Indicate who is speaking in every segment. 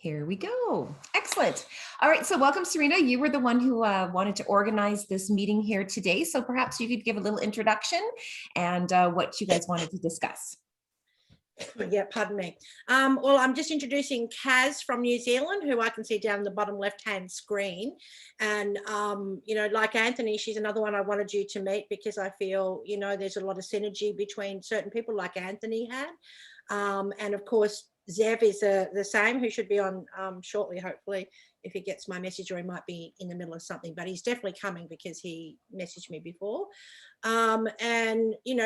Speaker 1: Here we go. Excellent. All right. So welcome, Serena. You were the one who wanted to organize this meeting here today. So perhaps you could give a little introduction and what you guys wanted to discuss.
Speaker 2: Yeah, pardon me. Well, I'm just introducing Kaz from New Zealand, who I can see down the bottom left-hand screen. And, like Anthony, she's another one I wanted you to meet because I feel, there's a lot of synergy between certain people like Anthony had. And of course, Zev is the same, who should be on shortly, hopefully, if he gets my message, or he might be in the middle of something, but he's definitely coming because he messaged me before. And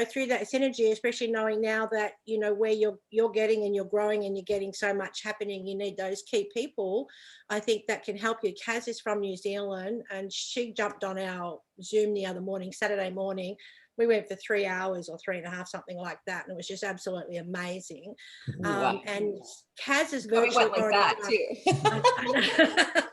Speaker 2: through that synergy, especially knowing now that where you're getting and you're growing and you're getting so much happening, you need those key people. I think that can help you. Kaz is from New Zealand, and she jumped on our Zoom the other morning, Saturday morning. We went for 3 hours or 3.5, something like that, and it was just absolutely amazing.
Speaker 1: Wow.
Speaker 2: And Kaz has
Speaker 1: We
Speaker 2: virtually
Speaker 1: went like that too.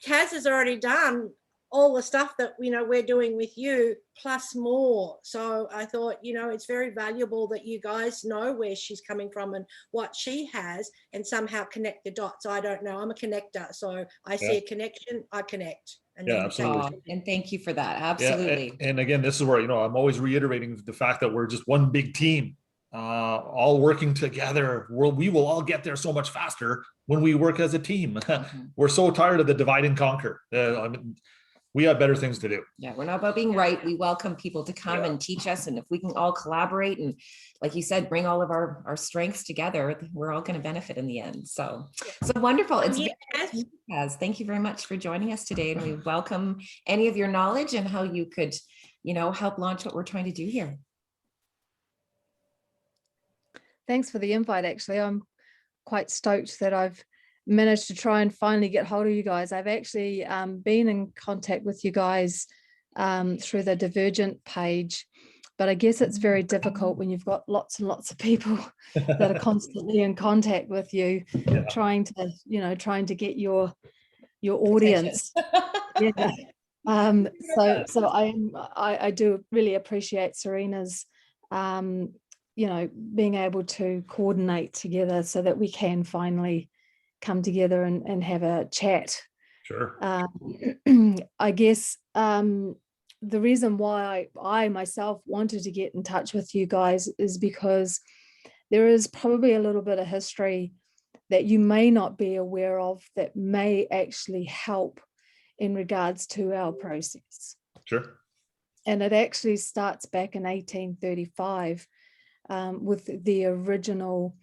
Speaker 2: Kaz has already done all the stuff that we're doing with you, plus more. So I thought, it's very valuable that you guys know where she's coming from and what she has, and somehow connect the dots. I don't know. I'm a connector, so I see a connection, I connect. And
Speaker 3: yeah, absolutely.
Speaker 1: And thank you for that. Absolutely.
Speaker 3: Yeah, and again, this is where I'm always reiterating the fact that we're just one big team, all working together. We will all get there so much faster when we work as a team. We're so tired of the divide and conquer. We have better things to do.
Speaker 1: Yeah, we're not about being right. We welcome people to come and teach us. And if we can all collaborate and, like you said, bring all of our strengths together, we're all going to benefit in the end. So wonderful. It's thank you very much for joining us today. And we welcome any of your knowledge and how you could, help launch what we're trying to do here.
Speaker 4: Thanks for the invite. Actually, I'm quite stoked that I've managed to try and finally get hold of you guys. I've actually been in contact with you guys through the Divergent page, but I guess it's very difficult when you've got lots and lots of people that are constantly in contact with you, trying to get your audience. So I do really appreciate Serena's being able to coordinate together so that we can finally come together and have a chat.
Speaker 3: Sure.
Speaker 4: I guess the reason why I myself wanted to get in touch with you guys is because there is probably a little bit of history that you may not be aware of that may actually help in regards to our process.
Speaker 3: Sure.
Speaker 4: And it actually starts back in 1835 with the original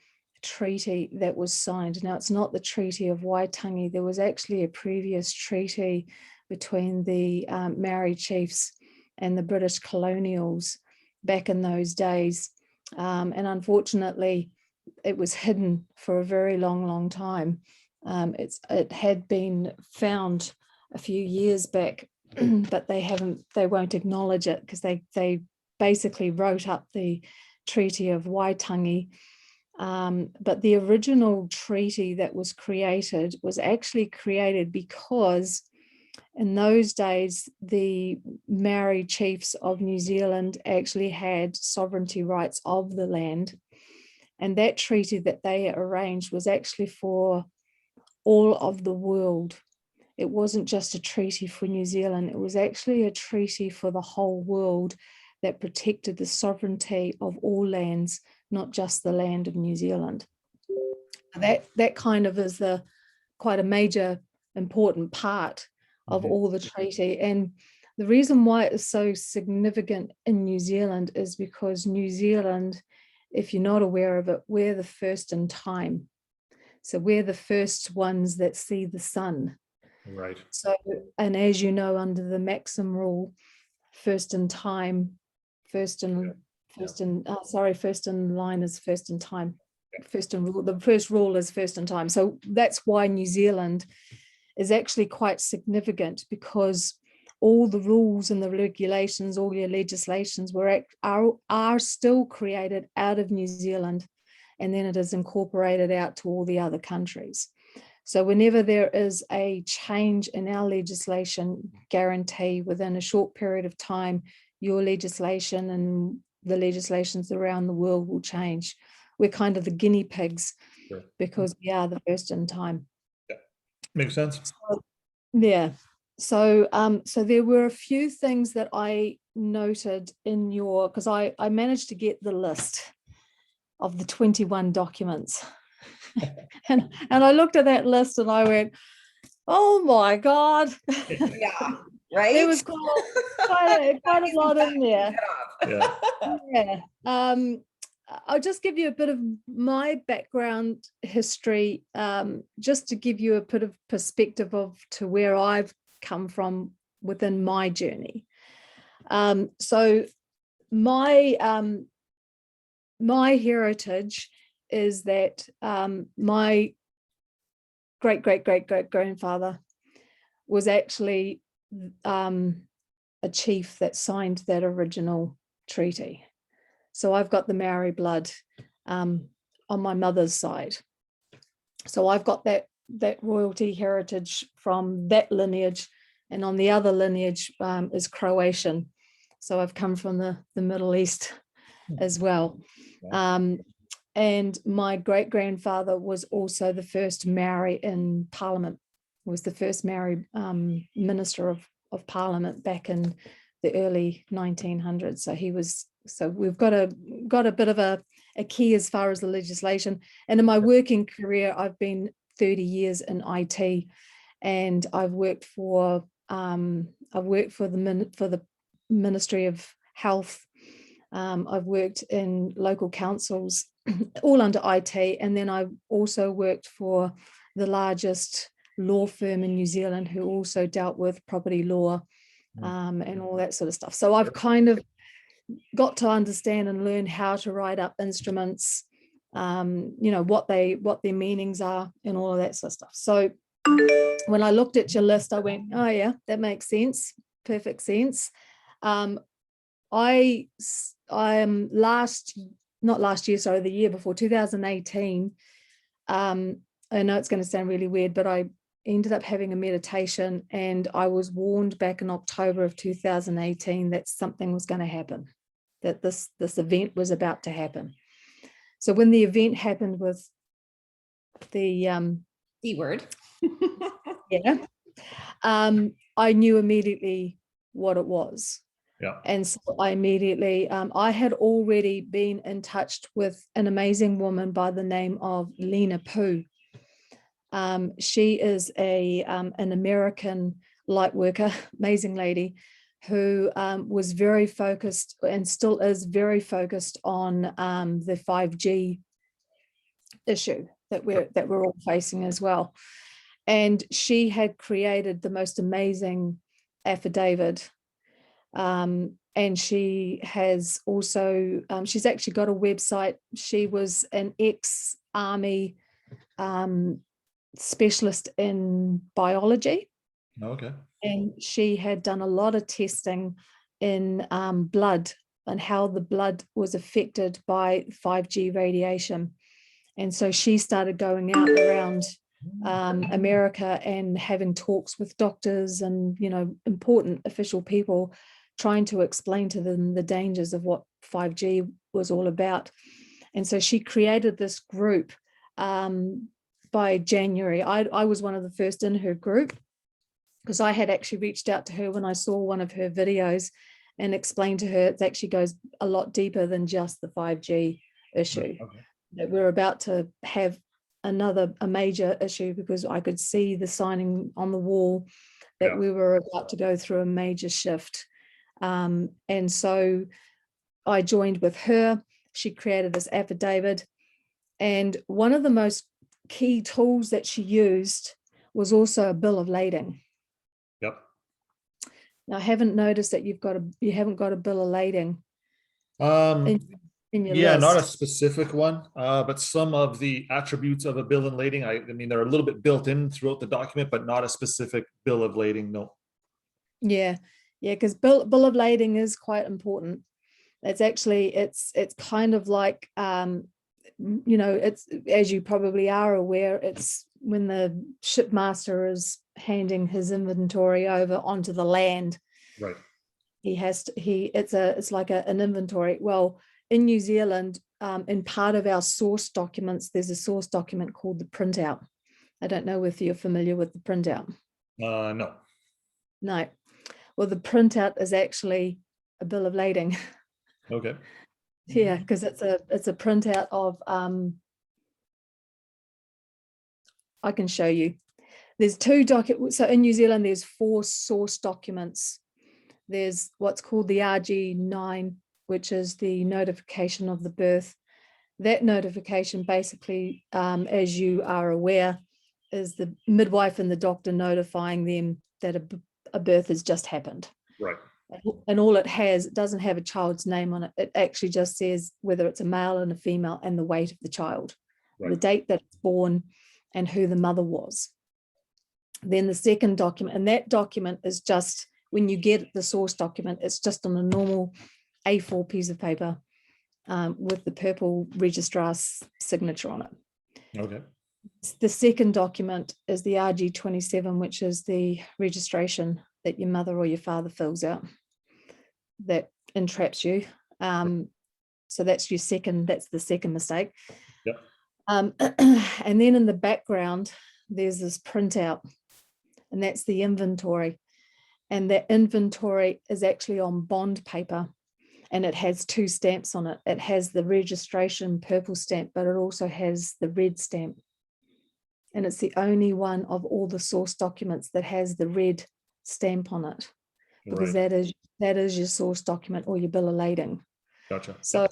Speaker 4: treaty that was signed. Now, it's not the Treaty of Waitangi. There was actually a previous treaty between the Maori chiefs and the British colonials back in those days. And unfortunately, it was hidden for a very long time. It had been found a few years back, but they won't acknowledge it because they basically wrote up the Treaty of Waitangi. But the original treaty that was created was actually created because in those days, the Maori chiefs of New Zealand actually had sovereignty rights of the land. And that treaty that they arranged was actually for all of the world. It wasn't just a treaty for New Zealand. It was actually a treaty for the whole world that protected the sovereignty of all lands, not just the land of New Zealand. That kind of is quite a major important part of all the treaty. And the reason why it is so significant in New Zealand is because New Zealand, if you're not aware of it, we're the first in time. So we're the first ones that see the sun.
Speaker 3: Right.
Speaker 4: So, and as you know, under the Maxim rule, first in time, first in line is first in time. The first rule is first in time. So that's why New Zealand is actually quite significant, because all the rules and the regulations, all your legislations are still created out of New Zealand, and then it is incorporated out to all the other countries. So whenever there is a change in our legislation, guarantee within a short period of time, your legislation and the legislations around the world will change. We're kind of the guinea pigs, because we are the first in time.
Speaker 3: Makes sense.
Speaker 4: Yeah. So so there were a few things that I noted in your, because I managed to get the list of the 21 documents. and I looked at that list and I went, oh my God.
Speaker 1: Yeah, right?
Speaker 4: There was quite a lot in there.
Speaker 3: Yeah.
Speaker 4: Yeah. I'll just give you a bit of my background history, just to give you a bit of perspective of to where I've come from within my journey. So my my heritage is that my great grandfather was actually a chief that signed that original treaty. So I've got the Maori blood on my mother's side. So I've got that royalty heritage from that lineage, and on the other lineage is Croatian. So I've come from the Middle East as well. And my great grandfather was also the first Maori in Parliament. Was the first Maori minister of Parliament back in the early 1900s. So he was. So we've got a bit of a key as far as the legislation. And in my working career, I've been 30 years in IT, and I've worked for the Ministry of Health. I've worked in local councils, all under IT, and then I also worked for the largest law firm in New Zealand, who also dealt with property law and all that sort of stuff. So I've kind of got to understand and learn how to write up instruments, you know, what their meanings are and all of that sort of stuff. So when I looked at your list, I went, oh yeah, that makes sense, perfect sense. I not last year, sorry, the year before, 2018. I know it's going to sound really weird, but I ended up having a meditation, and I was warned back in October of 2018 that something was going to happen, that this event was about to happen. So when the event happened with the
Speaker 1: C word.
Speaker 4: yeah, I knew immediately what it was.
Speaker 3: Yeah.
Speaker 4: And so I immediately, I had already been in touch with an amazing woman by the name of Lena Poo. She is an American light worker, amazing lady, who was very focused and still is very focused on the 5G issue that we're all facing as well. And she had created the most amazing affidavit. And she has also, she's actually got a website. She was an ex-army specialist in biology.
Speaker 3: Okay.
Speaker 4: And she had done a lot of testing in blood and how the blood was affected by 5G radiation. And so she started going out around America and having talks with doctors and, you know, important official people, trying to explain to them the dangers of what 5G was all about. And so she created this group by January. I was one of the first in her group, because I had actually reached out to her when I saw one of her videos and explained to her it actually goes a lot deeper than just the 5G issue. Okay. That we're about to have a major issue, because I could see the signing on the wall that we were about to go through a major shift. And so I joined with her. She created this affidavit. And one of the most key tools that she used was also a bill of lading.
Speaker 3: Yep.
Speaker 4: Now, I haven't noticed that you haven't got a bill of lading in your list.
Speaker 3: Not a specific one, but some of the attributes of a bill of lading, I mean, they're a little bit built in throughout the document, but not a specific bill of lading, no. Yeah,
Speaker 4: because bill of lading is quite important. It's actually, it's kind of like, you know, it's, as you probably are aware, it's when the shipmaster is handing his inventory over onto the land.
Speaker 3: Right.
Speaker 4: It's like an inventory. Well, in New Zealand, in part of our source documents, there's a source document called the printout. I don't know if you're familiar with the printout.
Speaker 3: No.
Speaker 4: No. Well, the printout is actually a bill of lading.
Speaker 3: Okay.
Speaker 4: Yeah, because it's a printout of I can show you. There's two documents. So in New Zealand, there's 4 source documents. There's what's called the RG9, which is the notification of the birth. That notification basically, as you are aware, is the midwife and the doctor notifying them that a birth has just happened.
Speaker 3: Right.
Speaker 4: And all it has, it doesn't have a child's name on it. It actually just says whether it's a male and a female and the weight of the child,
Speaker 3: Right.
Speaker 4: the date that it's born, and who the mother was. Then the second document, and that document is just, when you get the source document, it's just on a normal A4 piece of paper with the purple registrar's signature on it.
Speaker 3: Okay.
Speaker 4: The second document is the RG27, which is the registration that your mother or your father fills out that entraps you. So that's the second mistake.
Speaker 3: Yep.
Speaker 4: And then in the background, there's this printout, and that's the inventory. And that inventory is actually on bond paper, and it has 2 stamps on it. It has the registration purple stamp, but it also has the red stamp. And it's the only one of all the source documents that has the red stamp on it, because
Speaker 3: Right.
Speaker 4: that is your source document or your bill of lading.
Speaker 3: Gotcha.
Speaker 4: So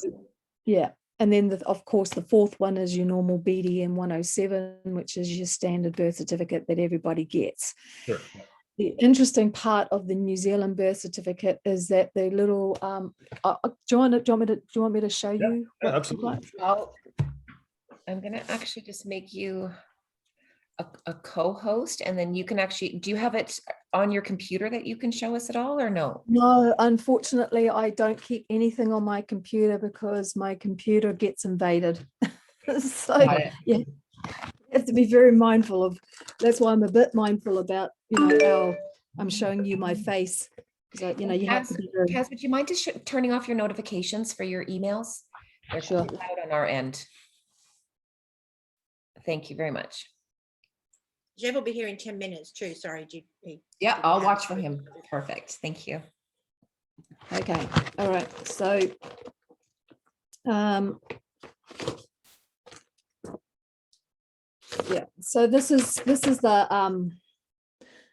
Speaker 4: yeah. And then of course the fourth one is your normal BDM 107, which is your standard birth certificate that everybody gets.
Speaker 3: Sure. Yeah.
Speaker 4: The interesting part of the New Zealand birth certificate is that the little do you want me to show you?
Speaker 3: Yeah,
Speaker 4: what-
Speaker 3: absolutely.
Speaker 1: Well, I'm gonna actually just make you a co-host, and then you can actually, do you have it on your computer that you can show us at all, or no?
Speaker 4: No, unfortunately, I don't keep anything on my computer because my computer gets invaded. So
Speaker 1: Got it.
Speaker 4: yeah, you have to be very mindful of. That's why I'm a bit mindful about, how I'm showing you my face. So, you have to be very
Speaker 1: Kaz, would you mind just turning off your notifications for your emails? They're
Speaker 4: Sure.
Speaker 1: quite loud on our end. Thank you very much.
Speaker 2: Jeff will be here in 10 minutes too. Sorry, GP.
Speaker 1: Yeah, I'll watch for him. Perfect. Thank you.
Speaker 4: okay. All right. So yeah. So this is the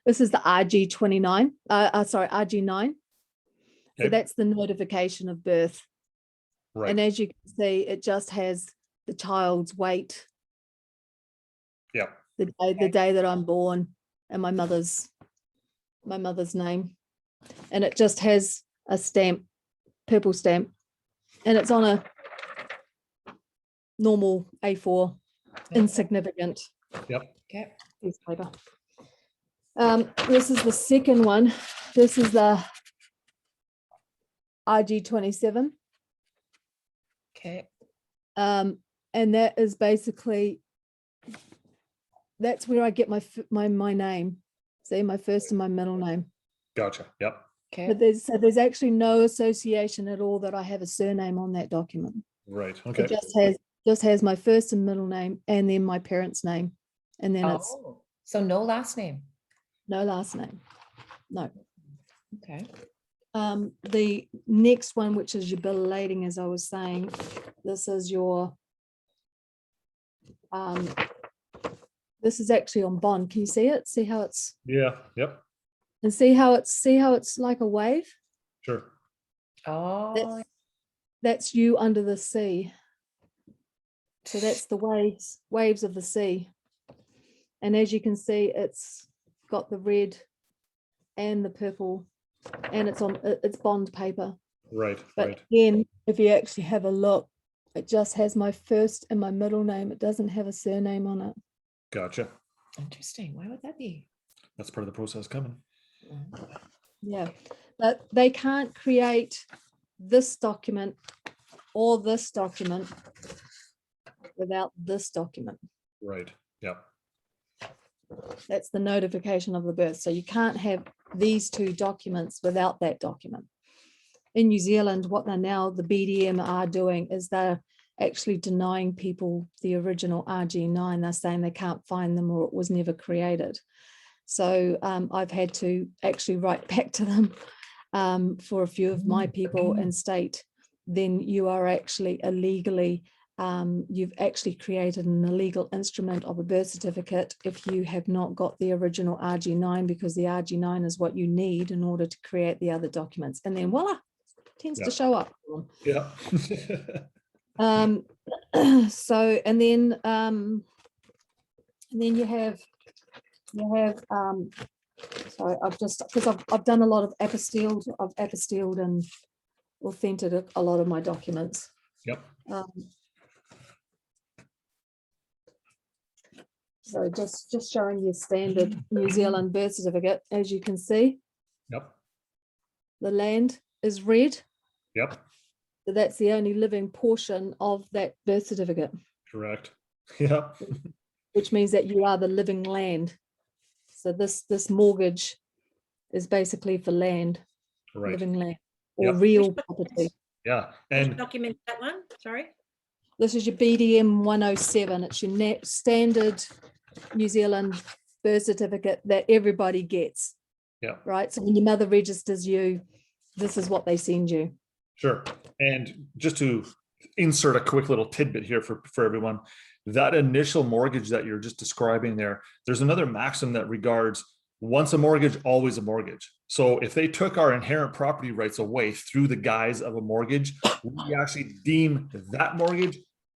Speaker 4: RG29. Sorry, RG9. So
Speaker 3: Okay.
Speaker 4: that's the notification of birth.
Speaker 3: Right.
Speaker 4: And as you can see, it just has the child's weight,
Speaker 3: Yeah.
Speaker 4: the day that I'm born, and my mother's name. And it just has a stamp, purple stamp, and it's on a normal A4 insignificant
Speaker 1: Okay.
Speaker 4: piece of paper. This is the second one. This is the RG27.
Speaker 1: Okay.
Speaker 4: And that is basically, that's where I get my name. See, my first and my middle name.
Speaker 3: Gotcha. Yep.
Speaker 1: Okay.
Speaker 4: But there's actually no association at all that I have a surname on that document.
Speaker 3: Right. Okay.
Speaker 4: It just has my first and middle name and then my parents' name. And then it's
Speaker 1: Oh, so no last name.
Speaker 4: no last name. No.
Speaker 1: Okay.
Speaker 4: The next one, which is your bill of lading, as I was saying, this is your this is actually on bond. Can you see it? See how it's
Speaker 3: Yeah. Yep.
Speaker 4: and see how it's like a wave?
Speaker 3: Sure.
Speaker 1: Oh,
Speaker 4: That's you under the sea. So that's the waves of the sea. And as you can see, it's got the red and the purple, and it's bond paper.
Speaker 3: Right.
Speaker 4: But
Speaker 3: Right.
Speaker 4: again, if you actually have a look, it just has my first and my middle name. It doesn't have a surname on it.
Speaker 3: Gotcha.
Speaker 1: interesting. Why would that be?
Speaker 3: That's part of the process coming.
Speaker 4: Yeah, but they can't create this document or this document without this document.
Speaker 3: Right. Yep.
Speaker 4: That's the notification of the birth. So you can't have these 2 documents without that document. In New Zealand, what the BDM are doing is they're actually denying people the original RG9. They're saying they can't find them or it was never created. So I've had to actually write back to them for a few of my people and state, then you are actually illegally, you've actually created an illegal instrument of a birth certificate if you have not got the original RG9, because the RG9 is what you need in order to create the other documents. And then voila, tends to show up.
Speaker 3: Yeah.
Speaker 4: So, and then you have, sorry, I've just, because I've done a lot of apostilled, and authenticated a lot of my documents.
Speaker 3: Yep.
Speaker 4: So just showing you standard New Zealand birth certificate, as you can see.
Speaker 3: Yep.
Speaker 4: The land is red.
Speaker 3: Yep.
Speaker 4: So that's the only living portion of that birth certificate.
Speaker 3: Correct. Yeah.
Speaker 4: Which means that you are the living land. So this mortgage is basically for land,
Speaker 3: Right.
Speaker 4: living land, or
Speaker 3: Yep.
Speaker 4: real property.
Speaker 3: Yeah.
Speaker 2: Which
Speaker 3: And
Speaker 2: document that one? Sorry.
Speaker 4: This is your BDM 107. It's your standard New Zealand birth certificate that everybody gets.
Speaker 3: yeah.
Speaker 4: Right. So when your mother registers you, this is what they send you.
Speaker 3: Sure. And just to insert a quick little tidbit here for everyone, that initial mortgage that you're just describing there, there's another maxim that regards once a mortgage, always a mortgage. So if they took our inherent property rights away through the guise of a mortgage, we actually deem that mortgage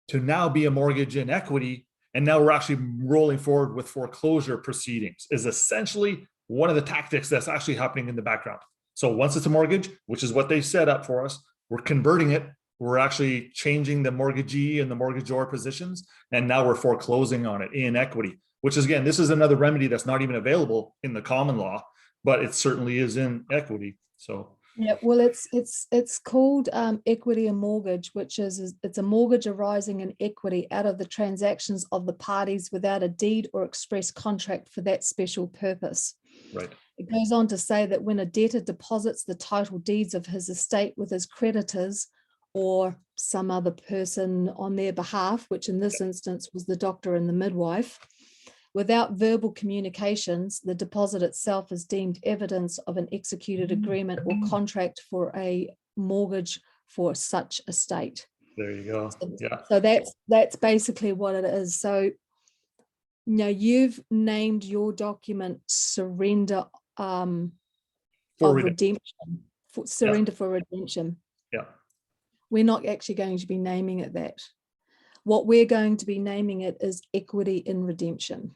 Speaker 3: to now be a mortgage in equity. And now we're actually rolling forward with foreclosure proceedings, is essentially one of the tactics that's actually happening in the background. So once it's a mortgage, which is what they set up for us, we're converting it. We're actually changing the mortgagee and the mortgagor positions. And now we're foreclosing on it in equity, which is, again, this is another remedy that's not even available in the common law, but it certainly is in equity. So
Speaker 4: yeah, well, it's called equity and mortgage, which is it's a mortgage arising in equity out of the transactions of the parties without a deed or express contract for that special purpose.
Speaker 3: right.
Speaker 4: It goes on to say that when a debtor deposits the title deeds of his estate with his creditors or some other person on their behalf, which in this instance was the doctor and the midwife, without verbal communications, the deposit itself is deemed evidence of an executed agreement or contract for a mortgage for such estate.
Speaker 3: There you go. Yeah.
Speaker 4: So that's basically what it is. So now you've named your document surrender
Speaker 3: For
Speaker 4: of
Speaker 3: redemption.
Speaker 4: redemption, for surrender for redemption.
Speaker 3: Yeah.
Speaker 4: We're not actually going to be naming it that. What we're going to be naming it is equity in redemption.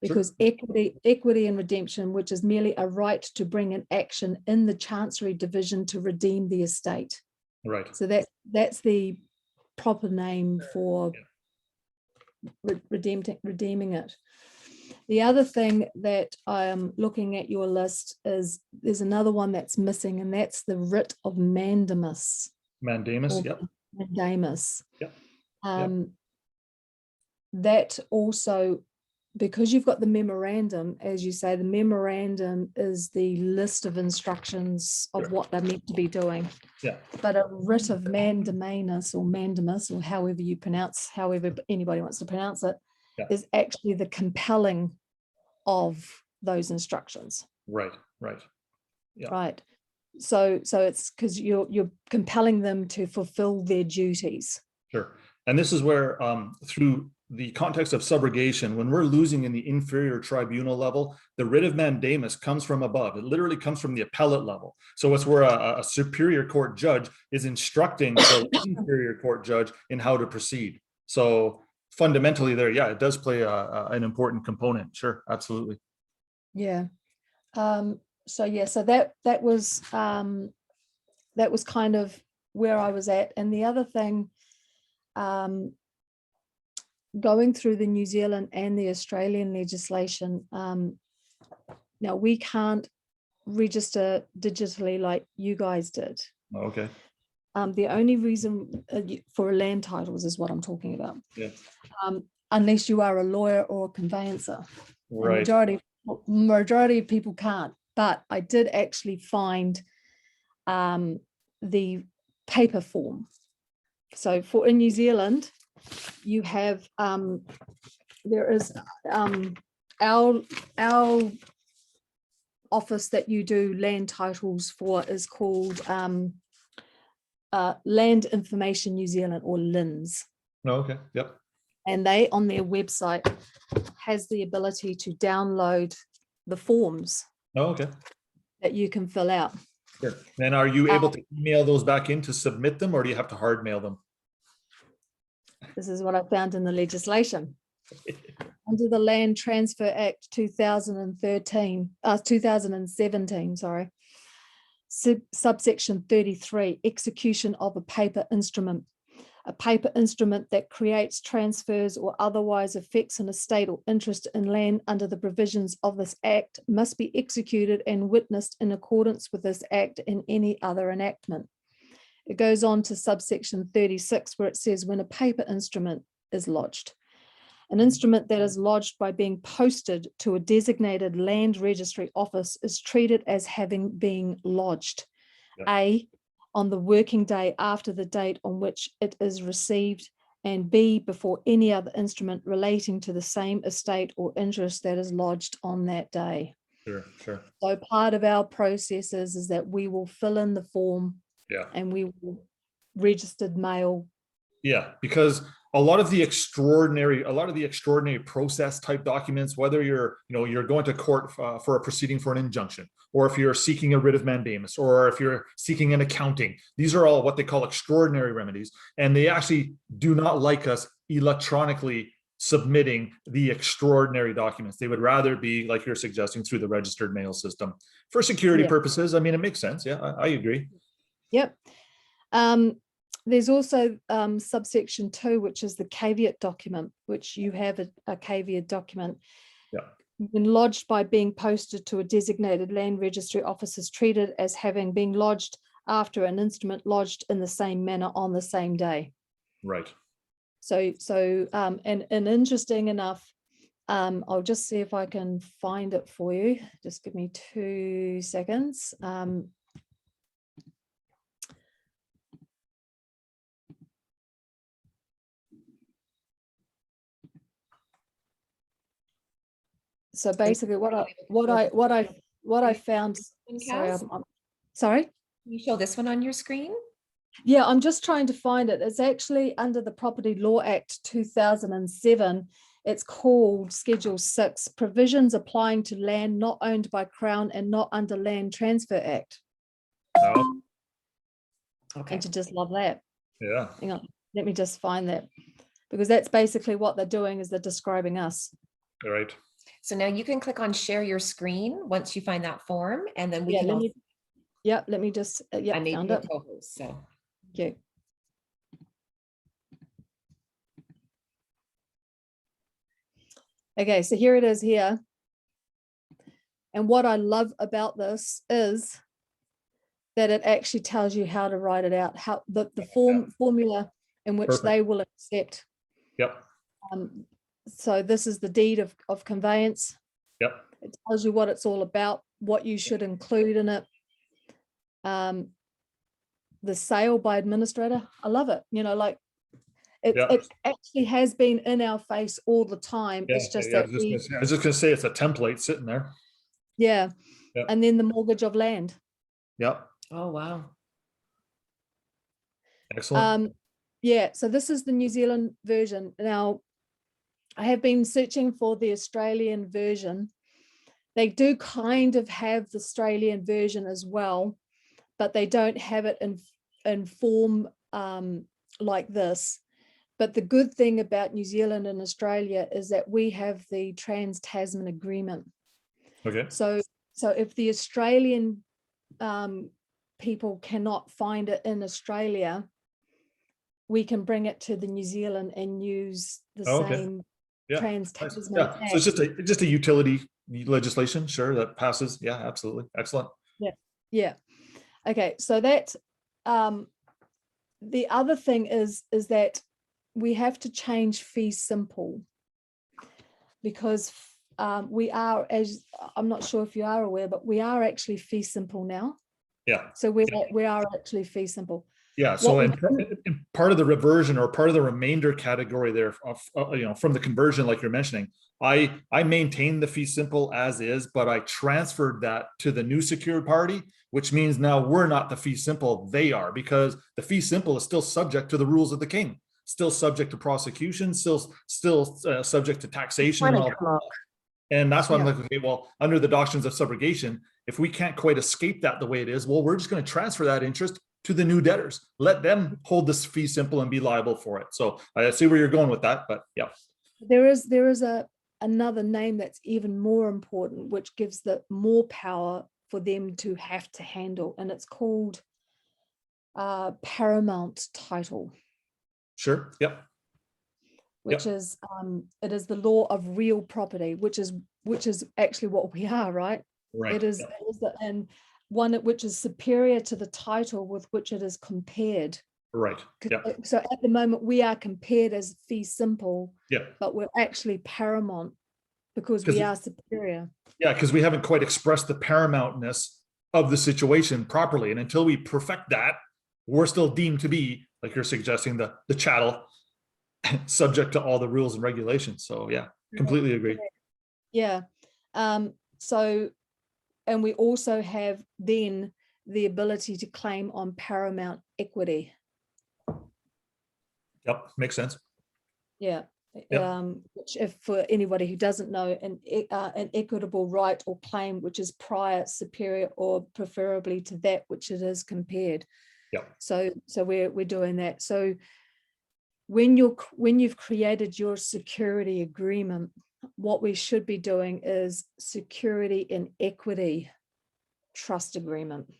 Speaker 4: Because equity in redemption, which is merely a right to bring an action in the Chancery Division to redeem the estate.
Speaker 3: Right.
Speaker 4: So that's the proper name for redeeming it. The other thing that I am looking at your list is there's another one that's missing, and that's the writ of mandamus.
Speaker 3: Mandamus. Yep.
Speaker 4: Mandamus.
Speaker 3: Yep.
Speaker 4: That also, because you've got the memorandum, as you say, the memorandum is the list of instructions of what they're meant to be doing.
Speaker 3: Yeah.
Speaker 4: But a writ of mandamus or mandamus, or however you pronounce, however anybody wants to pronounce it, is actually the compelling of those instructions.
Speaker 3: Right. Right. Yeah.
Speaker 4: Right. So it's because you're compelling them to fulfill their duties.
Speaker 3: Sure. And this is where through the context of subrogation, when we're losing in the inferior tribunal level, the writ of mandamus comes from above. It literally comes from the appellate level. So it's where a superior court judge is instructing the inferior court judge in how to proceed. So fundamentally there, yeah, it does play an important component. Sure, absolutely.
Speaker 4: Yeah. So yeah, so that was kind of where I was at. And the other thing, going through the New Zealand and the Australian legislation, now we can't register digitally like you guys did.
Speaker 3: Okay.
Speaker 4: The only reason for land titles is what I'm talking about.
Speaker 3: Yeah.
Speaker 4: Unless you are a lawyer or a conveyancer.
Speaker 3: Right.
Speaker 4: Majority of people can't. But I did actually find the paper form So for in New Zealand, you have there is our office that you do land titles for is called Land Information New Zealand, or LINZ.
Speaker 3: No, okay, yep.
Speaker 4: And they on their website has the ability to download the forms
Speaker 3: No, okay.
Speaker 4: that you can fill out.
Speaker 3: Sure. And are you able to email those back in to submit them, or do you have to hard mail them?
Speaker 4: This is what I found in the legislation. Under the Land Transfer Act 2017, sorry. Subsection 33, execution of a paper instrument. A paper instrument that creates, transfers, or otherwise affects an estate or interest in land under the provisions of this act must be executed and witnessed in accordance with this act and any other enactment. It goes on to subsection 36, where it says when a paper instrument is lodged. An instrument that is lodged by being posted to a designated land registry office is treated as having been lodged.
Speaker 3: Yep.
Speaker 4: A, on the working day after the date on which it is received, and B, before any other instrument relating to the same estate or interest that is lodged on that day.
Speaker 3: Sure, sure.
Speaker 4: So part of our process is that we will fill in the form,
Speaker 3: Yeah.
Speaker 4: and we will registered mail.
Speaker 3: Yeah, because a lot of the extraordinary process type documents, whether you're going to court for a proceeding for an injunction, or if you're seeking a writ of mandamus, or if you're seeking an accounting, these are all what they call extraordinary remedies, and they actually do not like us electronically submitting the extraordinary documents. They would rather be, like you're suggesting, through the registered mail system for security purposes. I mean, it makes sense. Yeah, I agree.
Speaker 4: Yep. There's also subsection 2, which is the caveat document, which you have a caveat document.
Speaker 3: Yeah.
Speaker 4: When lodged by being posted to a designated land registry office is treated as having been lodged after an instrument lodged in the same manner on the same day.
Speaker 3: Right.
Speaker 4: So and interesting enough, I'll just see if I can find it for you. Just give me 2 seconds. So basically what I found, sorry, sorry?
Speaker 1: Can you show this one on your screen?
Speaker 4: Yeah, I'm just trying to find it. It's actually under the Property Law Act 2007. It's called Schedule 6, Provisions Applying to Land Not Owned by Crown and Not Under Land Transfer Act.
Speaker 3: Oh,
Speaker 1: Okay.
Speaker 4: And you just love that.
Speaker 3: yeah.
Speaker 4: Hang on, let me just find that, because that's basically what they're doing, is they're describing us.
Speaker 3: All right.
Speaker 1: So now you can click on share your screen once you find that form, and then we
Speaker 4: Yeah,
Speaker 1: can.
Speaker 4: let me just, yeah,
Speaker 1: I made
Speaker 4: found
Speaker 1: you a
Speaker 4: it.
Speaker 1: co-host, so.
Speaker 4: Thank you. Okay, so here it is here. And what I love about this is that it actually tells you how to write it out, how the formula in which
Speaker 3: Perfect.
Speaker 4: they will accept.
Speaker 3: Yep.
Speaker 4: So this is the deed of conveyance.
Speaker 3: Yep.
Speaker 4: It tells you what it's all about, what you should include in it. The sale by administrator, I love it. Like it actually has been in our face all the time.
Speaker 3: Yeah,
Speaker 4: It's just
Speaker 3: yeah,
Speaker 4: that
Speaker 3: I was just gonna say it's a template sitting there.
Speaker 4: yeah.
Speaker 3: Yep.
Speaker 4: And then the mortgage of land.
Speaker 3: Yep.
Speaker 1: Oh, wow.
Speaker 3: Excellent.
Speaker 4: Yeah, so this is the New Zealand version. Now, I have been searching for the Australian version. They do kind of have the Australian version as well, but they don't have it in form like this. But the good thing about New Zealand and Australia is that we have the Trans-Tasman Agreement.
Speaker 3: Okay.
Speaker 4: So if the Australian people cannot find it in Australia, we can bring it to the New Zealand and use the same Trans-Tasman
Speaker 3: Yeah. So it's just a utility legislation, sure, that passes. Yeah, absolutely. Excellent.
Speaker 4: Yeah. Okay, so that the other thing is that we have to change fee simple, because we are, as I'm not sure if you are aware, but we are actually fee simple now.
Speaker 3: Yeah.
Speaker 4: So we are actually fee simple.
Speaker 3: Yeah. So,
Speaker 4: we
Speaker 3: and part of the reversion or part of the remainder category there, of, from the conversion, like you're mentioning, I maintain the fee simple as is, but I transferred that to the new secured party, which means now we're not the fee simple, they are, because the fee simple is still subject to the rules of the king, still subject to prosecution, still subject to taxation and all that. And that's why I'm like, okay, well, under the doctrines of subrogation, if we can't quite escape that the way it is, well, we're just going to transfer that interest to the new debtors. Let them hold this fee simple and be liable for it. So I see where you're going with that, but yeah.
Speaker 4: There is another name that's even more important, which gives the more power for them to have to handle, and it's called paramount title.
Speaker 3: Sure. Yep.
Speaker 4: Which is it is the law of real property, which is actually what we are, right?
Speaker 3: Right.
Speaker 4: It is, and one which is superior to the title with which it is compared.
Speaker 3: Right. Yeah.
Speaker 4: So at the moment we are compared as fee simple,
Speaker 3: Yeah.
Speaker 4: but we're actually paramount because we are superior.
Speaker 3: Yeah, because we haven't quite expressed the paramountness of the situation properly, and until we perfect that, we're still deemed to be, like you're suggesting, the chattel, subject to all the rules and regulations. So yeah, completely agree.
Speaker 4: Yeah. So, and we also have then the ability to claim on paramount equity.
Speaker 3: Yep, makes sense.
Speaker 4: Yeah.
Speaker 3: Yep.
Speaker 4: Which, if for anybody who doesn't know, an equitable right or claim which is prior, superior, or preferably to that which it is compared.
Speaker 3: Yep.
Speaker 4: So we're doing that. So when you've created your security agreement, what we should be doing is security in equity trust agreement.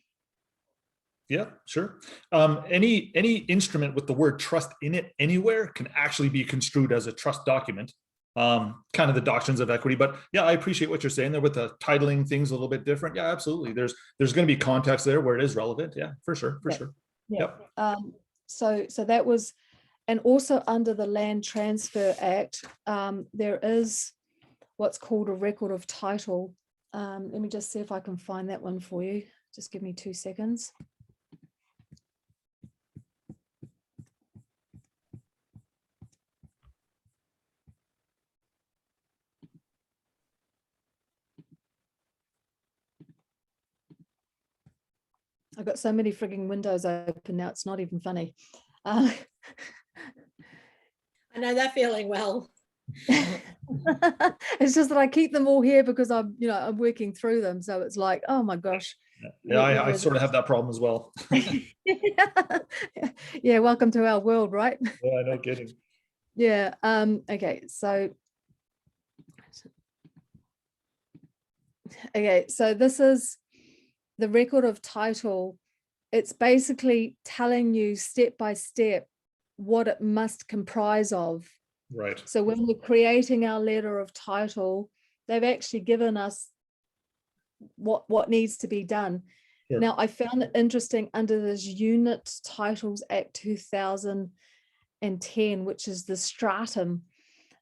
Speaker 3: Yeah, sure. Any instrument with the word trust in it anywhere can actually be construed as a trust document. Kind of the doctrines of equity, but yeah, I appreciate what you're saying there with the titling things a little bit different. Yeah, absolutely. There's going to be context there where it is relevant. Yeah, for sure.
Speaker 4: Yeah.
Speaker 3: Yep.
Speaker 4: So that was, and also under the Land Transfer Act, there is what's called a record of title. Let me just see if I can find that one for you. Just give me 2 seconds. I've got so many frigging windows open now, it's not even funny.
Speaker 2: I know that feeling well.
Speaker 4: It's just that I keep them all here because I'm working through them. So it's like, oh my gosh.
Speaker 3: Yeah, I sort of have that problem as well.
Speaker 4: Yeah, welcome to our world, right?
Speaker 3: Yeah, no kidding.
Speaker 4: Yeah. Okay, so this is the record of title. It's basically telling you step by step what it must comprise of.
Speaker 3: Right.
Speaker 4: So when we're creating our letter of title, they've actually given us what needs to be done. Sure. Now, I found it interesting under this Unit Titles Act 2010, which is the stratum,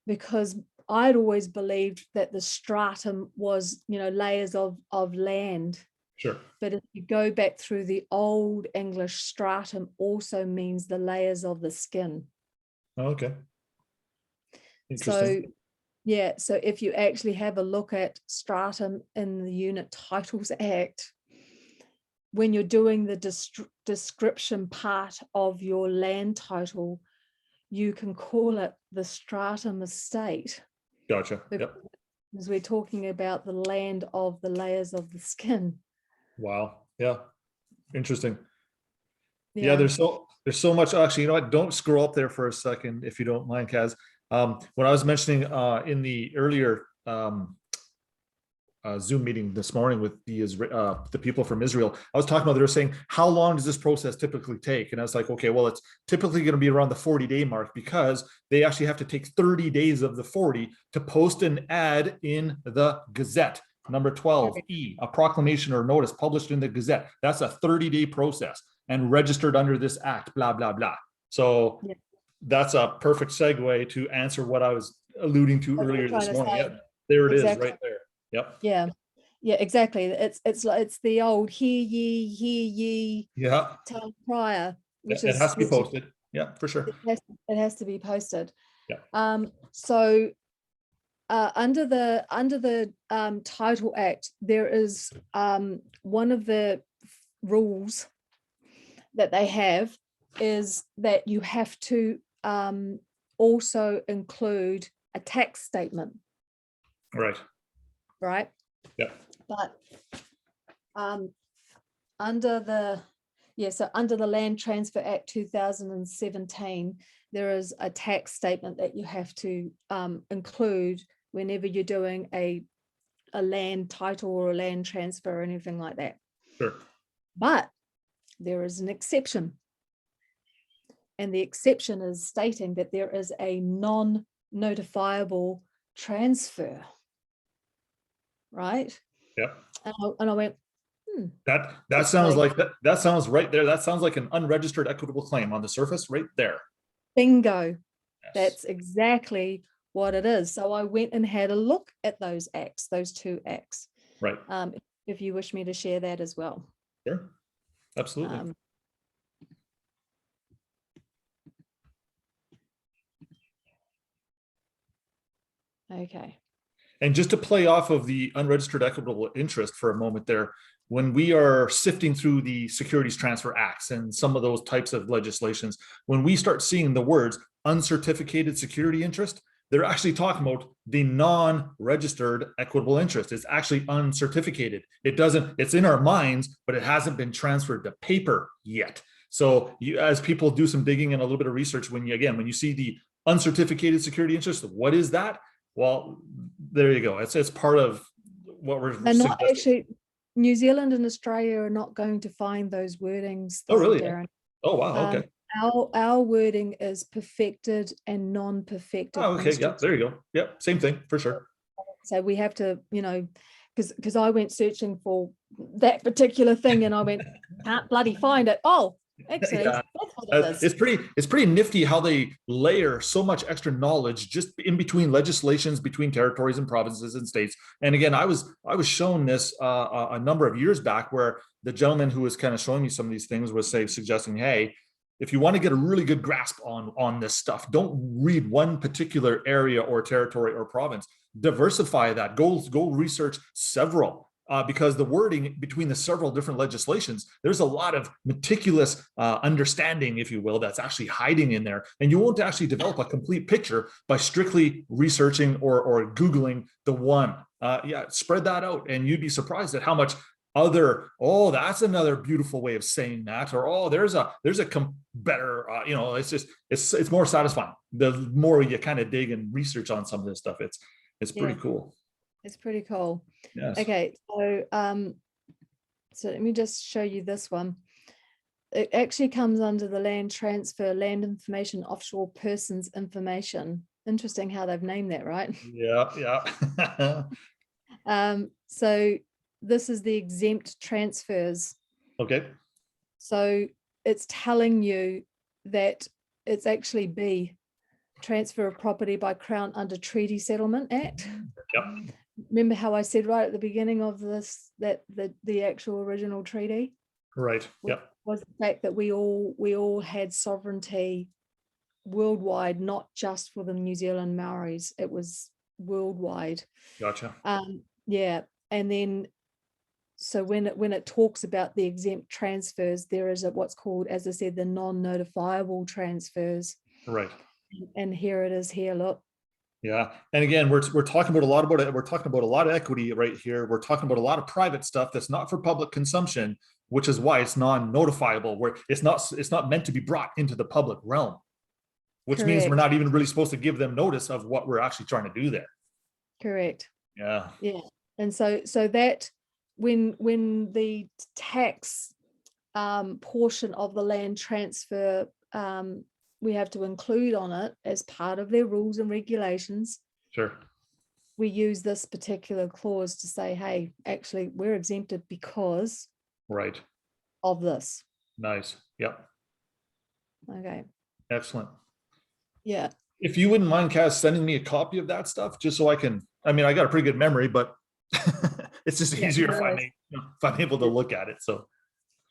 Speaker 4: because I'd always believed that the stratum was, layers of land.
Speaker 3: Sure.
Speaker 4: But if you go back through the Old English, stratum also means the layers of the skin.
Speaker 3: Okay. Interesting.
Speaker 4: So, yeah, so if you actually have a look at stratum in the Unit Titles Act, when you're doing the description part of your land title, you can call it the stratum estate.
Speaker 3: Gotcha. Yep.
Speaker 4: Because we're talking about the land of the layers of the skin.
Speaker 3: Wow. Yeah. Interesting. Yeah, there's so much. Actually, you know what? Don't scroll up there for a second, if you don't mind, Kaz. When I was mentioning in the earlier Zoom meeting this morning with the people from Israel, I was talking about, they were saying, how long does this process typically take? And I was like, okay, well, it's typically going to be around the 40-day mark, because they actually have to take 30 days of the 40 to post an ad in the Gazette. Number 12E, a proclamation or notice published in the Gazette. That's a 30-day process and registered under this act, blah, blah, blah. So that's a perfect segue to answer what I was alluding to earlier this morning. Yep. There it is right there. Yep.
Speaker 4: Yeah, exactly. It's the old hear ye, town crier, which
Speaker 3: It
Speaker 4: is
Speaker 3: has to be
Speaker 4: which is-
Speaker 3: posted. Yeah, for sure.
Speaker 4: it has to be posted.
Speaker 3: Yeah.
Speaker 4: So under the Title Act, there is one of the rules that they have is that you have to also include a tax statement,
Speaker 3: Right.
Speaker 4: right?
Speaker 3: Yeah.
Speaker 4: But under the under the Land Transfer Act 2017, there is a tax statement that you have to include whenever you're doing a land title or a land transfer or anything like that.
Speaker 3: Sure.
Speaker 4: But there is an exception. And the exception is stating that there is a non-notifiable transfer. Right?
Speaker 3: Yeah.
Speaker 4: And I went,
Speaker 3: That sounds like that sounds right there. That sounds like an unregistered equitable claim on the surface right there.
Speaker 4: bingo.
Speaker 3: Yes.
Speaker 4: That's exactly what it is. So I went and had a look at those acts, those two acts.
Speaker 3: Right.
Speaker 4: If you wish me to share that as well.
Speaker 3: Sure. Absolutely.
Speaker 4: Okay.
Speaker 3: And just to play off of the unregistered equitable interest for a moment there, when we are sifting through the Securities Transfer Acts and some of those types of legislations, when we start seeing the words uncertificated security interest, they're actually talking about the non-registered equitable interest. It's actually uncertificated. It's in our minds, but it hasn't been transferred to paper yet. So you, as people do some digging and a little bit of research, when you see the uncertificated security interest, what is that? Well, there you go. It's part of what we're
Speaker 4: They're not
Speaker 3: suggesting.
Speaker 4: actually, New Zealand and Australia are not going to find those wordings.
Speaker 3: Oh, really?
Speaker 4: Darren.
Speaker 3: Oh, wow. Okay.
Speaker 4: Our wording is perfected and non-perfected.
Speaker 3: Oh, okay. Yeah, there you go. Yep. Same thing for sure.
Speaker 4: So we have to, because I went searching for that particular thing and I went, can't bloody find it. Oh, actually,
Speaker 3: Yeah.
Speaker 4: that's what it is.
Speaker 3: It's pretty nifty how they layer so much extra knowledge just in between legislations, between territories and provinces and states. And again, I was shown this a number of years back, where the gentleman who was kind of showing me some of these things was suggesting, hey, if you want to get a really good grasp on this stuff, don't read one particular area or territory or province. Diversify that. Go research several. Because the wording between the several different legislations, there's a lot of meticulous understanding, if you will, that's actually hiding in there. And you won't actually develop a complete picture by strictly researching or Googling the one. Spread that out and you'd be surprised at how much that's another beautiful way of saying that, or there's a better, it's more satisfying. The more you kind of dig and research on some of this stuff, it's pretty cool.
Speaker 4: It's pretty cool.
Speaker 3: Yes.
Speaker 4: Okay, so let me just show you this one. It actually comes under the land transfer, land information, offshore persons information. Interesting how they've named that, right?
Speaker 3: Yeah.
Speaker 4: So this is the exempt transfers.
Speaker 3: Okay.
Speaker 4: So it's telling you that it's actually B, transfer of property by Crown under Treaty Settlement Act.
Speaker 3: Yep.
Speaker 4: Remember how I said right at the beginning of this that the actual original treaty
Speaker 3: Right. Yep.
Speaker 4: was the fact that we all had sovereignty worldwide, not just for the New Zealand Maoris. It was worldwide.
Speaker 3: Gotcha.
Speaker 4: Yeah, and then so when it talks about the exempt transfers, there is what's called, as I said, the non-notifiable transfers.
Speaker 3: Right.
Speaker 4: And here it is. Here, look.
Speaker 3: Yeah, and again, we're talking about a lot about it. We're talking about a lot of equity right here. We're talking about a lot of private stuff that's not for public consumption, which is why it's non-notifiable. Where it's not meant to be brought into the public realm, which means we're not even really supposed to give them notice of what we're actually trying to do there.
Speaker 4: Correct.
Speaker 3: Yeah.
Speaker 4: Yeah, and so that when the tax portion of the land transfer we have to include on it as part of their rules and regulations.
Speaker 3: Sure.
Speaker 4: We use this particular clause to say, hey, actually, we're exempted because
Speaker 3: Right.
Speaker 4: of this.
Speaker 3: Nice. Yep.
Speaker 4: Okay.
Speaker 3: Excellent.
Speaker 4: Yeah.
Speaker 3: If you wouldn't mind, Kaz, sending me a copy of that stuff, just so I can. I mean, I got a pretty good memory, but it's just easier if I'm able to look at it. So.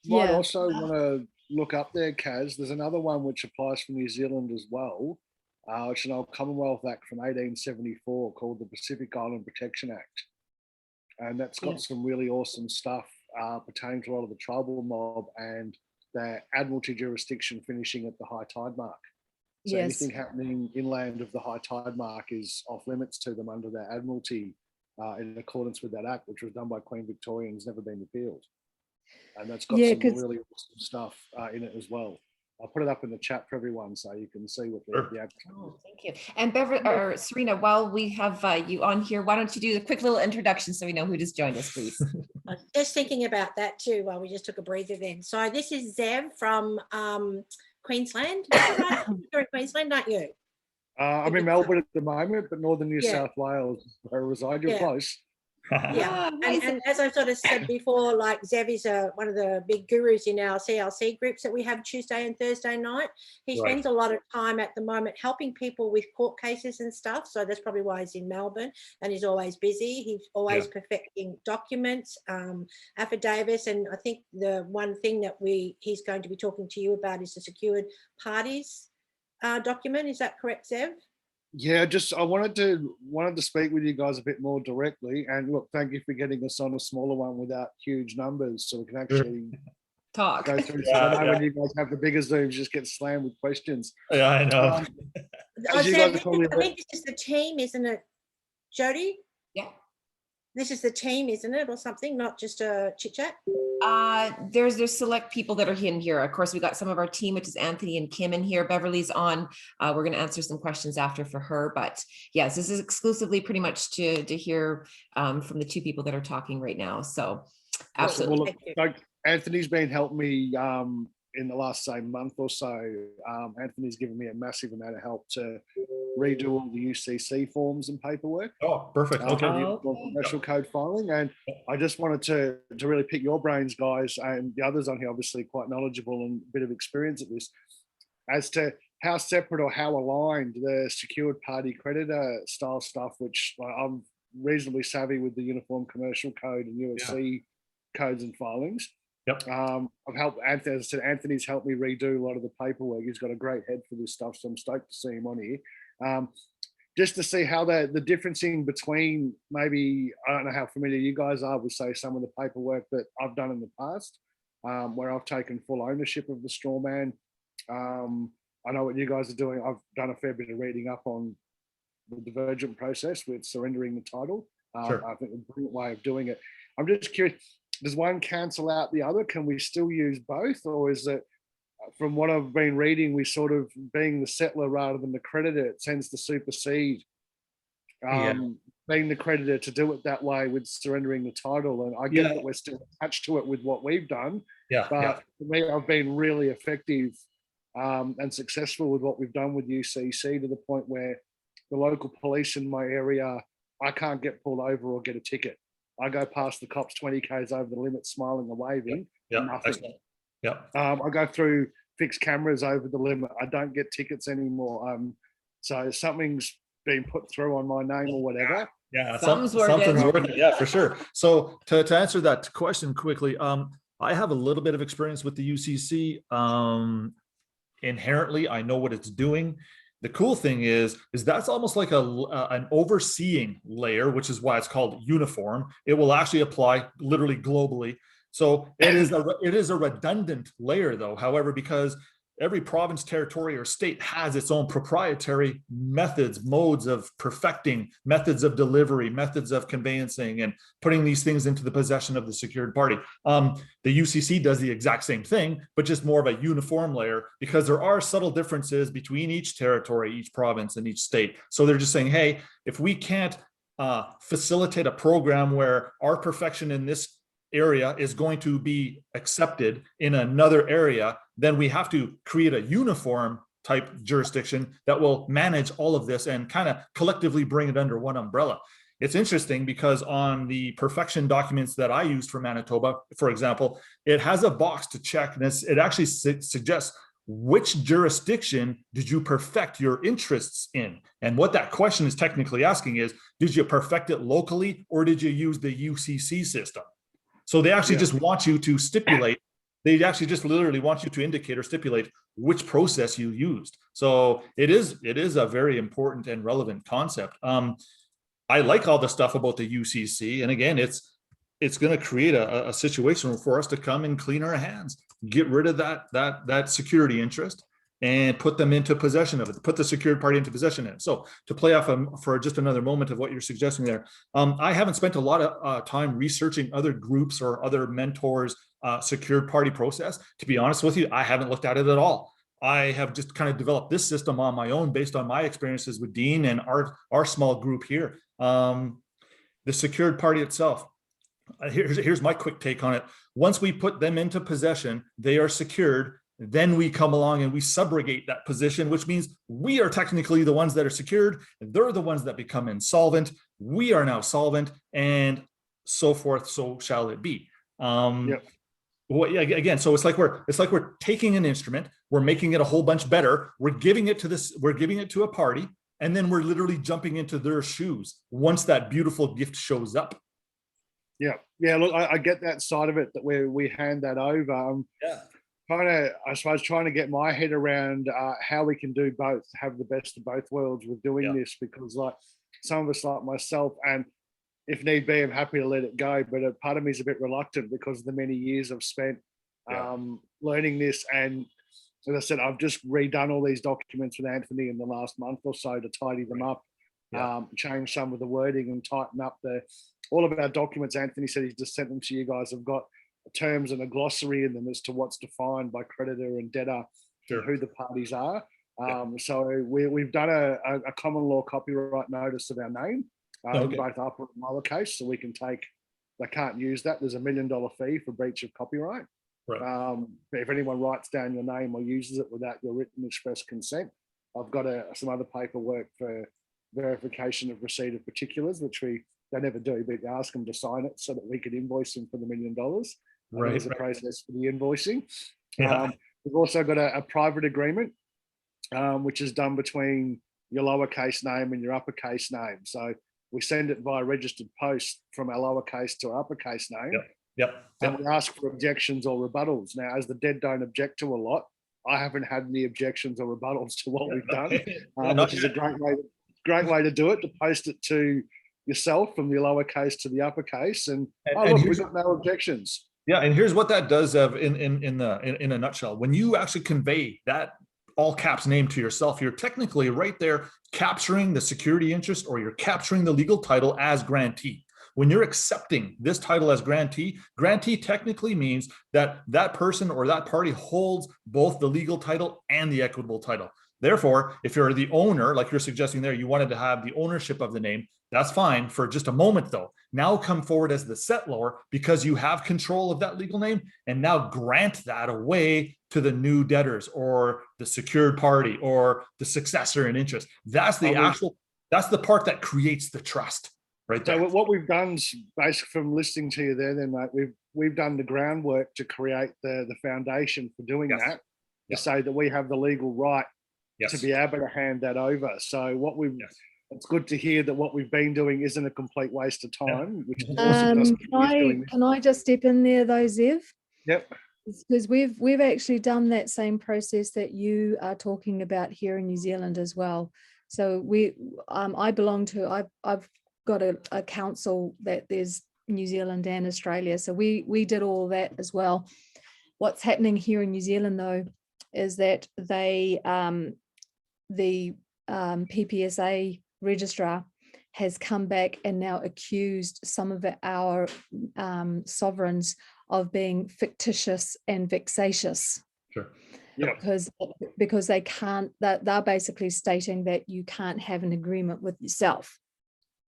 Speaker 5: You might also want to look up there, Kaz, there's another one which applies for New Zealand as well. It's an old Commonwealth Act from 1874 called the Pacific Island Protection Act. And that's got some really awesome stuff pertaining to a lot of the tribal mob and the Admiralty jurisdiction finishing at the high tide mark. So anything happening inland of the high tide mark is off limits to them under their Admiralty in accordance with that act, which was done by Queen Victoria and has never been appealed. And that's got some really awesome stuff in it as well. I'll put it up in the chat for everyone so you can see what the act is.
Speaker 1: Oh, thank you. And Serena, while we have you on here, why don't you do a quick little introduction so we know who just joined us, please?
Speaker 2: I was just thinking about that too while we just took a breather then. So this is Zev from Queensland. You're in Queensland, aren't you?
Speaker 5: I'm in Melbourne at the moment, but northern New South Wales is where I reside. You're close.
Speaker 2: Yeah, and as I sort of said before, like Zev is one of the big gurus in our CLC groups that we have Tuesday and Thursday night. He spends a lot of time at the moment helping people with court cases and stuff. So that's probably why he's in Melbourne and he's always busy. He's always perfecting documents, affidavits. And I think the one thing that he's going to be talking to you about is the secured parties document. Is that correct, Zev?
Speaker 5: Yeah, I wanted to speak with you guys a bit more directly. And look, thank you for getting us on a smaller one without huge numbers, so we can actually
Speaker 1: talk.
Speaker 5: Go through. I know when you guys have the bigger Zooms, just get slammed with questions.
Speaker 3: Yeah, I know.
Speaker 2: I think this is the team, isn't it, Jody?
Speaker 1: Yeah.
Speaker 2: This is the team, isn't it, or something? Not just a chit chat.
Speaker 1: There's select people that are in here. Of course, we got some of our team, which is Anthony and Kim in here. Beverly's on. We're going to answer some questions after for her. But yes, this is exclusively pretty much to hear from the two people that are talking right now. So absolutely.
Speaker 5: Well, look, Anthony's been helping me in the last, say, month or so. Anthony's given me a massive amount of help to redo all the UCC forms and paperwork.
Speaker 3: Oh, perfect. Okay.
Speaker 5: Commercial code filing. And I just wanted to really pick your brains, guys, and the others on here, obviously quite knowledgeable and a bit of experience at this, as to how separate or how aligned the secured party creditor style stuff, which I'm reasonably savvy with the Uniform Commercial Code and USC codes and filings.
Speaker 3: Yep.
Speaker 5: I've helped Anthony, as I said, Anthony's helped me redo a lot of the paperwork. He's got a great head for this stuff, so I'm stoked to see him on here. Just to see how the differencing between maybe, I don't know how familiar you guys are with, say, some of the paperwork that I've done in the past, where I've taken full ownership of the straw man. I know what you guys are doing. I've done a fair bit of reading up on the divergent process with surrendering the title.
Speaker 3: Sure.
Speaker 5: I think a brilliant way of doing it. I'm just curious, does one cancel out the other? Can we still use both? Or is it, from what I've been reading, we sort of, being the settler rather than the creditor, it tends to supersede being the creditor to do it that way with surrendering the title. And I get that we're still attached to it with what we've done. But for me, I've been really effective and successful with what we've done with UCC, to the point where the local police in my area, I can't get pulled over or get a ticket. I go past the cops 20 Ks over the limit, smiling and waving. Nothing. I go through fixed cameras over the limit. I don't get tickets anymore. So something's been put through on my name or whatever.
Speaker 3: Something's working. Yeah, for sure. So to answer that question quickly, I have a little bit of experience with the UCC. Inherently, I know what it's doing. The cool thing is that's almost like an overseeing layer, which is why it's called uniform. It will actually apply literally globally. So it is a redundant layer, though. However, because every province, territory, or state has its own proprietary methods, modes of perfecting, methods of delivery, methods of conveyancing, and putting these things into the possession of the secured party. The UCC does the exact same thing, but just more of a uniform layer, because there are subtle differences between each territory, each province, and each state. So they're just saying, hey, if we can't facilitate a program where our perfection in this area is going to be accepted in another area, then we have to create a uniform type jurisdiction that will manage all of this and kind of collectively bring it under one umbrella. It's interesting because on the perfection documents that I used for Manitoba, for example, it has a box to check, and it actually suggests which jurisdiction did you perfect your interests in? And what that question is technically asking is, did you perfect it locally or did you use the UCC system? So they actually just want you to stipulate They actually just literally want you to indicate or stipulate which process you used. So it is a very important and relevant concept. I like all the stuff about the UCC, and again, it's going to create a situation for us to come and clean our hands, get rid of that security interest, and put them into possession of it, put the secured party into possession of it. So to play off for just another moment of what you're suggesting there, I haven't spent a lot of time researching other groups or other mentors' secured party process. To be honest with you, I haven't looked at it at all. I have just kind of developed this system on my own based on my experiences with Dean and our small group here. The secured party itself. Here's my quick take on it. Once we put them into possession, they are secured. Then we come along and we subrogate that position, which means we are technically the ones that are secured. They're the ones that become insolvent. We are now solvent, and so forth. So shall it be.
Speaker 5: Yep.
Speaker 3: Well, again, so it's like we're taking an instrument, we're making it a whole bunch better. We're giving it to a party, and then we're literally jumping into their shoes once that beautiful gift shows up.
Speaker 5: Yeah. Look, I get that side of it, that we hand that over. Trying to get my head around how we can do both, have the best of both worlds with doing this, because like some of us, like myself, and if need be, I'm happy to let it go, but a part of me is a bit reluctant because of the many years I've spent learning this. And as I said, I've just redone all these documents with Anthony in the last month or so to tidy them up, change some of the wording and tighten up all of our documents. Anthony said he's just sent them to you guys. I've got terms and a glossary in them as to what's defined by creditor and debtor, who the parties are. So we've done a common law copyright notice of our name, both upper and lowercase, so we can they can't use that. There's $1 million fee for breach of copyright. Right. If anyone writes down your name or uses it without your written express consent. I've got some other paperwork for verification of receipt of particulars, which they never do, but you ask them to sign it so that we can invoice them for the $1 million. Right. There's a process for the invoicing. We've also got a private agreement, which is done between your lowercase name and your uppercase name. So we send it via registered post from our lowercase to our uppercase name. And we ask for objections or rebuttals. Now, as the dead don't object to a lot, I haven't had any objections or rebuttals to what we've done, which is a great way to do it, to post it to yourself from your lowercase to the uppercase. And look, we've got no objections.
Speaker 3: Yeah, and here's what that does in a nutshell. When you actually convey that all caps name to yourself, you're technically right there capturing the security interest, or you're capturing the legal title as grantee. When you're accepting this title as grantee technically means that that person or that party holds both the legal title and the equitable title. Therefore, if you're the owner, like you're suggesting there, you wanted to have the ownership of the name, that's fine for just a moment though. Now come forward as the settlor because you have control of that legal name, and now grant that away to the new debtors or the secured party or the successor in interest. That's that's the part that creates the trust right there.
Speaker 5: So what we've done, basically from listening to you there, then mate, we've done the groundwork to create the foundation for doing that, to say that we have the legal right to be able to hand that over. So it's good to hear that what we've been doing isn't a complete waste of time. Which is awesome.
Speaker 4: Can I just step in there though, Zev?
Speaker 5: Yep.
Speaker 4: Because we've actually done that same process that you are talking about here in New Zealand as well. So I belong to, I've got a council that there's New Zealand and Australia. So we did all that as well. What's happening here in New Zealand though is that the PPSA registrar has come back and now accused some of our sovereigns of being fictitious and vexatious.
Speaker 3: Sure.
Speaker 4: Because they can't, they're basically stating that you can't have an agreement with yourself.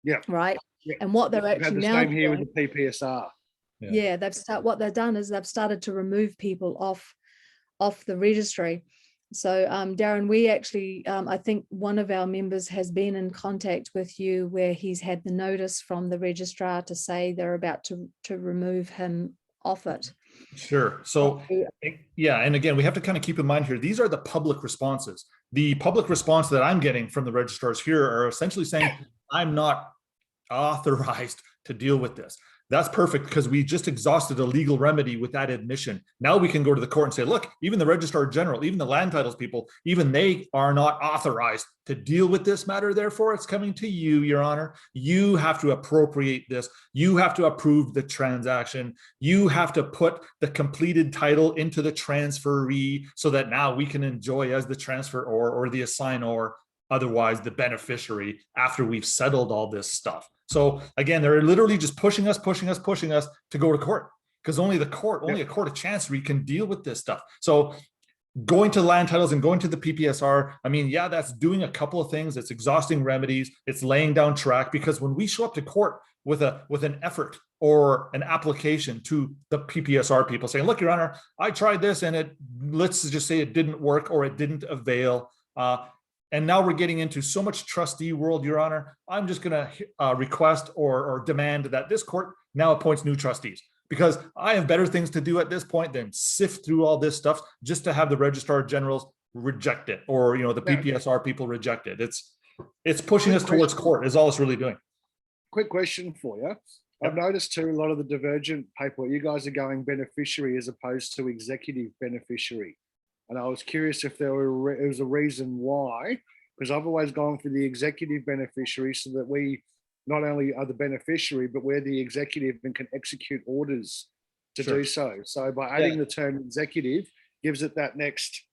Speaker 5: Yeah.
Speaker 4: Right. Yeah. And what they're actually now
Speaker 5: doing here with the PPSR.
Speaker 4: Yeah, what they've done is they've started to remove people off the registry. So Darren, we actually, I think one of our members has been in contact with you where he's had the notice from the registrar to say they're about to remove him off it.
Speaker 3: Sure. So yeah, and again, we have to kind of keep in mind here, these are the public responses. The public response that I'm getting from the registrars here are essentially saying, I'm not authorized to deal with this. That's perfect because we just exhausted a legal remedy with that admission. Now we can go to the court and say, look, even the Registrar General, even the land titles people, even they are not authorized to deal with this matter. Therefore, it's coming to you, Your Honor. You have to appropriate this. You have to approve the transaction. You have to put the completed title into the transferee so that now we can enjoy as the transferor or the assignor, otherwise the beneficiary, after we've settled all this stuff. So again, they're literally just pushing us to go to court, because only a court of chancery can deal with this stuff. So going to land titles and going to the PPSR, I mean, yeah, that's doing a couple of things. It's exhausting remedies. It's laying down track, because when we show up to court with an effort or an application to the PPSR people saying, look, Your Honor, I tried this and let's just say it didn't work or it didn't avail. And now we're getting into so much trustee world, Your Honor. I'm just going to request or demand that this court now appoints new trustees, because I have better things to do at this point than sift through all this stuff just to have the Registrar Generals reject it, or the PPSR people reject it. It's pushing us towards court is all it's really doing.
Speaker 5: Quick question for you. I've noticed too, a lot of the divergent paperwork, you guys are going beneficiary as opposed to executive beneficiary. And I was curious if there was a reason why, because I've always gone for the executive beneficiary so that we not only are the beneficiary, but we're the executive and can execute orders to do so. So by adding the term executive gives it that next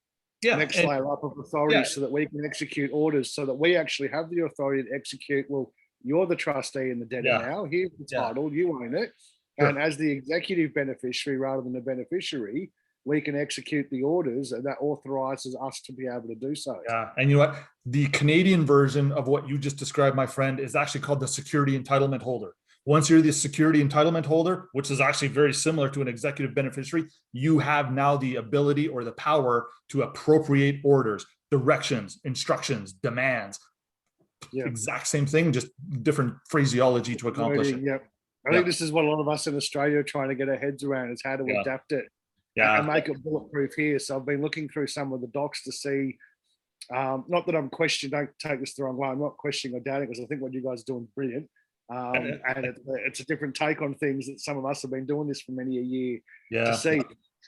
Speaker 5: layer up of authority so that we can execute orders, so that we actually have the authority to execute. Well, you're the trustee in the debtor now. Here's the title, you own it. And as the executive beneficiary rather than the beneficiary, we can execute the orders, and that authorizes us to be able to do so.
Speaker 3: Yeah, and you know what? The Canadian version of what you just described, my friend, is actually called the security entitlement holder. Once you're the security entitlement holder, which is actually very similar to an executive beneficiary, you have now the ability or the power to appropriate orders, directions, instructions, demands. Exact same thing, just different phraseology to accomplish it.
Speaker 5: I think this is what a lot of us in Australia are trying to get our heads around, is how to adapt it. And make it bulletproof here. So I've been looking through some of the docs to see, not that I'm questioning, don't take this the wrong way, I'm not questioning or doubting, because I think what you guys are doing is brilliant. And it's a different take on things that some of us have been doing this for many a year to see.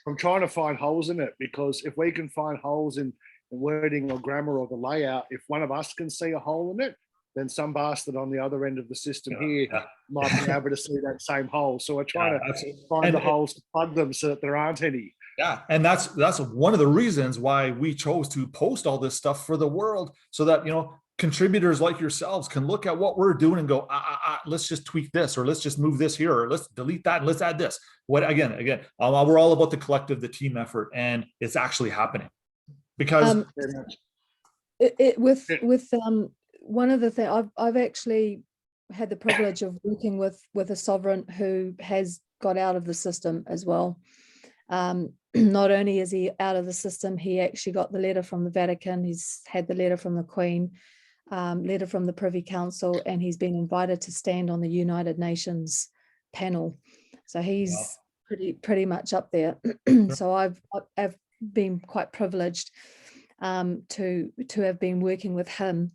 Speaker 5: I'm trying to find holes in it, because if we can find holes in the wording or grammar or the layout, if one of us can see a hole in it, then some bastard on the other end of the system here might be able to see that same hole. So we're trying to find the holes to plug them so that there aren't any.
Speaker 3: Yeah, and that's one of the reasons why we chose to post all this stuff for the world, so that contributors like yourselves can look at what we're doing and go, let's just tweak this, or let's just move this here, or let's delete that and let's add this. We're all about the collective, the team effort, and it's actually happening. Because
Speaker 4: one of the things I've actually had the privilege of working with a sovereign who has got out of the system as well. Not only is he out of the system, he actually got the letter from the Vatican. He's had the letter from the Queen, letter from the Privy Council, and he's been invited to stand on the United Nations panel. So he's pretty much up there. So I've been quite privileged to have been working with him.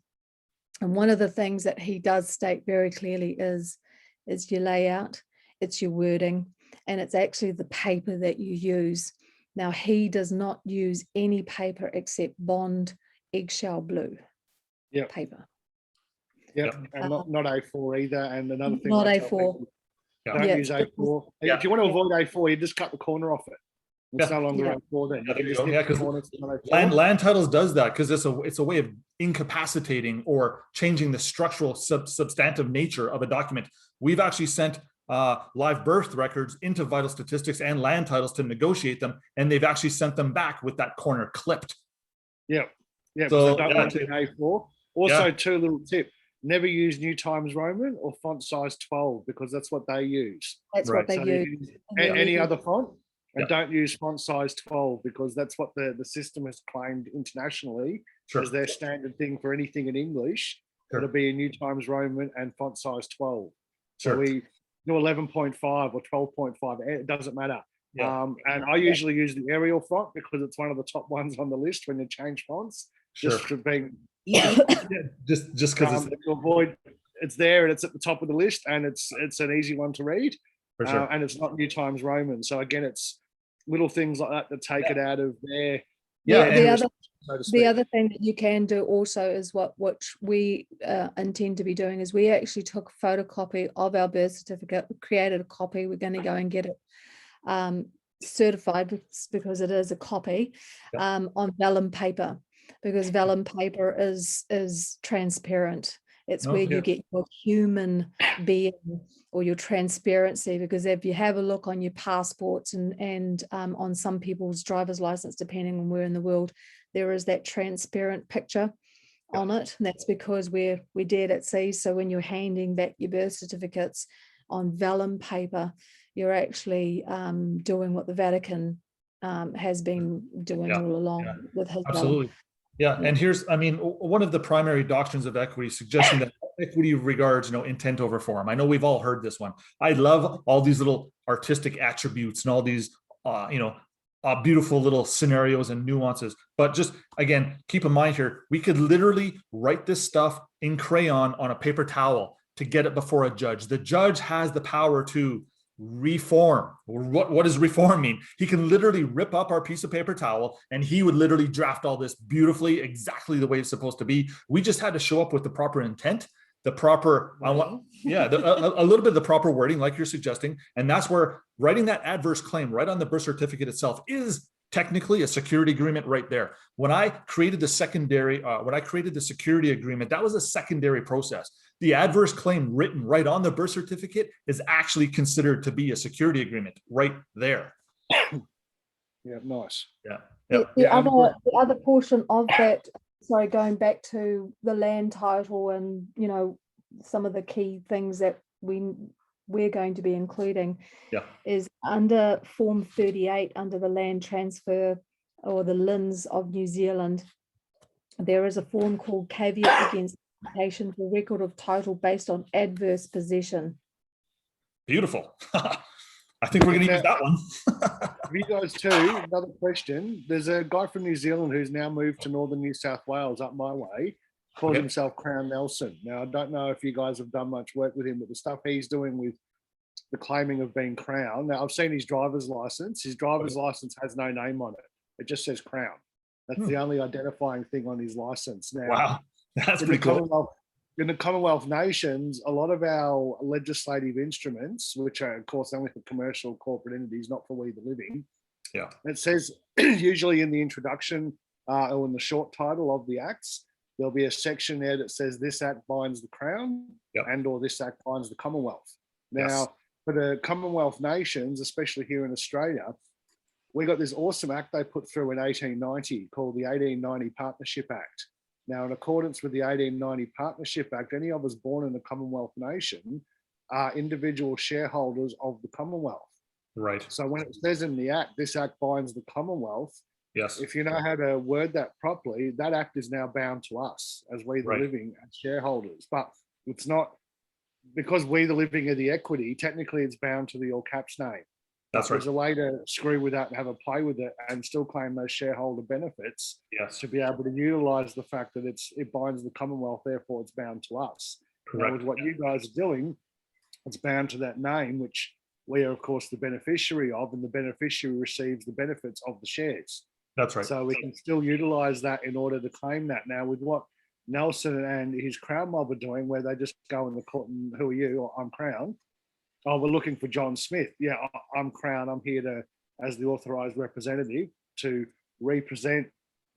Speaker 4: And one of the things that he does state very clearly is your layout, it's your wording, and it's actually the paper that you use. Now, he does not use any paper except bond eggshell blue paper.
Speaker 5: And not A4 either. And another thing,
Speaker 4: not A4.
Speaker 5: Don't use A4. If you want to avoid A4, you just cut the corner off it. It's no longer A4 then.
Speaker 3: Because land titles does that, because it's a way of incapacitating or changing the structural substantive nature of a document. We've actually sent live birth records into Vital Statistics and land titles to negotiate them, and they've actually sent them back with that corner clipped.
Speaker 5: So don't want to A4. Also, two little tip: never use New Times Roman or font size 12, because that's what they use.
Speaker 4: That's what they use.
Speaker 5: Any other font, and don't use font size 12, because that's what the system has claimed internationally as their standard thing for anything in English. It'll be a New Times Roman and font size 12. So we do 11.5 or 12.5. It doesn't matter. And I usually use the Arial font because it's one of the top ones on the list when you change fonts. Just for being
Speaker 3: just because
Speaker 5: to avoid it's there and it's at the top of the list, and it's an easy one to read,
Speaker 3: For sure.
Speaker 5: and it's not New Times Roman. So again, it's little things like that that take it out of their
Speaker 3: Yeah,
Speaker 4: The
Speaker 3: and-
Speaker 4: other
Speaker 5: so to
Speaker 4: The
Speaker 5: speak.
Speaker 4: other thing that you can do also is which we intend to be doing is we actually took a photocopy of our birth certificate, created a copy. We're going to go and get it certified because it is a copy on vellum paper, because vellum paper is transparent. It's where you get your human being or your transparency, because if you have a look on your passports and on some people's driver's license, depending on where in the world, there is that transparent picture on it. And that's because we're dead at sea. So when you're handing back your birth certificates on vellum paper, you're actually doing what the Vatican has been doing all along with his
Speaker 3: absolutely. Yeah, and here's, I mean, one of the primary doctrines of equity suggesting that equity regards, intent over form. I know we've all heard this one. I love all these little artistic attributes and all these, beautiful little scenarios and nuances. But just, again, keep in mind here, we could literally write this stuff in crayon on a paper towel to get it before a judge. The judge has the power to reform. What does reform mean? He can literally rip up our piece of paper towel and he would literally draft all this beautifully, exactly the way it's supposed to be. We just had to show up with the proper intent, the proper, a little bit of the proper wording, like you're suggesting. And that's where writing that adverse claim right on the birth certificate itself is technically a security agreement right there. When I created the security agreement, that was a secondary process. The adverse claim written right on the birth certificate is actually considered to be a security agreement right there.
Speaker 5: Yeah, nice.
Speaker 4: The other portion of that, sorry, going back to the land title and, some of the key things that we're going to be including is under Form 38, under the land transfer or the LINs of New Zealand, there is a form called caveat against application for record of title based on adverse possession.
Speaker 3: Beautiful. I think we're going to use that one.
Speaker 5: For you guys too, another question. There's a guy from New Zealand who's now moved to northern New South Wales up my way, calls himself Crown Nelson. Now, I don't know if you guys have done much work with him, but the stuff he's doing with the claiming of being Crown. Now, I've seen his driver's license. His driver's license has no name on it. It just says Crown. That's the only identifying thing on his license. Now,
Speaker 3: wow, that's pretty cool.
Speaker 5: In the Commonwealth nations, a lot of our legislative instruments, which are, of course, only for commercial corporate entities, not for we the living, it says usually in the introduction or in the short title of the acts, there'll be a section there that says this act binds the Crown and or this act binds the Commonwealth. Now, for the Commonwealth nations, especially here in Australia, we got this awesome act they put through in 1890 called the 1890 Partnership Act. Now, in accordance with the 1890 Partnership Act, any of us born in a Commonwealth nation are individual shareholders of the Commonwealth.
Speaker 3: Right.
Speaker 5: So when it says in the act, this act binds the Commonwealth, if you know how to word that properly, that act is now bound to us as we the living as shareholders. But it's not, because we the living are the equity, technically it's bound to the all caps name.
Speaker 3: That's right.
Speaker 5: There's a way to screw with that and have a play with it and still claim those shareholder benefits to be able to utilize the fact that it binds the Commonwealth, therefore it's bound to us. Correct. Now, with what you guys are doing, it's bound to that name, which we are, of course, the beneficiary of, and the beneficiary receives the benefits of the shares.
Speaker 3: That's right.
Speaker 5: So we can still utilize that in order to claim that. Now, with what Nelson and his Crown mob are doing, where they just go in the court and who are you? Or, I'm Crown. Oh, we're looking for John Smith. Yeah, I'm Crown. I'm here as the authorised representative to represent,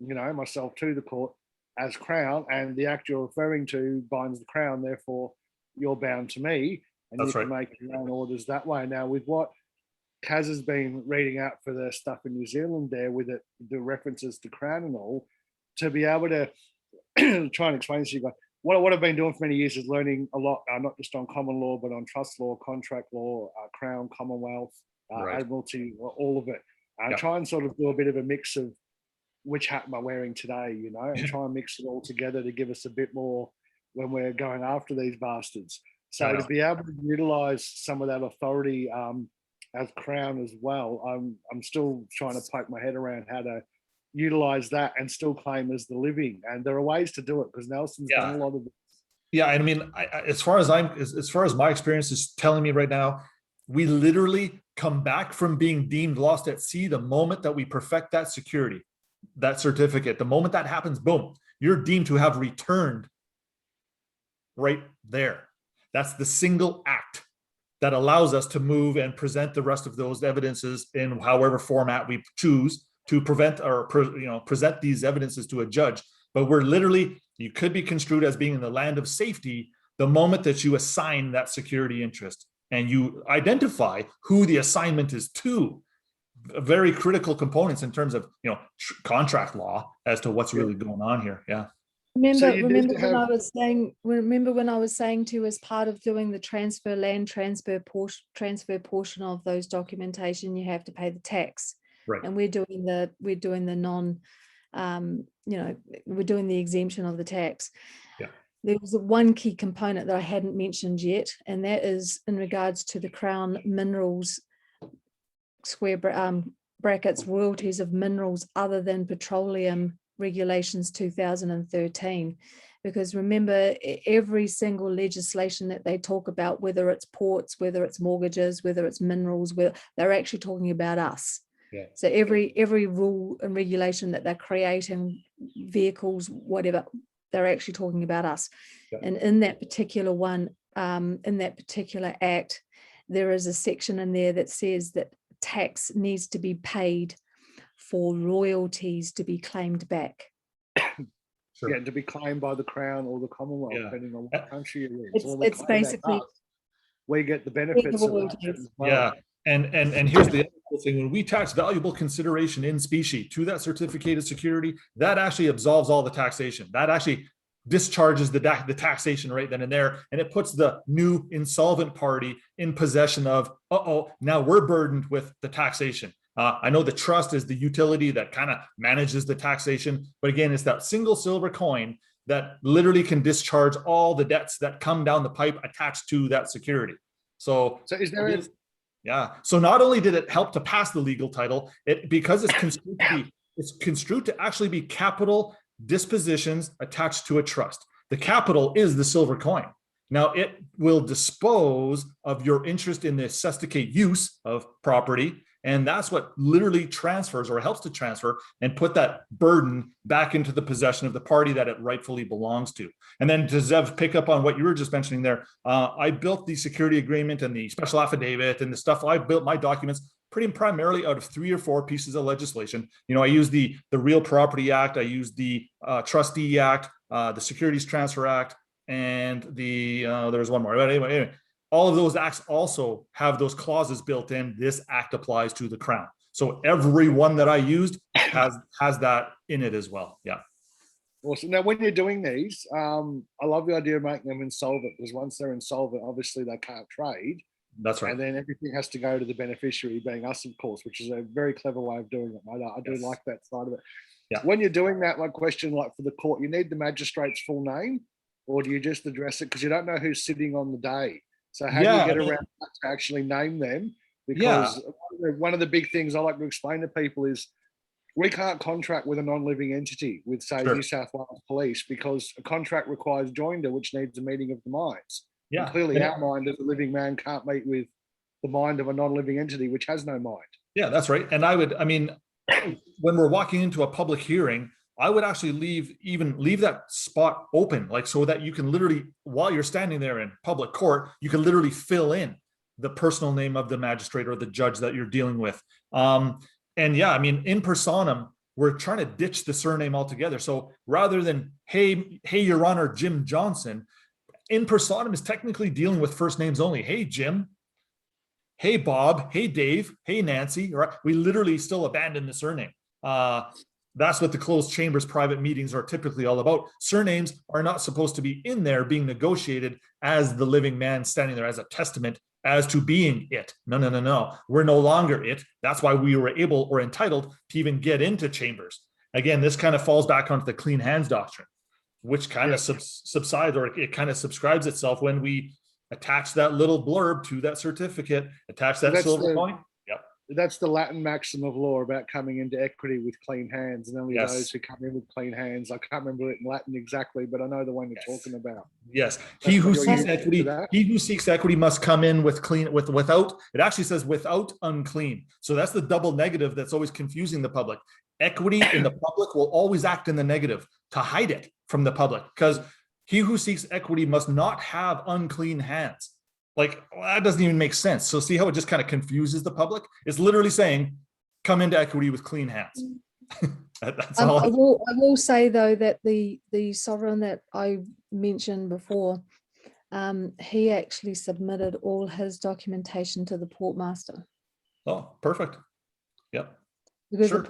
Speaker 5: myself to the court as Crown, and the act you're referring to binds the Crown. Therefore, you're bound to me, and you can make your own orders that way. Now, with what Kaz has been reading out for the stuff in New Zealand there, with the references to Crown and all, to be able to try and explain to you guys. What I've been doing for many years is learning a lot, not just on common law, but on trust law, contract law, Crown, Commonwealth, Admiralty, all of it. Try and sort of do a bit of a mix of which hat am I wearing today, and try and mix it all together to give us a bit more when we're going after these bastards. So to be able to utilize some of that authority as Crown as well, I'm still trying to poke my head around how to utilize that and still claim as the living. And there are ways to do it, because Nelson's done a lot of
Speaker 3: Yeah, I mean, as far as as far as my experience is telling me right now, we literally come back from being deemed lost at sea the moment that we perfect that security, that certificate. The moment that happens, boom, you're deemed to have returned right there. That's the single act that allows us to move and present the rest of those evidences in however format we choose to present these evidences to a judge. But we're literally, you could be construed as being in the land of safety the moment that you assign that security interest and you identify who the assignment is to. Very critical components in terms of contract law as to what's really going on here. Yeah.
Speaker 4: Remember when I was saying to you, as part of doing the land transfer portion of those documentation, you have to pay the tax.
Speaker 3: Right.
Speaker 4: And we're doing the non, we're doing the exemption of the tax.
Speaker 3: Yeah.
Speaker 4: There was one key component that I hadn't mentioned yet, and that is in regards to the Crown Minerals brackets royalties of minerals other than petroleum regulations 2013, because remember, every single legislation that they talk about, whether it's ports, whether it's mortgages, whether it's minerals, they're actually talking about us.
Speaker 3: Yeah.
Speaker 4: So every rule and regulation that they're creating, vehicles, whatever, they're actually talking about us.
Speaker 3: Yeah.
Speaker 4: And in that particular one, in that particular act, there is a section in there that says that tax needs to be paid for royalties to be claimed back.
Speaker 3: Sure.
Speaker 5: Yeah, to be claimed by the Crown or the Commonwealth,
Speaker 3: Yeah.
Speaker 5: depending on what country you're in.
Speaker 4: It's basically,
Speaker 5: we get the benefits of that as well.
Speaker 3: Yeah. And here's the other thing: when we tax valuable consideration in specie to that certificated security, that actually absolves all the taxation. That actually discharges the taxation right then and there, and it puts the new insolvent party in possession of, now we're burdened with the taxation. I know the trust is the utility that kind of manages the taxation, but again, it's that single silver coin that literally can discharge all the debts that come down the pipe attached to that security. So
Speaker 5: is there
Speaker 3: yeah. So not only did it help to pass the legal title, because it's construed to actually be capital dispositions attached to a trust. The capital is the silver coin. Now it will dispose of your interest in the cesticate use of property. And that's what literally transfers or helps to transfer and put that burden back into the possession of the party that it rightfully belongs to. And then to Zev, pick up on what you were just mentioning there, I built the security agreement and the special affidavit and the stuff. I built my documents pretty primarily out of 3 or 4 pieces of legislation. I use the Real Property Act, I use the Trustee Act, the Securities Transfer Act, and there's one more. But anyway, all of those acts also have those clauses built in. This act applies to the Crown. So every one that I used has that in it as well. Yeah.
Speaker 5: Awesome. Now, when you're doing these, I love the idea of making them insolvent, because once they're insolvent, obviously they can't trade.
Speaker 3: That's right.
Speaker 5: And then everything has to go to the beneficiary, being us, of course, which is a very clever way of doing it. I do like that side of it.
Speaker 3: Yeah.
Speaker 5: When you're doing that, my question, like for the court, you need the magistrate's full name, or do you just address it because you don't know who's sitting on the day? So how do you get around to actually name them? Because one of the big things I like to explain to people is we can't contract with a non-living entity with, say, New South Wales Police, because a contract requires joinder, which needs a meeting of the minds. Yeah. And clearly our mind as a living man can't meet with the mind of a non-living entity, which has no mind.
Speaker 3: Yeah, that's right. And when we're walking into a public hearing, I would actually leave that spot open, like so that you can literally, while you're standing there in public court, you can literally fill in the personal name of the magistrate or the judge that you're dealing with. And yeah, in personam, we're trying to ditch the surname altogether. So rather than, hey, Your Honor, Jim Johnson, in personam is technically dealing with first names only. Hey, Jim. Hey, Bob. Hey, Dave. Hey, Nancy. Right? We literally still abandon the surname. That's what the closed chambers private meetings are typically all about. Surnames are not supposed to be in there being negotiated as the living man standing there as a testament as to being it. No. We're no longer it. That's why we were able or entitled to even get into chambers. Again, this kind of falls back onto the clean hands doctrine, which kind of subsides, or it kind of subscribes itself when we attach that little blurb to that certificate, attach that silver coin.
Speaker 5: that's the Latin maxim of law about coming into equity with clean hands, and only
Speaker 3: Yes.
Speaker 5: those who come in with clean hands. I can't remember it in Latin exactly, but I know the one you're
Speaker 3: Yes.
Speaker 5: talking about.
Speaker 3: Yes,
Speaker 5: That's
Speaker 3: he who
Speaker 5: what you're
Speaker 3: seeks
Speaker 5: using
Speaker 3: equity,
Speaker 5: for that?
Speaker 3: he who seeks equity must come in with clean, without, it actually says without unclean. So that's the double negative that's always confusing the public. Equity in the public will always act in the negative to hide it from the public, because he who seeks equity must not have unclean hands. Like, well, that doesn't even make sense. So see how it just kind of confuses the public? It's literally saying, come into equity with clean hands. That's all.
Speaker 4: I will say though that the sovereign that I mentioned before, he actually submitted all his documentation to the portmaster,
Speaker 3: Oh, perfect. Yep.
Speaker 4: because
Speaker 3: Sure.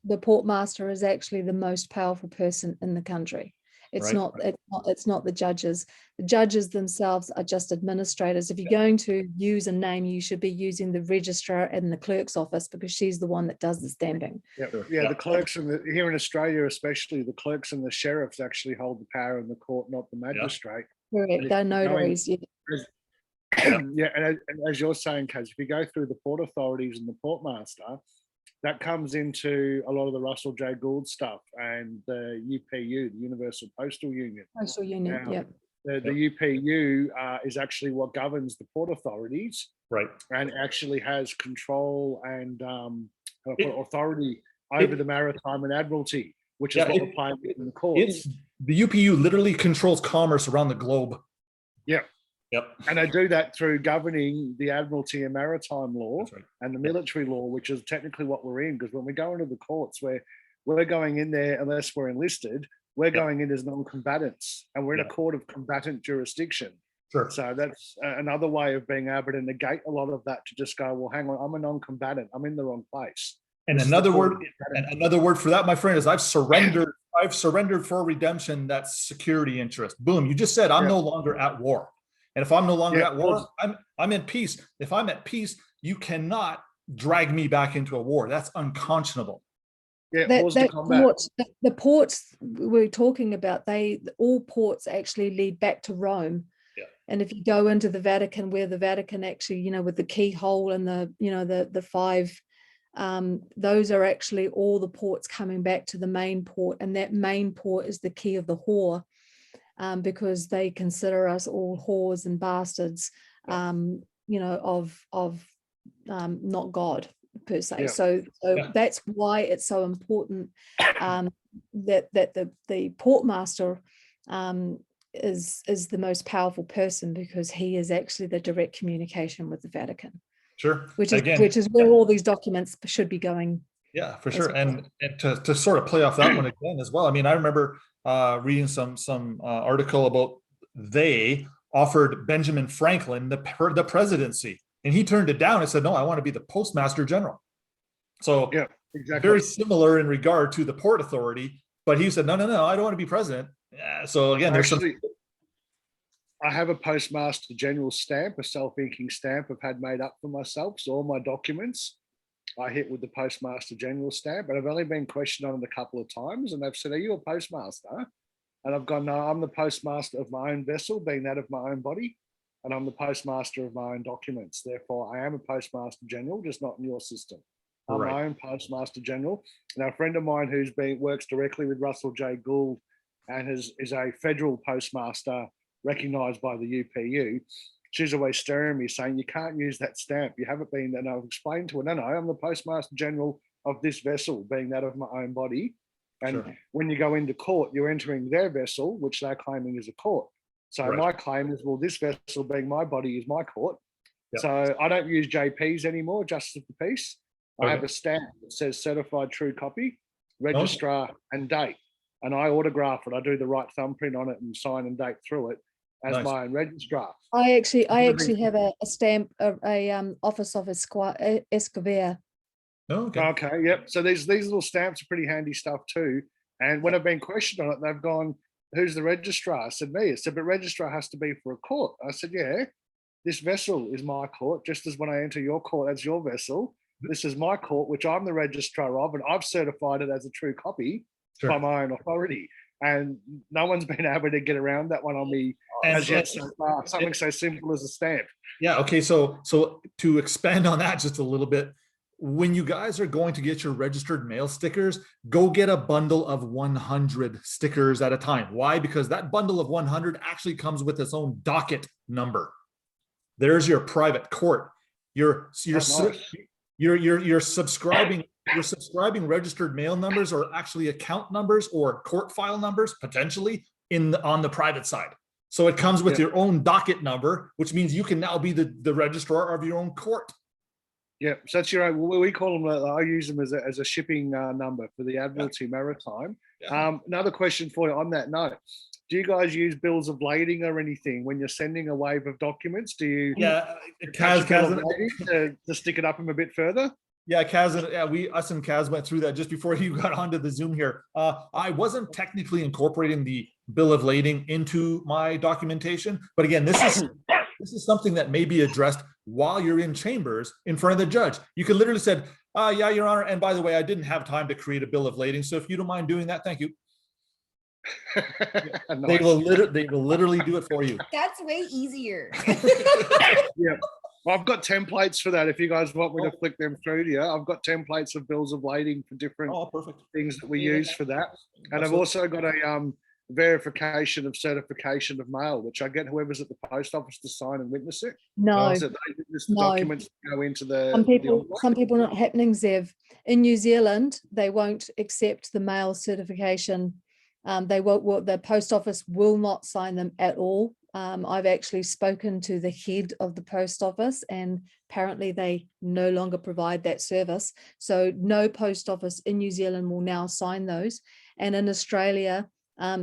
Speaker 4: the portmaster is actually the most powerful person in the country. It's
Speaker 3: Right.
Speaker 4: not the judges. The judges themselves are just administrators. If you're going to use a name, you should be using the registrar and the clerk's office, because she's the one that does the stamping.
Speaker 5: Yeah,
Speaker 3: Sure.
Speaker 5: yeah.
Speaker 3: Yeah.
Speaker 5: The clerks here in Australia, especially the clerks and the sheriffs, actually hold the power in the court, not the magistrate.
Speaker 4: Correct.
Speaker 5: if
Speaker 4: They're
Speaker 5: you're going-
Speaker 4: notaries. Yeah.
Speaker 5: Yeah, and as you're saying, Kaz, if you go through the port authorities and the portmaster, that comes into a lot of the Russell J. Gould stuff and the UPU, the Universal Postal Union.
Speaker 4: Postal union.
Speaker 5: Now,
Speaker 4: Yeah.
Speaker 5: The UPU is actually what governs the port authorities
Speaker 3: Right.
Speaker 5: and actually has control and
Speaker 3: It-
Speaker 5: authority over the maritime and admiralty, which is
Speaker 3: Yeah,
Speaker 5: what
Speaker 3: it-
Speaker 5: we're playing with in the courts.
Speaker 3: It's the UPU literally controls commerce around the globe.
Speaker 5: Yeah.
Speaker 3: Yep.
Speaker 5: And they do that through governing the admiralty and maritime law
Speaker 3: That's right.
Speaker 5: and the military law, which is technically what we're in. Because when we go into the courts, we're going in there, unless we're enlisted, we're going in as non-combatants, and we're in a
Speaker 3: Yeah.
Speaker 5: court of combatant jurisdiction.
Speaker 3: Sure.
Speaker 5: So that's another way of being able to negate a lot of that, to just go, well, hang on, I'm a non-combatant. I'm in the wrong place.
Speaker 3: And
Speaker 5: This is the
Speaker 3: another
Speaker 5: court
Speaker 3: word,
Speaker 5: of combatant.
Speaker 3: and another word for that, my friend, is I've surrendered. I've surrendered for redemption. That's security interest. Boom. You just said I'm
Speaker 5: Yeah.
Speaker 3: no longer at war. And if I'm no longer
Speaker 5: Yeah,
Speaker 3: at war, I'm in peace. If I'm at peace, you cannot drag me back into a war. That's unconscionable.
Speaker 5: Yeah,
Speaker 4: That,
Speaker 5: wars to
Speaker 4: that
Speaker 5: combat.
Speaker 4: port, the ports we're talking about, all ports actually lead back to Rome.
Speaker 3: Yeah.
Speaker 4: And if you go into the Vatican, where the Vatican actually, with the keyhole and the five, those are actually all the ports coming back to the main port, and that main port is the key of the whore, because they consider us all whores and bastards, of not God per se.
Speaker 5: Yeah.
Speaker 4: So
Speaker 3: Yeah.
Speaker 4: that's why it's so important that the portmaster is the most powerful person, because he is actually the direct communication with the Vatican,
Speaker 3: Sure.
Speaker 4: which
Speaker 3: Again,
Speaker 4: is where all these documents should be going.
Speaker 3: yeah, for
Speaker 4: as
Speaker 3: sure.
Speaker 4: well.
Speaker 3: And to sort of play off that one again as well. I mean, I remember reading some article about they offered Benjamin Franklin the presidency, and he turned it down and said, "No, I want to be the postmaster general." So
Speaker 5: Yeah, exactly.
Speaker 3: very similar in regard to the Port Authority, but he said, "No, I don't want to be president." Yeah, so again, there's some.
Speaker 5: Actually, I have a postmaster general stamp, a self-inking stamp I've had made up for myself. So all my documents I hit with the postmaster general stamp, and I've only been questioned on it a couple of times, and they've said, "Are you a postmaster?" And I've gone, "No, I'm the postmaster of my own vessel, being that of my own body, and I'm the postmaster of my own documents. Therefore, I am a postmaster general, just not in your system. I'm
Speaker 3: Right.
Speaker 5: my own postmaster general." Now, a friend of mine who's works directly with Russell J. Gould and is a federal postmaster recognised by the UPU, she's always staring me saying, "You can't use that stamp. You haven't been." And I've explained to her, no, I'm the postmaster general of this vessel, being that of my own body. And
Speaker 3: Sure.
Speaker 5: when you go into court, you're entering their vessel, which they're claiming is a court. So
Speaker 3: Right.
Speaker 5: my claim is, well, this vessel being my body is my court.
Speaker 3: Yep.
Speaker 5: So I don't use JPs anymore, Justice of the Peace. I have
Speaker 3: Okay.
Speaker 5: a stamp that says certified true copy, registrar and date. And I autograph it. I do the right thumbprint on it and sign and date through it as
Speaker 3: Nice.
Speaker 5: my own registrar.
Speaker 4: I actually
Speaker 5: Everything-
Speaker 4: have a stamp, office of Escobar.
Speaker 3: Oh, okay.
Speaker 5: Okay, yep. So these little stamps are pretty handy stuff too. And when I've been questioned on it, they've gone, "Who's the registrar?" I said, "Me." I said, "But registrar has to be for a court." I said, "Yeah, this vessel is my court, just as when I enter your court, that's your vessel. This is my court, which I'm the registrar of, and I've certified it as a true copy
Speaker 3: Sure.
Speaker 5: by my own authority." And no one's been able to get around that one on me
Speaker 3: And-
Speaker 5: as yet so far. Something so simple as a stamp.
Speaker 3: Yeah. Okay. So to expand on that just a little bit, when you guys are going to get your registered mail stickers, go get a bundle of 100 stickers at a time. Why? Because that bundle of 100 actually comes with its own docket number. There's your private court. You're subscribing registered mail numbers, or actually account numbers or court file numbers potentially on the private side. So it comes with your own docket number, which means you can now be the registrar of your own court.
Speaker 5: Yeah, so that's your own. We call them. I use them as a shipping number for the Admiralty Maritime.
Speaker 3: Yeah.
Speaker 5: Another question for you on that note: do you guys use bills of lading or anything when you're sending a wave of documents? Do you?
Speaker 3: Yeah,
Speaker 5: Kaz, to stick it up them a bit further.
Speaker 3: Yeah, Kaz, us and Kaz went through that just before you got onto the Zoom here. I wasn't technically incorporating the bill of lading into my documentation, but again, this is something that may be addressed while you're in chambers in front of the judge. You could literally said, yeah, Your Honor, and by the way, I didn't have time to create a bill of lading, so if you don't mind doing that, thank you.
Speaker 5: Nice.
Speaker 3: They will literally do it for you.
Speaker 1: That's way easier.
Speaker 5: Yeah. Well, I've got templates for that. If you guys want me to flick them through to you, I've got templates of bills of lading for different
Speaker 3: Perfect.
Speaker 5: things that we use for that. And I've also got a verification of certification of mail, which I get whoever's at the post office to sign and witness it.
Speaker 4: No,
Speaker 5: So they witness the documents that go into the
Speaker 4: some people not happening, Zev. In New Zealand, they won't accept the mail certification. The post office will not sign them at all. I've actually spoken to the head of the post office, and apparently they no longer provide that service. So no post office in New Zealand will now sign those. And in Australia,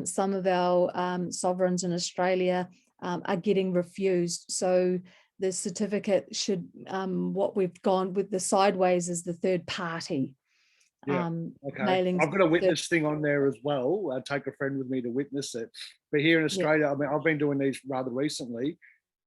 Speaker 4: some of our sovereigns in Australia are getting refused. So the certificate should, what we've gone with the sideways is the third party.
Speaker 5: Okay. I've got a witness thing on there as well. I'll take a friend with me to witness it. But here in Australia, I mean, I've been doing these rather recently,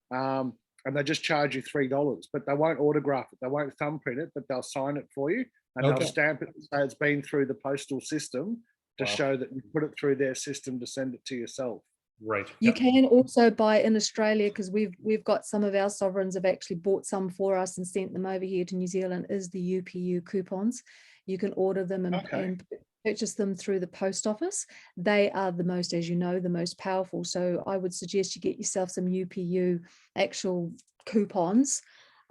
Speaker 5: and they just charge you $3, but they won't autograph it. They won't thumbprint it, but they'll sign it for you, and they'll stamp it and say it's been through the postal system to show that you put it through their system to send it to yourself.
Speaker 3: Right.
Speaker 4: You can also buy in Australia, because we've got some of our sovereigns have actually bought some for us and sent them over here to New Zealand, is the UPU coupons. You can order them and purchase them through the post office. They are the most, as you know, the most powerful. So I would suggest you get yourself some UPU actual coupons.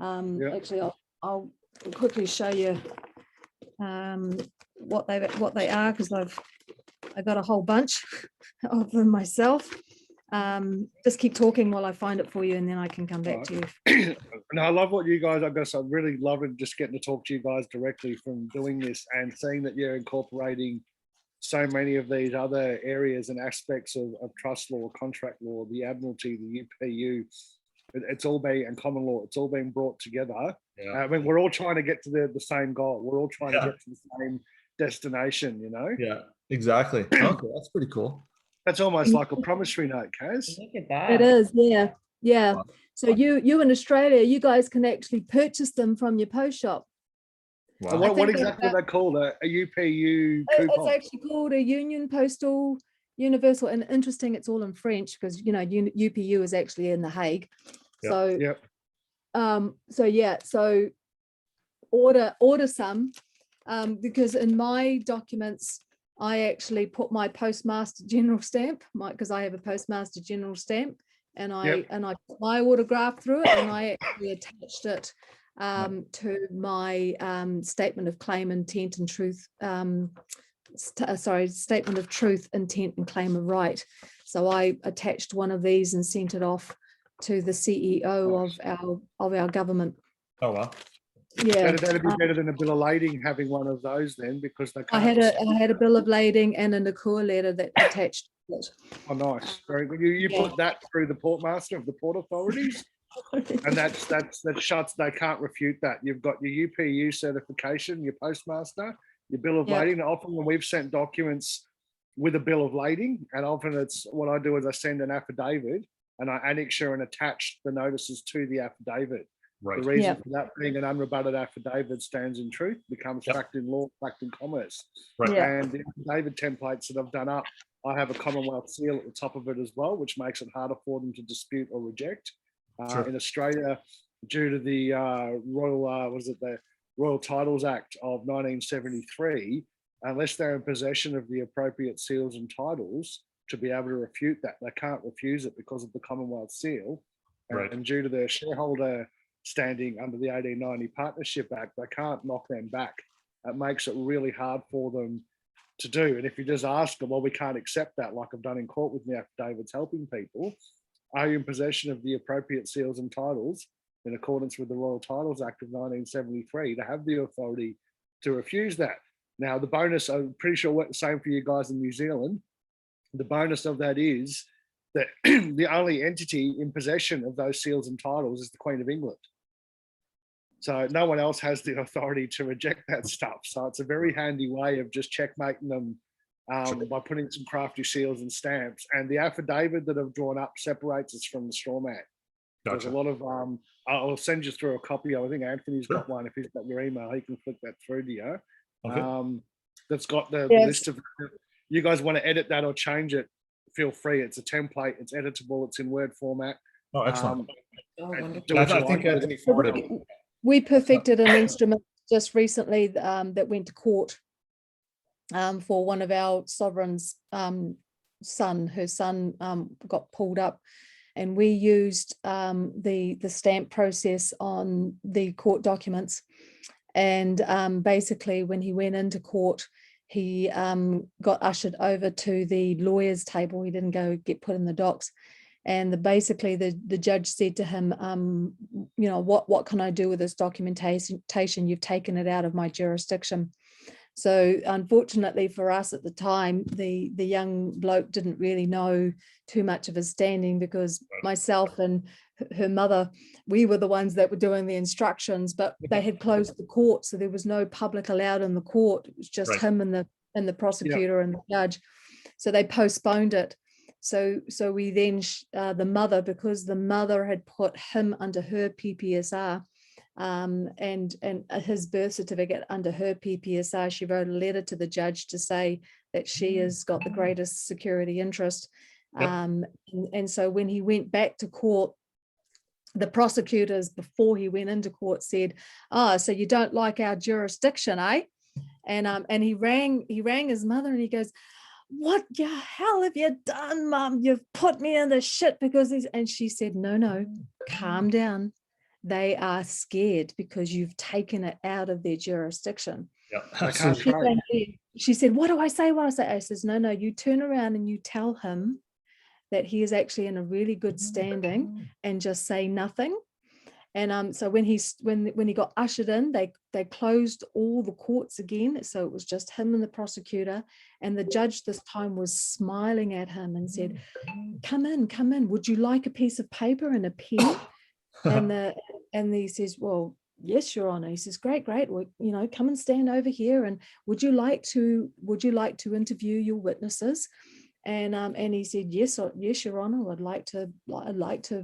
Speaker 4: Actually, I'll quickly show you what they are, because I got a whole bunch of them myself. Just keep talking while I find it for you, and then I can come back to you.
Speaker 5: And I love what you guys, I guess I really love it, just getting to talk to you guys directly from doing this and seeing that you're incorporating so many of these other areas and aspects of trust law, contract law, the Admiralty, the UPU. It's all being, and common law, it's all being brought together. I mean, we're all trying to get to the same goal. We're all trying to get to the same destination, you know?
Speaker 3: Yeah, exactly. Okay, that's pretty cool.
Speaker 5: That's almost like a promissory note, Kaz.
Speaker 1: Look at that.
Speaker 4: It is, yeah. Wow. So you in Australia, you guys can actually purchase them from your post shop.
Speaker 3: Wow.
Speaker 5: What exactly are they called? A UPU coupon?
Speaker 4: It's actually called a Union Postal Universal, and interesting, it's all in French, because you know UPU is actually in The Hague. So order some, because in my documents I actually put my Postmaster General stamp, because I have a Postmaster General stamp, and I put my autograph through it, and I actually attached it to my statement of claim, intent and truth. Statement of truth, intent and claim of right. So I attached one of these and sent it off to the CEO of our government.
Speaker 3: Oh wow.
Speaker 4: Yeah,
Speaker 5: that'd be better than a bill of lading, having one of those then, because they
Speaker 4: I had a bill of lading and a NACOR letter that attached to it.
Speaker 5: Oh, nice, very good. You put that through the portmaster of the port authorities, and that shuts. They can't refute that. You've got your UPU certification, your postmaster, your bill of lading. Often when we've sent documents with a bill of lading, and often it's what I do is I send an affidavit and I annexure and attach the notices to the affidavit.
Speaker 3: Right.
Speaker 5: The reason for that being an unrebutted affidavit stands in truth, becomes fact in law, fact in commerce.
Speaker 3: Right.
Speaker 5: And the affidavit templates that I've done up, I have a Commonwealth seal at the top of it as well, which makes it harder for them to dispute or reject. In Australia, due to the royal, Royal Titles Act of 1973, unless they're in possession of the appropriate seals and titles to be able to refute that. They can't refuse it because of the Commonwealth seal.
Speaker 3: Right.
Speaker 5: And due to their shareholder standing under the 1890 Partnership Act, they can't knock them back. It makes it really hard for them to do. And if you just ask them, well, we can't accept that, like I've done in court with my affidavits helping people, are you in possession of the appropriate seals and titles in accordance with the Royal Titles Act of 1973 to have the authority to refuse that? Now, the bonus, I'm pretty sure the same for you guys in New Zealand. The bonus of that is that the only entity in possession of those seals and titles is the Queen of England. So no one else has the authority to reject that stuff. So it's a very handy way of just checkmating them by putting some crafty seals and stamps. And the affidavit that I've drawn up separates us from the straw man. There's a lot of, I'll send you through a copy. I think Anthony's got one. If he's got your email, he can flick that through to you.
Speaker 3: Okay.
Speaker 5: That's got the
Speaker 4: Yes.
Speaker 5: list of, you guys want to edit that or change it, feel free. It's a template, it's editable, it's in Word format.
Speaker 3: Oh, excellent.
Speaker 1: Oh,
Speaker 5: And
Speaker 1: wonderful.
Speaker 5: do what you
Speaker 3: I
Speaker 5: like
Speaker 3: think
Speaker 5: with it.
Speaker 3: Anthony forwarded.
Speaker 4: We perfected an instrument just recently that went to court for one of our sovereigns' son. Her son got pulled up, and we used the stamp process on the court documents. And basically, when he went into court, he got ushered over to the lawyer's table. He didn't go get put in the docks. And basically the judge said to him, you know, what can I do with this documentation? You've taken it out of my jurisdiction. So unfortunately for us at the time, the young bloke didn't really know too much of his standing, because myself and her mother, we were the ones that were doing the instructions, but they had closed the court. So there was no public allowed in the court. It was just him and the prosecutor and the judge. So they postponed it. So we then, the mother, because the mother had put him under her PPSR and his birth certificate under her PPSR, she wrote a letter to the judge to say that she has got the greatest security interest. And so when he went back to court, the prosecutors, before he went into court, said, "Oh, so you don't like our jurisdiction, eh?" And he rang his mother and he goes, "What the hell have you done, Mum? You've put me in the shit because these," and she said, no, calm down. They are scared because you've taken it out of their jurisdiction. She said, "What do I say? What do I say?" I says, no, you turn around and you tell him that he is actually in a really good standing and just say nothing. And so when he got ushered in, they closed all the courts again. So it was just him and the prosecutor, and the judge this time was smiling at him and said, come in. Would you like a piece of paper and a pen?" and he says, "Well, yes, Your Honor." He says, great. Well, you know, come and stand over here. And would you like to interview your witnesses? And he said, yes, Your Honor, I'd like to,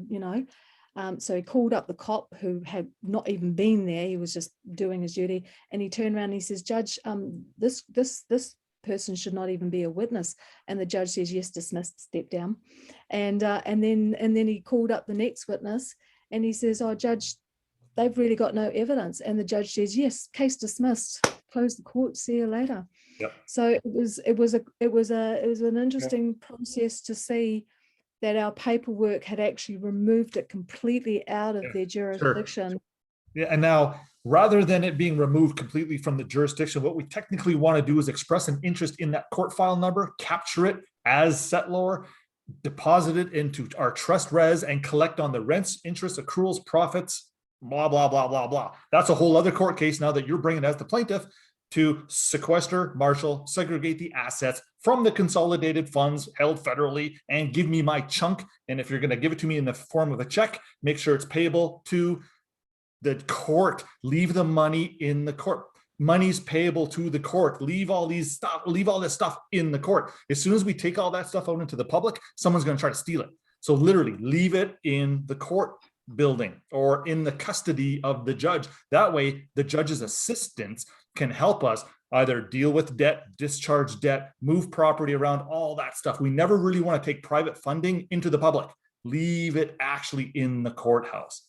Speaker 4: you know. So he called up the cop who had not even been there. He was just doing his duty. And he turned around and he says, "Judge, this person should not even be a witness." And the judge says, "Yes, dismissed, step down." And then he called up the next witness and he says, "Oh, Judge, they've really got no evidence." And the judge says, "Yes, case dismissed. Close the court. See you later."
Speaker 3: Yep.
Speaker 4: So it was an interesting process to see that our paperwork had actually removed it completely out of their jurisdiction.
Speaker 3: Sure. Yeah, and now rather than it being removed completely from the jurisdiction, what we technically want to do is express an interest in that court file number, capture it as settlor, deposit it into our trust res, and collect on the rents, interest, accruals, profits, blah, blah, blah, blah, blah. That's a whole other court case now that you're bringing as the plaintiff to sequester, marshal, segregate the assets from the consolidated funds held federally and give me my chunk. And if you're going to give it to me in the form of a check, make sure it's payable to the court. Leave the money in the court. Money's payable to the court. Leave all this stuff in the court. As soon as we take all that stuff out into the public, someone's going to try to steal it. So literally leave it in the court building or in the custody of the judge. That way, the judge's assistants can help us either deal with debt, discharge debt, move property around, all that stuff. We never really want to take private funding into the public. Leave it actually in the courthouse.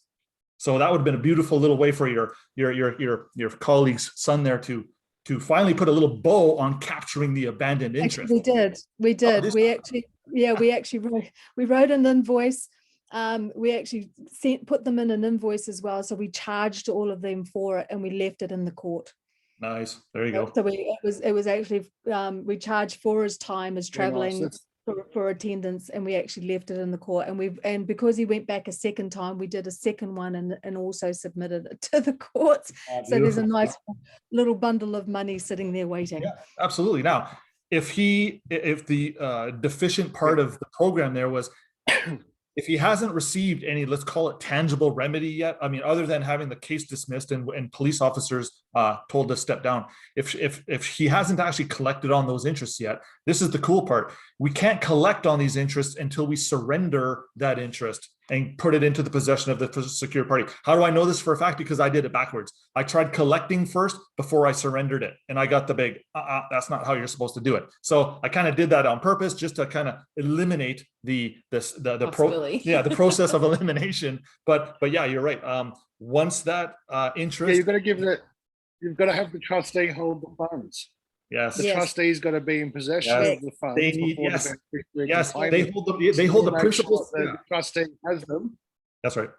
Speaker 3: So that would have been a beautiful little way for your colleague's son there to finally put a little bow on capturing the abandoned
Speaker 4: Actually,
Speaker 3: interest.
Speaker 4: we did.
Speaker 3: this-
Speaker 4: We actually wrote an invoice. We actually put them in an invoice as well. So we charged all of them for it, and we left it in the court.
Speaker 3: Nice. There you go.
Speaker 4: So it was actually we charged for his time as
Speaker 5: Very nice.
Speaker 4: traveling
Speaker 5: That's-
Speaker 4: for attendance, and we actually left it in the court. And because he went back a second time, we did a second one and also submitted it to the courts. So there's a
Speaker 3: Beautiful.
Speaker 4: nice little bundle of money sitting there waiting.
Speaker 3: Yeah, absolutely. Now, if the deficient part of the program there was, if he hasn't received any, let's call it tangible remedy yet, I mean, other than having the case dismissed and police officers told to step down, if he hasn't actually collected on those interests yet, this is the cool part. We can't collect on these interests until we surrender that interest and put it into the possession of the secured party. How do I know this for a fact? Because I did it backwards. I tried collecting first before I surrendered it, and I got the big, that's not how you're supposed to do it. So I kind of did that on purpose, just to kind of eliminate the
Speaker 1: Possibility.
Speaker 3: process of elimination. But yeah, you're right. Once that
Speaker 5: Yeah,
Speaker 3: interest,
Speaker 5: you've got to have the trustee hold the funds.
Speaker 3: yes,
Speaker 5: The
Speaker 4: Yes.
Speaker 5: trustee's got to be in possession
Speaker 3: Yes.
Speaker 5: of the funds.
Speaker 3: They need-
Speaker 5: before the
Speaker 3: yes.
Speaker 5: beneficiary
Speaker 3: yes,
Speaker 5: can claim
Speaker 3: they
Speaker 5: it.
Speaker 3: hold the
Speaker 5: So
Speaker 3: the
Speaker 5: make
Speaker 3: principles.
Speaker 5: sure that
Speaker 3: Yeah,
Speaker 5: The trustee has them.
Speaker 3: that's right.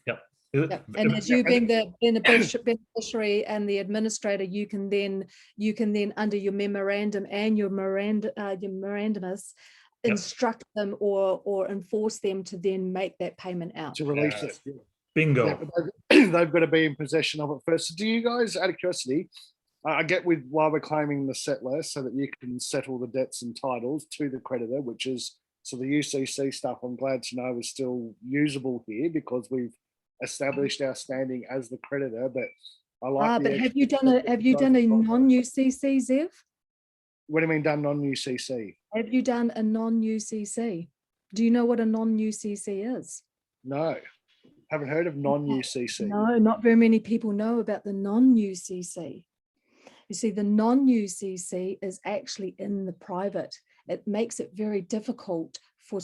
Speaker 3: Yep.
Speaker 4: Yep. And as you being the beneficiary and the administrator, you can then under your memorandum and your memendamus
Speaker 3: Yep.
Speaker 4: instruct them or enforce them to then make that payment out.
Speaker 5: To release
Speaker 3: Yes.
Speaker 5: it.
Speaker 3: Bingo.
Speaker 5: Yeah, but they've got to be in possession of it first. So do you guys, out of curiosity, I get with why we're claiming the settler so that you can settle the debts and titles to the creditor, which is, so the UCC stuff, I'm glad to know, is still usable here because we've established our standing as the creditor. But I like.
Speaker 4: But
Speaker 5: the
Speaker 4: have you
Speaker 5: extra
Speaker 4: done a
Speaker 5: step that
Speaker 4: non-UCC, Zev?
Speaker 5: What do you mean done non-UCC?
Speaker 4: Have you done a non-UCC? Do you know what a non-UCC is?
Speaker 5: No, haven't heard of non-UCC.
Speaker 4: No, not very many people know about the non-UCC. You see, the non-UCC is actually in the private. It makes it very difficult for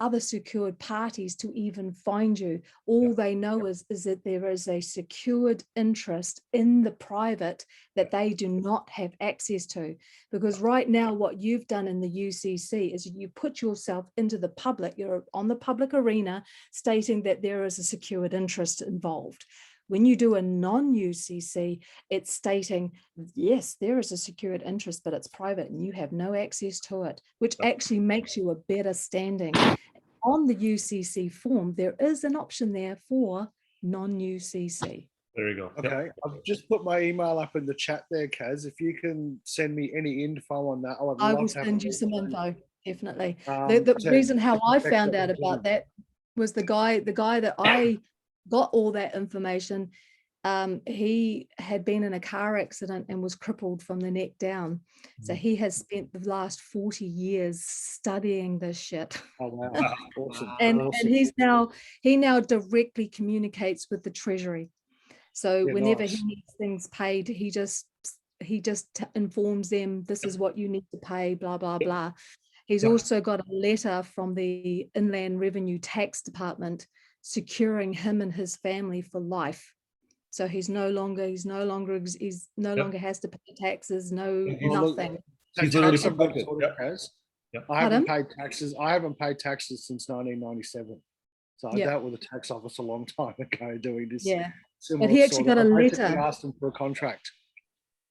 Speaker 4: other secured parties to even find you. All they know is that there is a secured interest in the private that they do not have access to. Because right now, what you've done in the UCC is you put yourself into the public, you're on the public arena stating that there is a secured interest involved. When you do a non-UCC, it's stating, yes, there is a secured interest, but it's private and you have no access to it, which actually makes you a better standing. On the UCC form, there is an option there for non-UCC.
Speaker 3: There you go. Yep.
Speaker 5: Okay, I've just put my email up in the chat there, Kaz. If you can send me any info on that,
Speaker 4: I will send you some info, definitely.
Speaker 5: Um,
Speaker 4: The reason how I found out about that was the guy that I got all that information. He had been in a car accident and was crippled from the neck down. So he has spent the last 40 years studying this shit.
Speaker 5: Oh wow,
Speaker 3: Wow.
Speaker 5: awesome.
Speaker 4: And
Speaker 5: awesome.
Speaker 4: he now directly communicates with the Treasury. So
Speaker 5: Yeah,
Speaker 4: whenever
Speaker 5: nice.
Speaker 4: he needs things paid, he just informs them, this is what you need to pay, blah, blah, blah. He's
Speaker 3: Yeah.
Speaker 4: also got a letter from the Inland Revenue Tax Department securing him and his family for life. So he's no longer has to pay taxes,
Speaker 3: He's-
Speaker 4: nothing.
Speaker 3: He's literally
Speaker 5: Tax on that
Speaker 3: protected.
Speaker 5: sort of
Speaker 3: Yep.
Speaker 5: Kaz.
Speaker 3: Yep.
Speaker 5: I haven't paid taxes. I haven't paid taxes since 1997. So I
Speaker 4: Yeah.
Speaker 5: dealt with the tax office a long time ago doing this.
Speaker 4: Yeah.
Speaker 5: similar
Speaker 4: he actually
Speaker 5: sort of-
Speaker 4: got a
Speaker 5: I basically
Speaker 4: letter.
Speaker 5: asked them for a contract.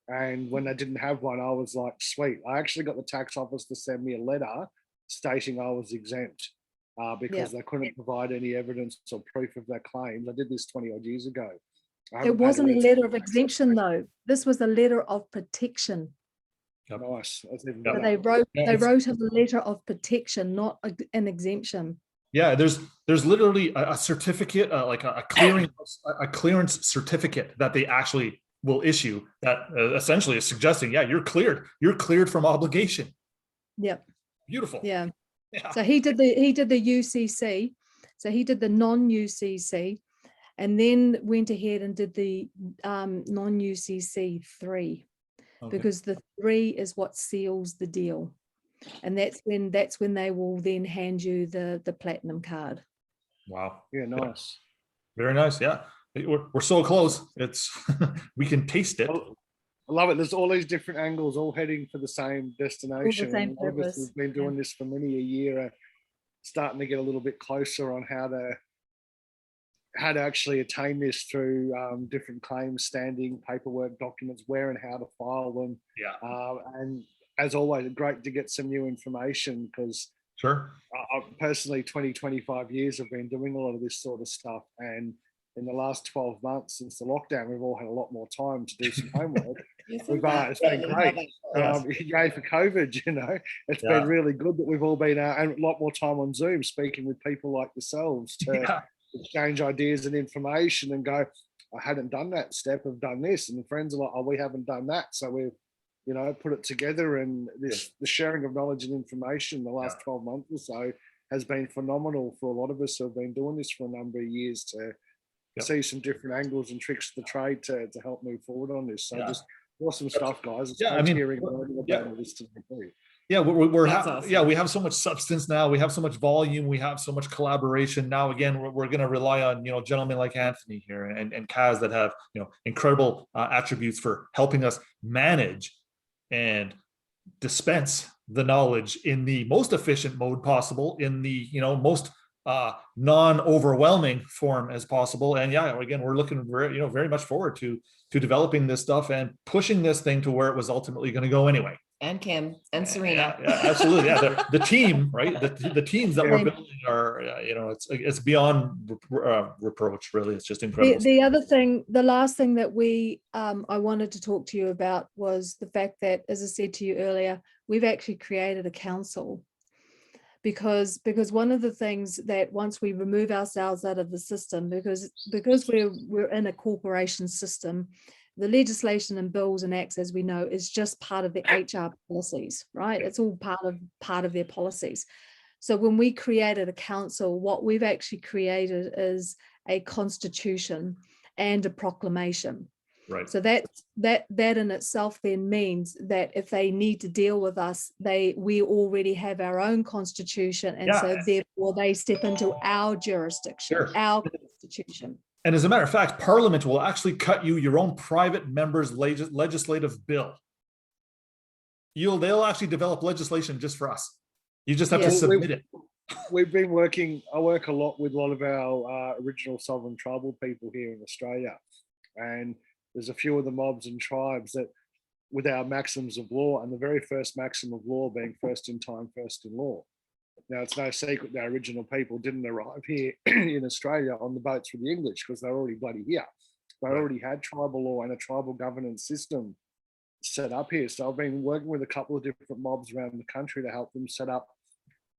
Speaker 5: And when they didn't have one, I was like, sweet. I actually got the tax office to send me a letter stating I was exempt because they couldn't provide any evidence or proof of their claims. I did this 20 odd years ago. I haven't
Speaker 4: It
Speaker 5: paid
Speaker 4: wasn't a
Speaker 5: tax
Speaker 4: letter of
Speaker 5: office.
Speaker 4: exemption though. This was a letter of protection.
Speaker 5: Nice. That's even
Speaker 3: Yeah.
Speaker 4: So
Speaker 5: better.
Speaker 4: they wrote him a letter of protection, not an exemption.
Speaker 3: Yeah, there's literally a certificate, like a clearance certificate that they actually will issue that essentially is suggesting, yeah, you're cleared from obligation.
Speaker 4: Yep.
Speaker 3: Beautiful.
Speaker 4: Yeah.
Speaker 3: Yeah.
Speaker 4: So he did the UCC. So he did the non-UCC and then went ahead and did the non-UCC 3
Speaker 3: Okay.
Speaker 4: because the 3 is what seals the deal. And that's when they will then hand you the platinum card.
Speaker 3: Wow.
Speaker 5: Yeah, nice.
Speaker 3: Very nice. Yeah. We're so close. It's, we can taste it.
Speaker 5: I love it. There's all these different angles, all heading for the same destination.
Speaker 4: same
Speaker 5: And a lot of us
Speaker 4: purpose,
Speaker 5: who've been doing this for many a year are starting to get a little bit closer on how to actually attain this through different claims, standing, paperwork, documents, where and how to file them.
Speaker 3: Yeah.
Speaker 5: And as always, great to get some new information, because
Speaker 3: Sure.
Speaker 5: I personally, 20, 25 years have been doing a lot of this sort of stuff. And in the last 12 months since the lockdown, we've all had a lot more time to do some homework. It's been great. Yay for COVID, you know. It's been really good that we've all been out, and a lot more time on Zoom speaking with people like yourselves to exchange ideas and information and go, I hadn't done that step, I've done this. And the friends are like, oh, we haven't done that. So we've, you know, put it together, and the sharing of knowledge and information the last 12 months or so has been phenomenal for a lot of us who have been doing this for a number of years to see some different angles and tricks of the trade to help move forward on this. So just awesome stuff, guys. It's
Speaker 3: I mean,
Speaker 5: hearing about all this today.
Speaker 3: Yeah,
Speaker 1: Awesome.
Speaker 3: we have so much substance now. We have so much volume. We have so much collaboration now. Again, we're going to rely on, you know, gentlemen like Anthony here and Kaz that have, you know, incredible attributes for helping us manage and dispense the knowledge in the most efficient mode possible, in the, you know, most non-overwhelming form as possible. And yeah, again, we're looking very, you know, very much forward to developing this stuff and pushing this thing to where it was ultimately going to go anyway.
Speaker 1: And Kim and Serena.
Speaker 3: Yeah, absolutely. Yeah, the team, right? The teams that we're building are, you know, it's beyond reproach. Really, it's just incredible.
Speaker 4: The other thing, the last thing that I wanted to talk to you about was the fact that, as I said to you earlier, we've actually created a council, because one of the things that once we remove ourselves out of the system, because we're in a corporation system, the legislation and bills and acts, as we know, is just part of the HR policies, right? It's all part of their policies. So when we created a council, what we've actually created is a constitution and a proclamation.
Speaker 3: Right.
Speaker 4: So that in itself then means that if they need to deal with us, we already have our own constitution, and so therefore they step into our jurisdiction, our constitution.
Speaker 3: And as a matter of fact, Parliament will actually cut you your own private member's legislative bill. They'll actually develop legislation just for us. You just have to submit it.
Speaker 5: We've been working, I work a lot with a lot of our original sovereign tribal people here in Australia. And there's a few of the mobs and tribes that, with our maxims of law, and the very first maxim of law being first in time, first in law. Now, it's no secret that our original people didn't arrive here in Australia on the boats with the English, because they're already bloody here. They already had tribal law and a tribal governance system set up here. So I've been working with a couple of different mobs around the country to help them set up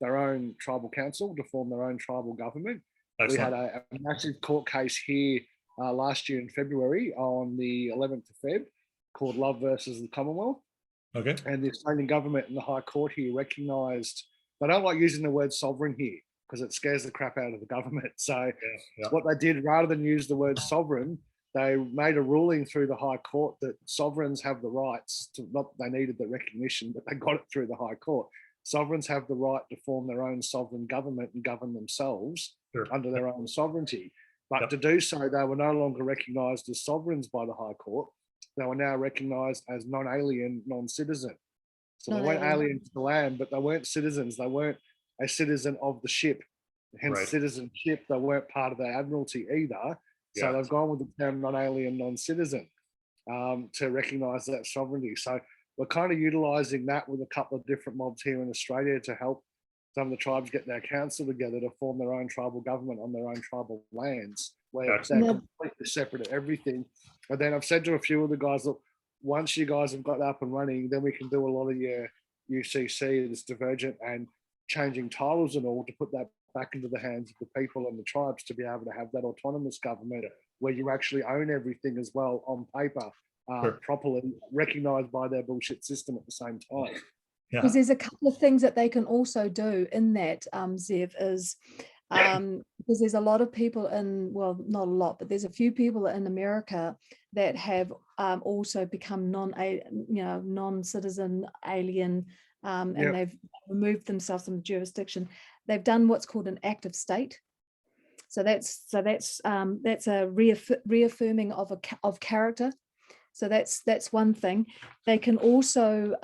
Speaker 5: their own tribal council, to form their own tribal government. Excellent. We had a massive court case here last year in February, on the 11th of Feb, called Love versus the Commonwealth. Okay. And the Australian government and the High Court here recognised, they don't like using the word sovereign here because it scares the crap out of the government. So what they did, rather than use the word sovereign, they made a ruling through the High Court that sovereigns have the rights to, not they needed the recognition, but they got it through the High Court. Sovereigns have the right to form their own sovereign government and govern themselves under their own sovereignty. But to do so, they were no longer recognised as sovereigns by the High Court. They were now recognised as non-alien, non-citizen. So they weren't alien to the land, but they weren't citizens. They weren't a citizen of the ship. Hence citizenship, they weren't part of the Admiralty either. So they've gone with the term non-alien, non-citizen to recognise that sovereignty. So we're kind of utilising that with a couple of different mobs here in Australia to help some of the tribes get their council together to form their own tribal government on their own tribal lands, where they're completely separate of everything. And then I've said to a few of the guys, look, once you guys have got up and running, then we can do a lot of your UCC, this divergent and changing titles and all, to put that back into the hands of the people and the tribes to be able to have that autonomous government where you actually own everything as well on paper, properly recognised by their bullshit system at the same time.
Speaker 4: Because there's a couple of things that they can also do in that, Zev, is because there's a lot of people in, well, not a lot, but there's a few people in America that have also become non-citizen, alien, and they've removed themselves from the jurisdiction. They've done what's called an active state. So that's a reaffirming of character. So that's one thing. They can also,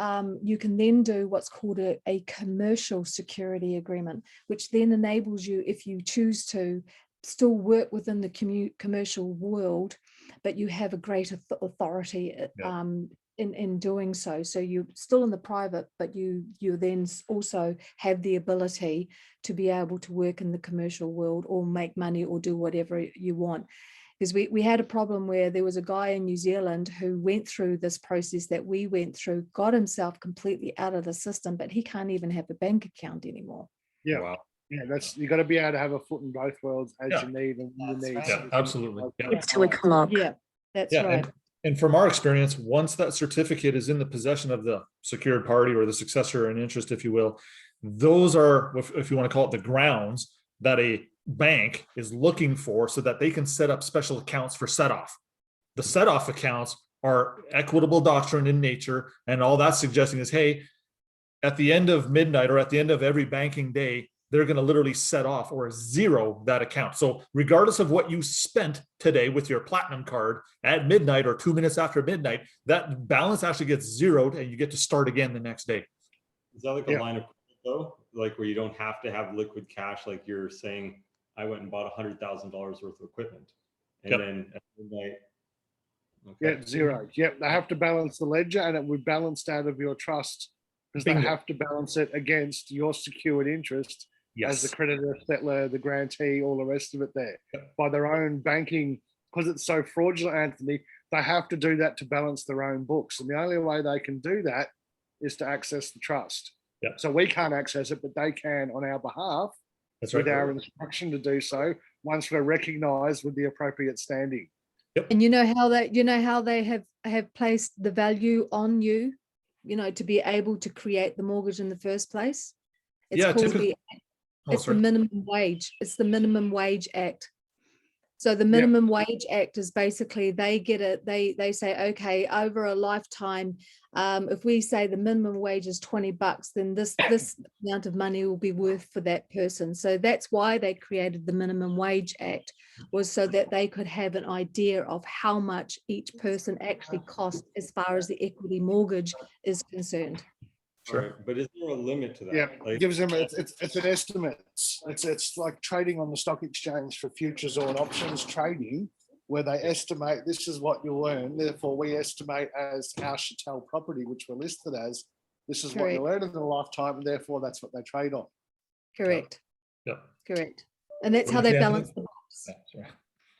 Speaker 4: you can then do what's called a commercial security agreement, which then enables you, if you choose to, still work within the commercial world, but you have a greater authority in doing so. So you're still in the private, but you then also have the ability to be able to work in the commercial world or make money or do whatever you want. Because we had a problem where there was a guy in New Zealand who went through this process that we went through, got himself completely out of the system, but he can't even have a bank account anymore.
Speaker 5: Yeah.
Speaker 6: Wow.
Speaker 5: Yeah, you got to be able to have a foot in both worlds as you need and when you need.
Speaker 1: That's
Speaker 3: Yeah, absolutely. Yeah.
Speaker 7: It's 2 o'clock.
Speaker 4: Yeah, that's
Speaker 3: Yeah,
Speaker 4: right.
Speaker 3: and from our experience, once that certificate is in the possession of the secured party or the successor in interest, if you will, those are, if you want to call it, the grounds that a bank is looking for so that they can set up special accounts for set-off. The set-off accounts are equitable doctrine in nature, and all that's suggesting is, hey, at the end of midnight or at the end of every banking day, they're going to literally set off or zero that account. So regardless of what you spent today with your platinum card at midnight or 2 minutes after midnight, that balance actually gets zeroed and you get to start again the next day.
Speaker 6: Is that like a line of credit though? Like where you don't have to have liquid cash, like you're saying, I went and bought $100,000 worth of equipment. And then at midnight.
Speaker 5: Yeah, zero. Yeah, they have to balance the ledger and it would be balanced out of your trust because they have to balance it against your secured interest as the creditor, settler, the grantee, all the rest of it there. By their own banking, because it's so fraudulent, Anthony, they have to do that to balance their own books. And the only way they can do that is to access the trust. So we can't access it, but they can on our behalf. That's with our instruction to do so once we're recognized with the appropriate standing.
Speaker 4: And you know how they have placed the value on you, to be able to create the mortgage in the first place. It's called the minimum wage. It's the Minimum Wage Act. So the Minimum Wage Act is basically they get it. They say, okay, over a lifetime, if we say the minimum wage is $20, then this amount of money will be worth for that person. So that's why they created the Minimum Wage Act, was so that they could have an idea of how much each person actually cost as far as the equity mortgage is concerned.
Speaker 6: Sure. Right. But is there a limit to that?
Speaker 5: Yeah,
Speaker 6: like,
Speaker 5: it gives them it's an estimate. It's like trading on the stock exchange for futures or an options trading, where they estimate this is what you'll earn. Therefore, we estimate as our Chattel property, which we're listed as, this is what you'll earn in a lifetime, and therefore that's what they trade on.
Speaker 4: Correct.
Speaker 3: Yeah.
Speaker 4: Correct. And that's how they balance the books.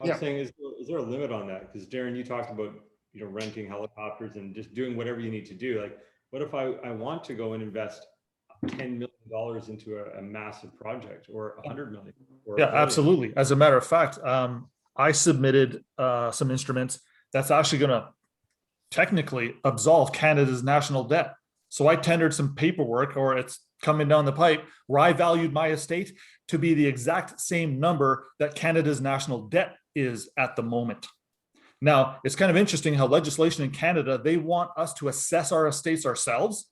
Speaker 6: I'm saying, is there a limit on that? Because Darren, you talked about renting helicopters and just doing whatever you need to do. Like, what if I want to go and invest $10 million into a massive project, or $100 million? Or
Speaker 3: absolutely. As a matter of fact, I submitted some instruments that's actually going to technically absolve Canada's national debt. So I tendered some paperwork, or it's coming down the pipe, where I valued my estate to be the exact same number that Canada's national debt is at the moment. Now, it's kind of interesting how legislation in Canada, they want us to assess our estates ourselves,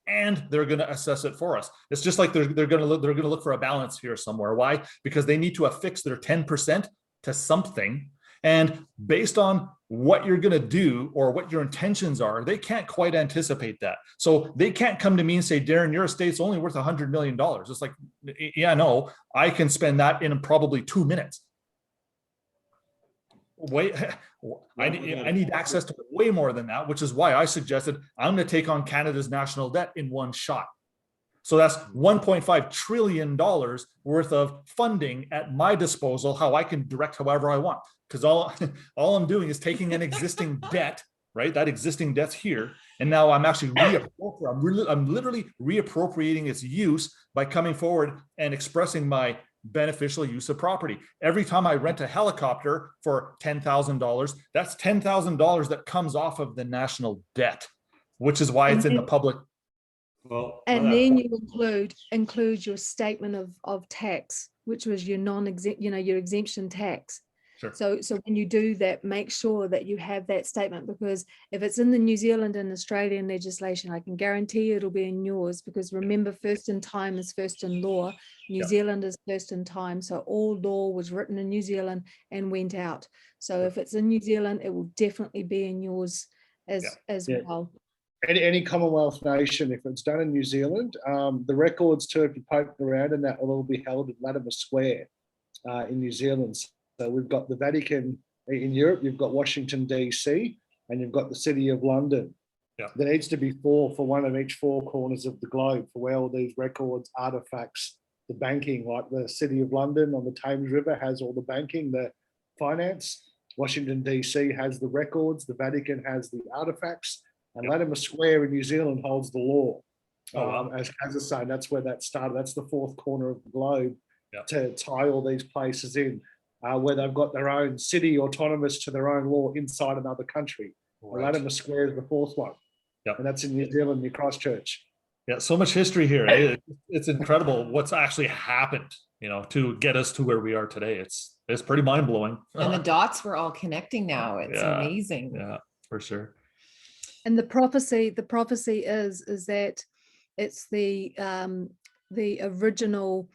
Speaker 3: and they're going to assess it for us. It's just like they're going to look for a balance here somewhere. Why? Because they need to affix their 10% to something. And based on what you're going to do or what your intentions are, they can't quite anticipate that. So they can't come to me and say, Darren, your estate's only worth $100 million. It's like, yeah, no, I can spend that in probably 2 minutes. I need access to way more than that, which is why I suggested I'm going to take on Canada's national debt in one shot. So that's $1.5 trillion worth of funding at my disposal, how I can direct however I want. Because all I'm doing is taking an existing debt, right? That existing debt's here. And now I'm actually I'm literally reappropriating its use by coming forward and expressing my beneficial use of property. Every time I rent a helicopter for $10,000, that's $10,000 that comes off of the national debt, which is why it's in the public.
Speaker 6: Well,
Speaker 4: and then you include your statement of tax, which was your your exemption tax.
Speaker 3: Sure.
Speaker 4: So when you do that, make sure that you have that statement, because if it's in the New Zealand and Australian legislation, I can guarantee you it'll be in yours, because remember, first in time is first in law. New
Speaker 3: Yeah.
Speaker 4: Zealand is first in time. So all law was written in New Zealand and went out. So if it's in New Zealand, it will definitely be in yours as
Speaker 5: Yeah.
Speaker 4: well.
Speaker 5: Any Commonwealth nation, if it's done in New Zealand, the records too, if you poke around in that, will all be held at Latimer Square in New Zealand. So we've got the Vatican in Europe, you've got Washington, DC, and you've got the City of London.
Speaker 3: Yeah.
Speaker 5: There needs to be four for one of each four corners of the globe for where all these records, artifacts, the banking, like the City of London on the Thames River has all the banking, the finance. Washington, DC has the records, the Vatican has the artifacts, and Latimer Square in New Zealand holds the law.
Speaker 3: Oh, wow.
Speaker 5: As Kaz is saying, that's where that started. That's the fourth corner of the globe to tie all these places in, where they've got their own city autonomous to their own law inside another country.
Speaker 3: Right.
Speaker 5: Latimer Square is the fourth one.
Speaker 3: Yep.
Speaker 5: And that's in New Zealand, near Christchurch.
Speaker 3: Yeah, so much history here. Eh? It's incredible what's actually happened, to get us to where we are today. It's pretty mind blowing.
Speaker 1: And the dots were all connecting now. It's
Speaker 3: Yeah.
Speaker 1: amazing.
Speaker 3: Yeah, for sure.
Speaker 4: And the prophecy is that it's the original,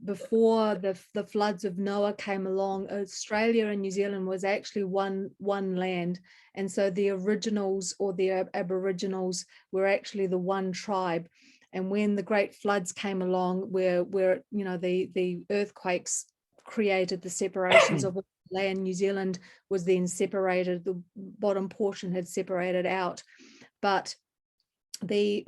Speaker 4: before the floods of Noah came along, Australia and New Zealand was actually one land. And so the originals, or the Aboriginals, were actually the one tribe. And when the great floods came along, where the earthquakes created the separations of land, New Zealand was then separated, the bottom portion had separated out. But with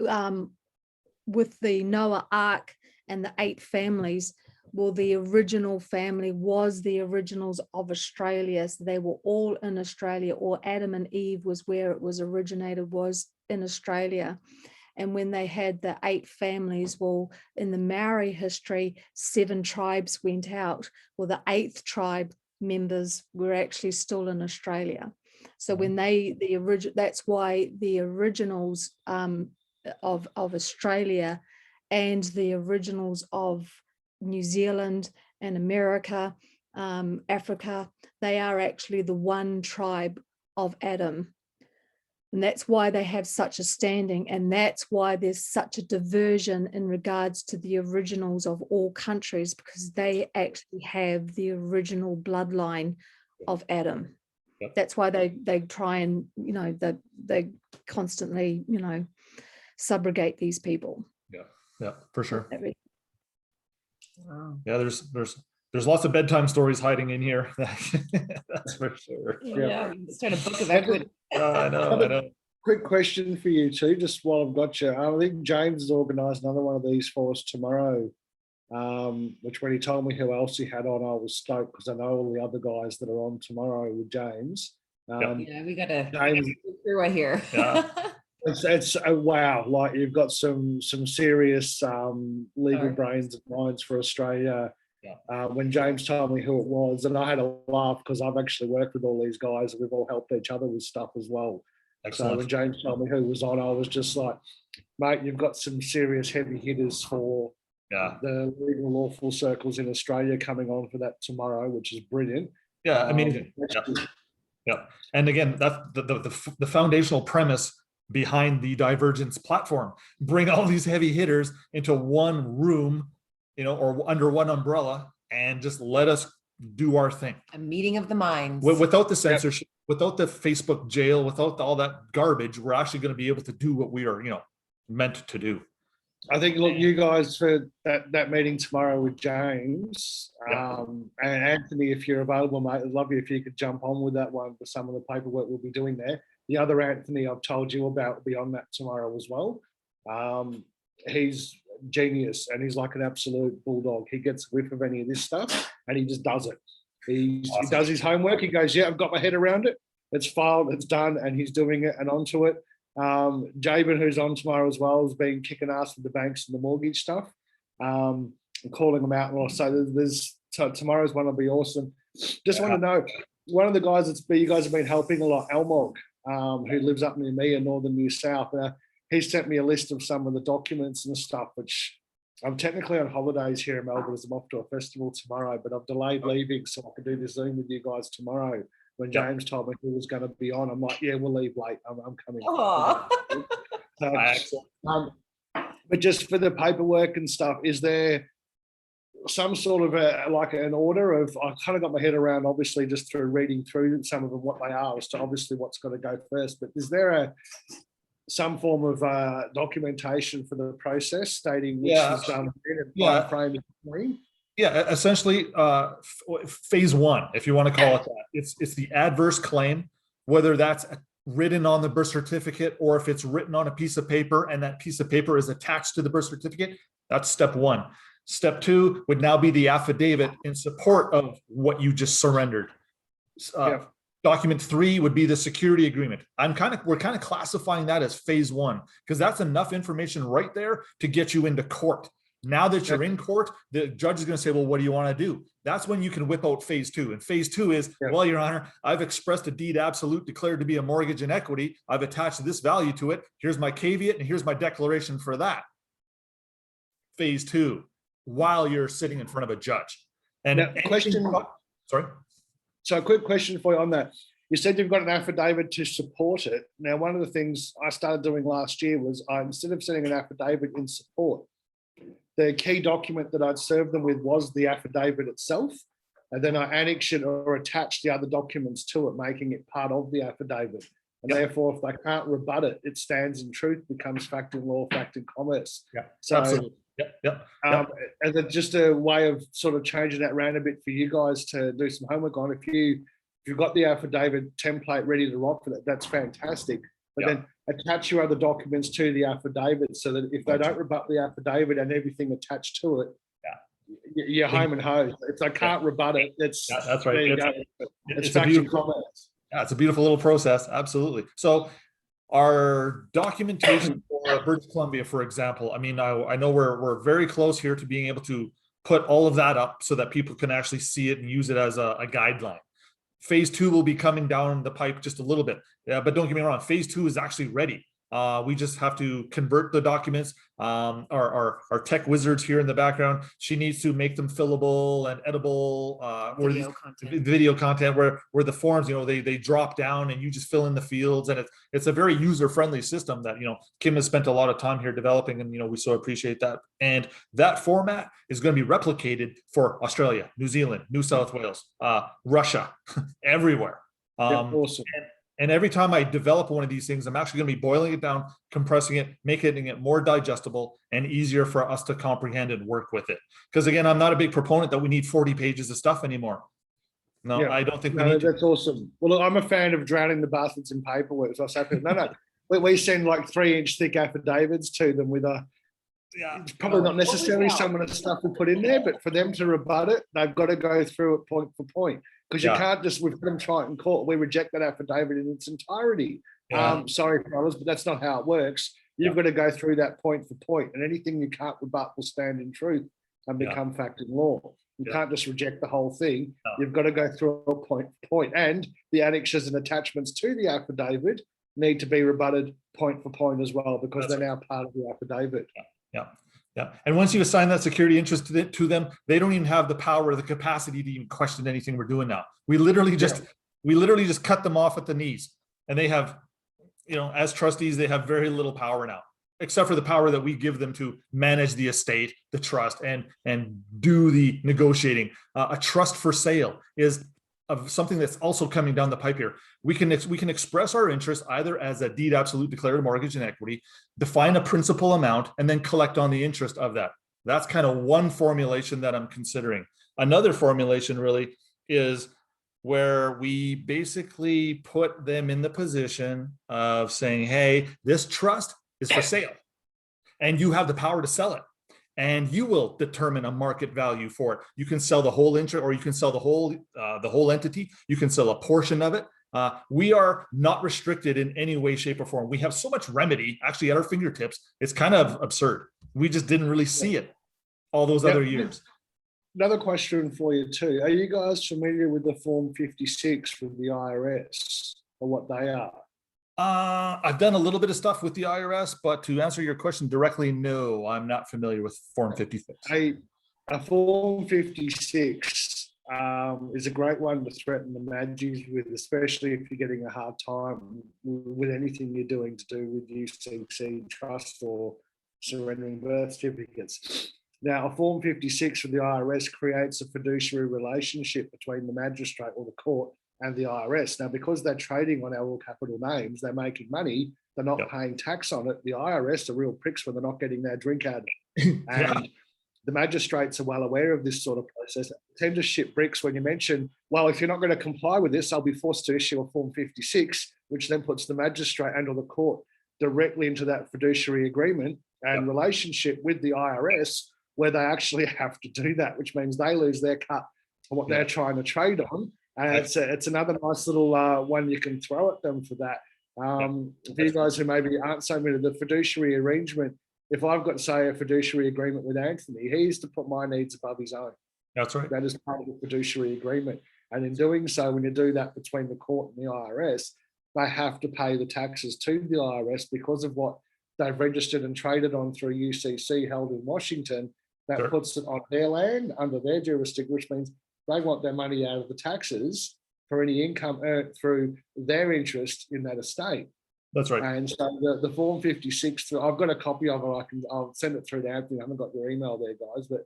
Speaker 4: the Noah Ark and the 8 families, well, the original family was the originals of Australia. So they were all in Australia, or Adam and Eve was where it was originated, was in Australia. And when they had the 8 families, well, in the Maori history, 7 tribes went out. Well, the 8th tribe members were actually still in Australia. So when that's why the originals of Australia and the originals of New Zealand and America, Africa, they are actually the one tribe of Adam. And that's why they have such a standing, and that's why there's such a diversion in regards to the originals of all countries, because they actually have the original bloodline of Adam.
Speaker 3: Yep.
Speaker 4: That's why they try and, they constantly, subrogate these people.
Speaker 3: Yeah, for sure.
Speaker 1: Wow.
Speaker 3: Yeah, there's lots of bedtime stories hiding in here. That's for sure.
Speaker 1: Yeah, we can start a book of Edward.
Speaker 3: I know.
Speaker 5: Quick question for you too, just while I've got you. I think James has organised another one of these for us tomorrow, which when he told me who else he had on, I was stoked, because I know all the other guys that are on tomorrow with James.
Speaker 1: Yeah, we got to
Speaker 5: James,
Speaker 1: through right here.
Speaker 3: Yeah.
Speaker 5: it's wow, like you've got some serious legal brains and minds for Australia.
Speaker 3: Yeah.
Speaker 5: When James told me who it was, and I had a laugh, because I've actually worked with all these guys and we've all helped each other with stuff as well.
Speaker 3: Excellent.
Speaker 5: So when James told me who was on, I was just like, mate, you've got some serious heavy hitters for the legal lawful circles in Australia coming on for that tomorrow, which is brilliant.
Speaker 3: Yeah, amazing. Yeah. And again, that's the foundational premise behind the Divergence platform. Bring all these heavy hitters into one room, or under one umbrella, and just let us do our thing.
Speaker 1: A meeting of the minds.
Speaker 3: Without the censorship, without the Facebook jail, without all that garbage, we're actually going to be able to do what we are, meant to do.
Speaker 5: I think, look, you guys for that meeting tomorrow with James and Anthony, if you're available, mate, I'd love you if you could jump on with that one for some of the paperwork we'll be doing there. The other Anthony I've told you about will be on that tomorrow as well. He's genius, and he's like an absolute bulldog. He gets a whiff of any of this stuff and he just does it. He does his homework. He goes, yeah, I've got my head around it. It's filed, it's done, and he's doing it and onto it. Jabin, who's on tomorrow as well, has been kicking ass with the banks and the mortgage stuff, and calling them out. So tomorrow's one will be awesome. Just want to know, one of the guys you guys have been helping a lot, Elmog, who lives up near me in northern New South. He sent me a list of some of the documents and stuff, which I'm technically on holidays here in Melbourne as I'm off to a festival tomorrow, but I've delayed leaving so I can do the Zoom with you guys tomorrow. When
Speaker 3: Yeah.
Speaker 5: James told me he was going to be on, I'm like, yeah, we'll leave late. I'm coming.
Speaker 1: Aw.
Speaker 3: Excellent.
Speaker 5: But just for the paperwork and stuff, is there some sort of like an order of, I kind of got my head around, obviously, just through reading through some of them, what they are, as to obviously what's got to go first. But is there some form of documentation for the process stating which is done and time frame is between?
Speaker 3: Yeah, essentially, phase one, if you want to call it that, it's the adverse claim, whether that's written on the birth certificate or if it's written on a piece of paper and that piece of paper is attached to the birth certificate. That's step one. Step two would now be the affidavit in support of what you just surrendered. Document three would be the security agreement. We're kind of classifying that as phase one because that's enough information right there to get you into court. Now that you're in court, the judge is going to say, well, what do you want to do? That's when you can whip out phase two. And phase two is, well, Your Honor, I've expressed a deed absolute declared to be a mortgage in equity. I've attached this value to it. Here's my caveat and here's my declaration for that. Phase two, while you're sitting in front of a judge. And sorry.
Speaker 5: So a quick question for you on that. You said you've got an affidavit to support it. Now, one of the things I started doing last year was instead of sending an affidavit in support, the key document that I'd served them with was the affidavit itself. And then I annexed it or attached the other documents to it, making it part of the affidavit. And therefore, if they can't rebut it, it stands in truth, becomes fact in law, fact in commerce.
Speaker 3: Yeah,
Speaker 5: so,
Speaker 3: absolutely.
Speaker 5: And then just a way of sort of changing that around a bit for you guys to do some homework on. If you've got the affidavit template ready to rock for that, that's fantastic. But then attach your other documents to the affidavit so that if they don't rebut the affidavit and everything attached to it, you're home and home. If they can't rebut it, that's right. It's fact in commerce.
Speaker 3: Yeah, it's a beautiful little process. Absolutely. So our documentation for British Columbia, for example, I mean, I know we're very close here to being able to put all of that up so that people can actually see it and use it as a guideline. Phase two will be coming down the pipe just a little bit. Yeah, but don't get me wrong, phase two is actually ready. We just have to convert the documents. Our tech wizards here in the background, she needs to make them fillable and editable. Video content where the forms, they drop down and you just fill in the fields, and it's a very user-friendly system that Kim has spent a lot of time here developing, and we so appreciate that. And that format is going to be replicated for Australia, New Zealand, New South Wales, Russia, everywhere.
Speaker 5: Awesome.
Speaker 3: And every time I develop one of these things, I'm actually going to be boiling it down, compressing it, making it more digestible and easier for us to comprehend and work with it. Because again, I'm not a big proponent that we need 40 pages of stuff anymore. No, I don't think we need
Speaker 5: that's awesome. Well, look, I'm a fan of drowning the bastards in paperwork. So I say, no. We send like 3-inch thick affidavits to them with it's probably not necessarily some of the stuff we put in there, but for them to rebut it, they've got to go through it point for point. Because you can't just, we've got them try it in court, we reject that affidavit in its entirety. Sorry, fellas, but that's not how it works. You've got to go through that point for point, and anything you can't rebut will stand in truth and become fact in law. You can't just reject the whole thing. You've got to go through a point for point, and the annexes and attachments to the affidavit need to be rebutted point for point as well, because they're now part of the affidavit.
Speaker 3: Yeah. And once you assign that security interest to them, they don't even have the power or the capacity to even question anything we're doing now. We literally just cut them off at the knees, and they have, as trustees, they have very little power now, except for the power that we give them to manage the estate, the trust, and do the negotiating. A trust for sale is of something that's also coming down the pipe here. We can express our interest either as a deed absolute declared mortgage in equity, define a principal amount, and then collect on the interest of that. That's kind of one formulation that I'm considering. Another formulation really is where we basically put them in the position of saying, hey, this trust is for sale and you have the power to sell it. And you will determine a market value for it. You can sell the whole interest, or you can sell the whole entity. You can sell a portion of it. We are not restricted in any way, shape, or form. We have so much remedy actually at our fingertips. It's kind of absurd. We just didn't really see it all those other years.
Speaker 5: Another question for you too. Are you guys familiar with the Form 56 from the IRS or what they are?
Speaker 3: I've done a little bit of stuff with the IRS, but to answer your question directly, no, I'm not familiar with Form 56.
Speaker 5: A Form 56 is a great one to threaten the Maggies with, especially if you're getting a hard time with anything you're doing to do with UCC trust or surrendering birth certificates. Now, a Form 56 from the IRS creates a fiduciary relationship between the magistrate or the court and the IRS. Now, because they're trading on our all capital names, they're making money, they're not paying tax on it. The IRS are real pricks when they're not getting their drink out of it. And the magistrates are well aware of this sort of process. They tend to ship bricks when you mention, well, if you're not going to comply with this, I'll be forced to issue a Form 56, which then puts the magistrate and or the court directly into that fiduciary agreement and relationship with the IRS, where they actually have to do that, which means they lose their cut on what they're trying to trade on. And it's another nice little one you can throw at them for that. For you guys who maybe aren't so familiar, the fiduciary arrangement, if I've got, say, a fiduciary agreement with Anthony, he's to put my needs above his own.
Speaker 3: That's right.
Speaker 5: That is part of the fiduciary agreement. And in doing so, when you do that between the court and the IRS, they have to pay the taxes to the IRS because of what they've registered and traded on through UCC held in Washington. That puts it on their land under their jurisdiction, which means they want their money out of the taxes for any income earned through their interest in that estate.
Speaker 3: That's right.
Speaker 5: And so the Form 56, I've got a copy of it. I'll send it through to Anthony. I haven't got your email there, guys, but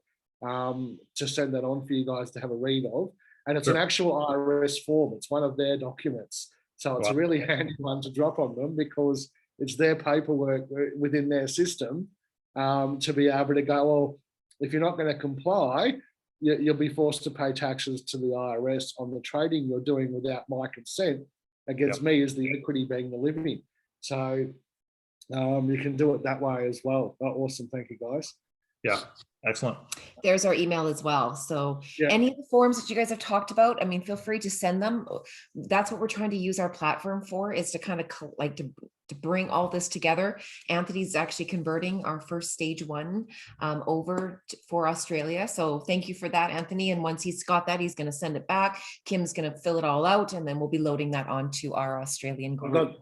Speaker 5: to send that on for you guys to have a read of. And it's an actual IRS form. It's one of their documents. So it's a really handy one to drop on them because it's their paperwork within their system to be able to go, well, if you're not going to comply, you'll be forced to pay taxes to the IRS on the trading you're doing without my consent against me as the equity being the living. So you can do it that way as well. Awesome. Thank you, guys.
Speaker 3: Yeah, excellent.
Speaker 1: There's our email as well. So any of the forms that you guys have talked about, I mean, feel free to send them. That's what we're trying to use our platform for, is to kind of like to bring all this together. Anthony's actually converting our first stage 1 over for Australia. So thank you for that, Anthony. And once he's got that, he's going to send it back. Kim's going to fill it all out, and then we'll be loading that onto our Australian group.
Speaker 5: I've got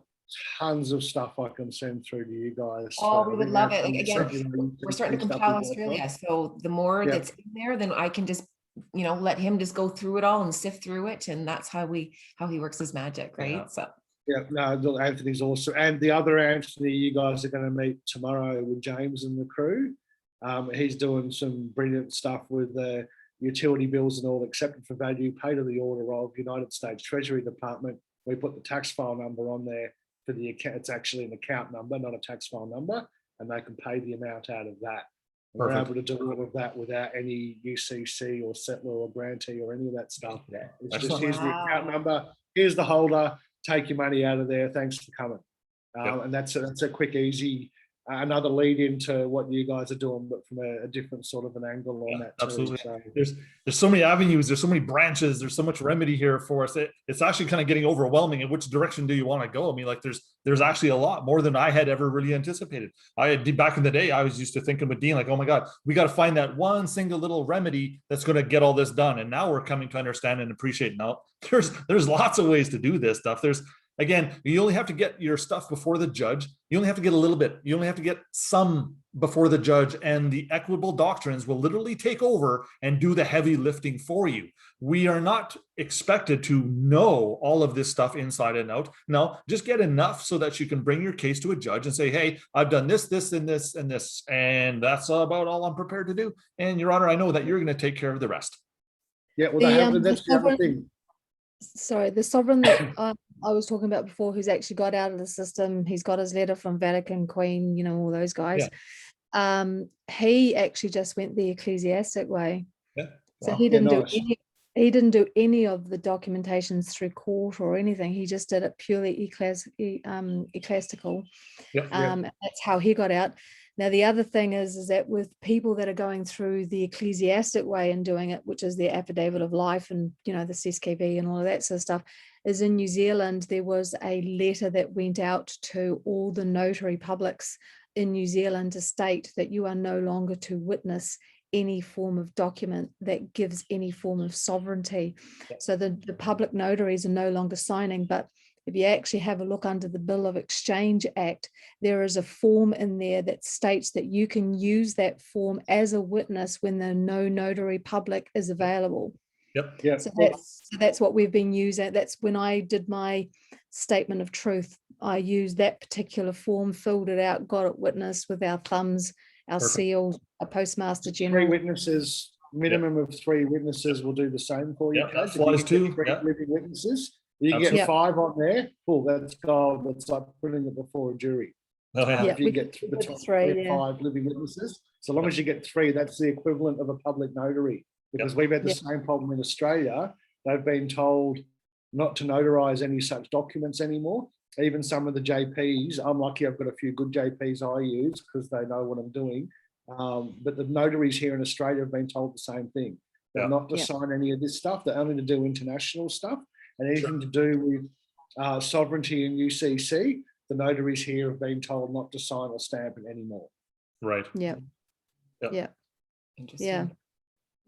Speaker 5: tons of stuff I can send through to you guys.
Speaker 1: Oh, we would love it. Again, we're starting to compile Australia. So the more that's in there, then I can just, let him just go through it all and sift through it. And that's how he works his magic, right?
Speaker 3: Yeah.
Speaker 1: So.
Speaker 5: Yeah, no, Anthony's awesome. And the other Anthony, you guys are going to meet tomorrow with James and the crew. He's doing some brilliant stuff with utility bills and all accepted for value, paid to the order of United States Treasury Department. We put the tax file number on there for the account. It's actually an account number, not a tax file number, and they can pay the amount out of that. And we're able to do all of that without any UCC or settler or grantee or any of that stuff. It's just here's the account number, here's the holder, take your money out of there. Thanks for coming. And that's a quick, easy, another lead into what you guys are doing, but from a different sort of an angle on that.
Speaker 3: Absolutely.
Speaker 5: So,
Speaker 3: There's so many avenues. There's so many branches. There's so much remedy here for us. It's actually kind of getting overwhelming. In which direction do you want to go? I mean, like there's actually a lot more than I had ever really anticipated. Back in the day, I was used to thinking with Dean, like, oh my God, we got to find that one single little remedy that's going to get all this done. And now we're coming to understand and appreciate. Now there's lots of ways to do this stuff. Again, you only have to get your stuff before the judge. You only have to get a little bit. You only have to get some before the judge, and the equitable doctrines will literally take over and do the heavy lifting for you. We are not expected to know all of this stuff inside and out. No, just get enough so that you can bring your case to a judge and say, hey, I've done this, this, and this, and this, and that's about all I'm prepared to do. And Your Honor, I know that you're going to take care of the rest.
Speaker 5: Yeah, well, that's the other thing.
Speaker 4: Sorry, the sovereign that I was talking about before, who's actually got out of the system, he's got his letter from Vatican Queen, all those guys. He actually just went the ecclesiastic way. So he didn't do any of the documentations through court or anything. He just did it purely ecclesiastical. That's how he got out. Now, the other thing is that with people that are going through the ecclesiastic way and doing it, which is the affidavit of life and, the CSKV and all of that sort of stuff, is in New Zealand, there was a letter that went out to all the notary publics in New Zealand to state that you are no longer to witness any form of document that gives any form of sovereignty. So the public notaries are no longer signing, but if you actually have a look under the Bill of Exchange Act, there is a form in there that states that you can use that form as a witness when the no notary public is available.
Speaker 3: Yep.
Speaker 5: Yeah.
Speaker 4: So that's what we've been using. That's when I did my statement of truth. I used that particular form, filled it out, got it witnessed with our thumbs, our
Speaker 3: Perfect.
Speaker 4: seals, a postmaster
Speaker 5: 3
Speaker 4: general.
Speaker 5: witnesses, minimum of 3 witnesses will do the same for you.
Speaker 3: Yep, that
Speaker 5: Kaz. If you
Speaker 3: flies
Speaker 5: can get
Speaker 3: too,
Speaker 5: 3
Speaker 3: yeah.
Speaker 5: living witnesses. You can
Speaker 3: Absolutely.
Speaker 5: get 5 on there. Cool, that's gold. That's like putting it before a jury.
Speaker 3: Oh, yeah.
Speaker 4: Yeah,
Speaker 5: If you
Speaker 4: we
Speaker 5: get
Speaker 4: can get
Speaker 5: between
Speaker 4: 3,
Speaker 5: 3 and 5 living witnesses, so long as you get 3, that's the equivalent of a public notary. Because we've had the same problem in Australia. They've been told not to notarize any such documents anymore. Even some of the JPs, I'm lucky I've got a few good JPs I use because they know what I'm doing. But the notaries here in Australia have been told the same thing. They're not to
Speaker 4: Yeah.
Speaker 5: sign any of this stuff. They're only to do international stuff and anything to do with sovereignty and UCC. The notaries here have been told not to sign or stamp it anymore.
Speaker 3: Right.
Speaker 4: Yeah.
Speaker 3: Yep.
Speaker 4: Yeah.
Speaker 1: Interesting.
Speaker 4: Yeah.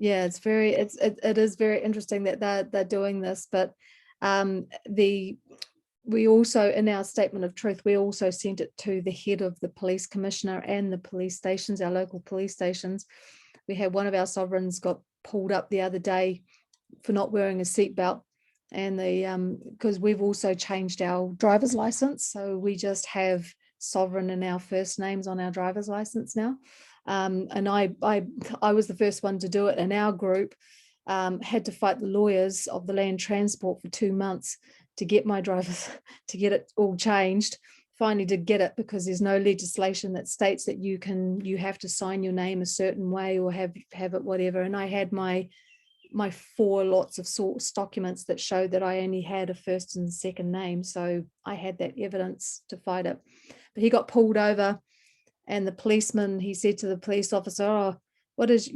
Speaker 4: Yeah, it is very interesting that they're doing this, but we also, in our statement of truth, we also sent it to the head of the police commissioner and the police stations, our local police stations. We had one of our sovereigns got pulled up the other day for not wearing a seatbelt, and because we've also changed our driver's license, so we just have sovereign and our first names on our driver's license now. And I was the first one to do it, and our group had to fight the lawyers of the Land Transport for 2 months to get my driver's, to get it all changed. Finally did get it because there's no legislation that states that you have to sign your name a certain way or have it whatever. And I had my 4 lots of source documents that showed that I only had a first and second name. So I had that evidence to fight it. But he got pulled over, and the policeman, he said to the police officer, "Oh, what is,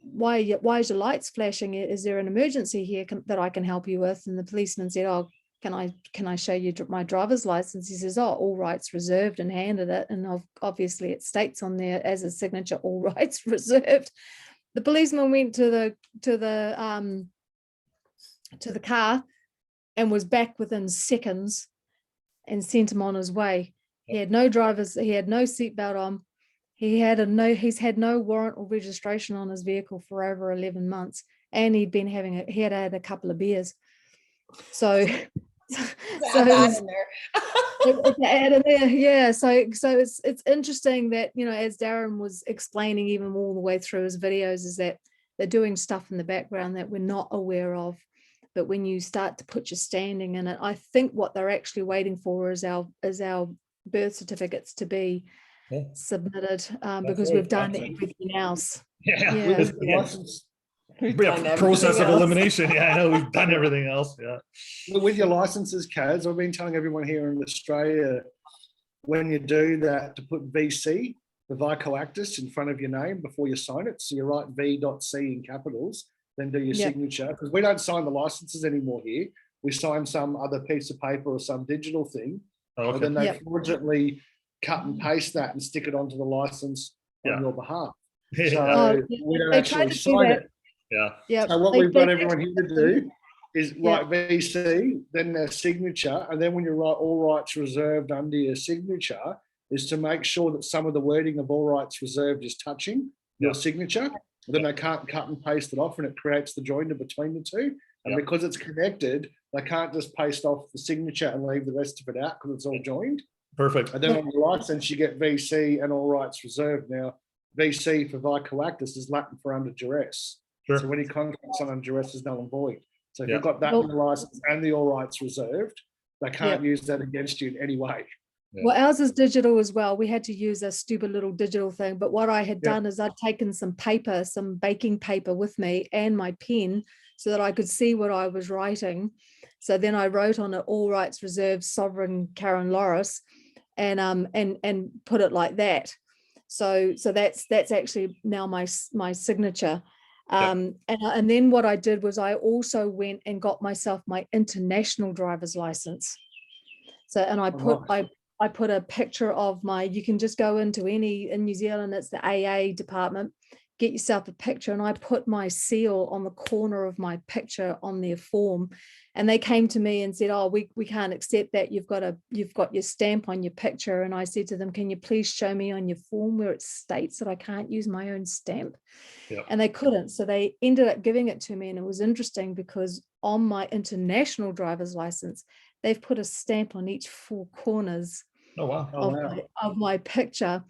Speaker 4: why is your lights flashing? Is there an emergency here that I can help you with?" And the policeman said, "Oh, can I show you my driver's license?" He says, "Oh, all rights reserved," and handed it. And obviously it states on there as a signature, "all rights reserved." The policeman went to the car and was back within seconds and sent him on his way. He had no seatbelt on. He's had no warrant or registration on his vehicle for over 11 months. And he had had a couple of beers. So
Speaker 1: Add that in there.
Speaker 4: yeah. So it's interesting that, as Darren was explaining even all the way through his videos, is that they're doing stuff in the background that we're not aware of. But when you start to put your standing in it, I think what they're actually waiting for is our birth certificates to be submitted, because we've done everything else.
Speaker 3: Yeah.
Speaker 5: With the license,
Speaker 1: We've done
Speaker 3: Process
Speaker 1: everything
Speaker 3: of
Speaker 1: else.
Speaker 3: elimination. Yeah, I know we've done everything else. Yeah.
Speaker 5: with your licenses, Kaz, I've been telling everyone here in Australia, when you do that, to put VC, the Vico Actus, in front of your name before you sign it. So you write V.C in capitals, then do your signature. Because we don't sign the licenses anymore here. We sign some other piece of paper or some digital thing.
Speaker 3: Oh, okay.
Speaker 5: And then they fraudulently cut and paste that and stick it onto the license on your behalf.
Speaker 3: Yeah.
Speaker 5: So we don't
Speaker 4: They tried
Speaker 5: actually
Speaker 4: to do
Speaker 5: sign
Speaker 4: that.
Speaker 5: it.
Speaker 4: Yeah.
Speaker 5: So what we've got everyone here to do is
Speaker 4: Yeah.
Speaker 5: write VC, then their signature, and then when you write all rights reserved under your signature, is to make sure that some of the wording of all rights reserved is touching your signature. Then they can't cut and paste it off, and it creates the joinder between the two. And because it's connected, they can't just paste off the signature and leave the rest of it out because it's all joined.
Speaker 3: Perfect.
Speaker 5: And then on the license, you get VC and all rights reserved. Now, VC for Vico Actus is Latin for under duress.
Speaker 3: Sure.
Speaker 5: So any contracts on duress is null and void. So if
Speaker 3: Yeah.
Speaker 5: you've got that in the license and the all rights reserved, they can't
Speaker 4: Yeah.
Speaker 5: use that against you in any way.
Speaker 3: Yeah.
Speaker 4: Well, ours is digital as well. We had to use a stupid little digital thing. But what I had
Speaker 5: Yeah.
Speaker 4: done is I'd taken some paper, some baking paper with me and my pen so that I could see what I was writing. So then I wrote on it, "all rights reserved, Sovereign Karen Loris," and put it like that. So that's actually now my signature. And then what I did was I also went and got myself my international driver's license. So, and I put a picture of you can just go into in New Zealand, it's the AA department, get yourself a picture. And I put my seal on the corner of my picture on their form. And they came to me and said, oh, we can't accept that. You've got your stamp on your picture. And I said to them, can you please show me on your form where it states that I can't use my own stamp?
Speaker 3: Yep.
Speaker 4: And they couldn't. So they ended up giving it to me. And it was interesting because on my international driver's license, they've put a stamp on each 4 corners
Speaker 3: Oh, wow.
Speaker 4: of my picture.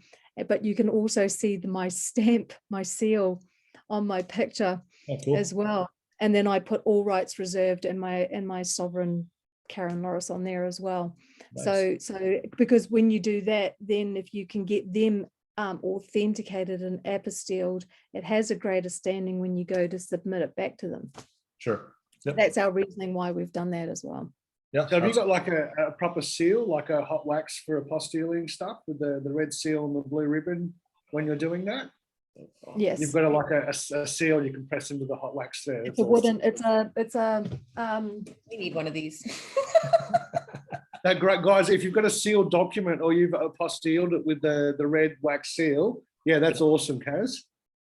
Speaker 4: But you can also see my stamp, my seal on my picture
Speaker 3: Oh, cool.
Speaker 4: as well. And then I put all rights reserved and my sovereign Karen Norris on there as well.
Speaker 3: Nice.
Speaker 4: So because when you do that, then if you can get them authenticated and apostilled, it has a greater standing when you go to submit it back to them.
Speaker 3: Sure. Yep.
Speaker 4: That's our reasoning why we've done that as well.
Speaker 3: Yeah.
Speaker 5: So have you got like a proper seal, like a hot wax for apostilling stuff with the red seal and the blue ribbon when you're doing that?
Speaker 4: Yes.
Speaker 5: You've got a seal you can press into the hot wax there.
Speaker 4: It's a wooden, it's a
Speaker 1: We need one of these.
Speaker 5: That great, guys. If you've got a sealed document or you've apostilled it with the red wax seal, yeah, that's awesome, Kaz.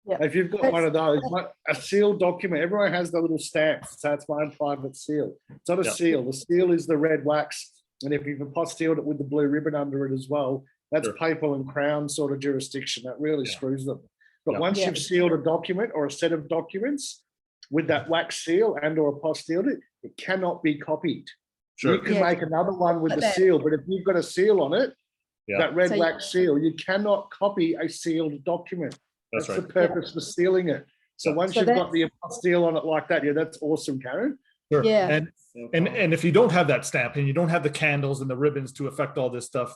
Speaker 4: Yeah.
Speaker 5: If you've got one of those, a sealed document, everyone has the little stamps. So it's my own private seal. It's not a
Speaker 3: Yeah.
Speaker 5: seal. The seal is the red wax. And if you've apostilled it with the blue ribbon under it as well, that's
Speaker 3: Sure.
Speaker 5: papal and crown sort of jurisdiction. That really
Speaker 3: Yeah.
Speaker 5: screws them. But
Speaker 3: Yeah.
Speaker 5: once
Speaker 4: Yeah.
Speaker 5: you've sealed a document or a set of documents with that wax seal and or apostilled it, it cannot be copied.
Speaker 3: Sure.
Speaker 5: You can
Speaker 4: Yeah.
Speaker 5: make another one with
Speaker 4: But
Speaker 5: the
Speaker 4: that-
Speaker 5: seal, but if you've got a seal on it,
Speaker 3: Yeah.
Speaker 5: that red
Speaker 4: So you-
Speaker 5: wax seal, you cannot copy a sealed document.
Speaker 3: That's
Speaker 5: That's
Speaker 3: right.
Speaker 5: the purpose for sealing it. So
Speaker 3: Yeah.
Speaker 5: once
Speaker 4: So
Speaker 5: you've got the apostille on it like that, yeah, that's awesome, Karen.
Speaker 3: Sure.
Speaker 4: Yeah.
Speaker 3: And if you don't have that stamp and you don't have the candles and the ribbons to affect all this stuff,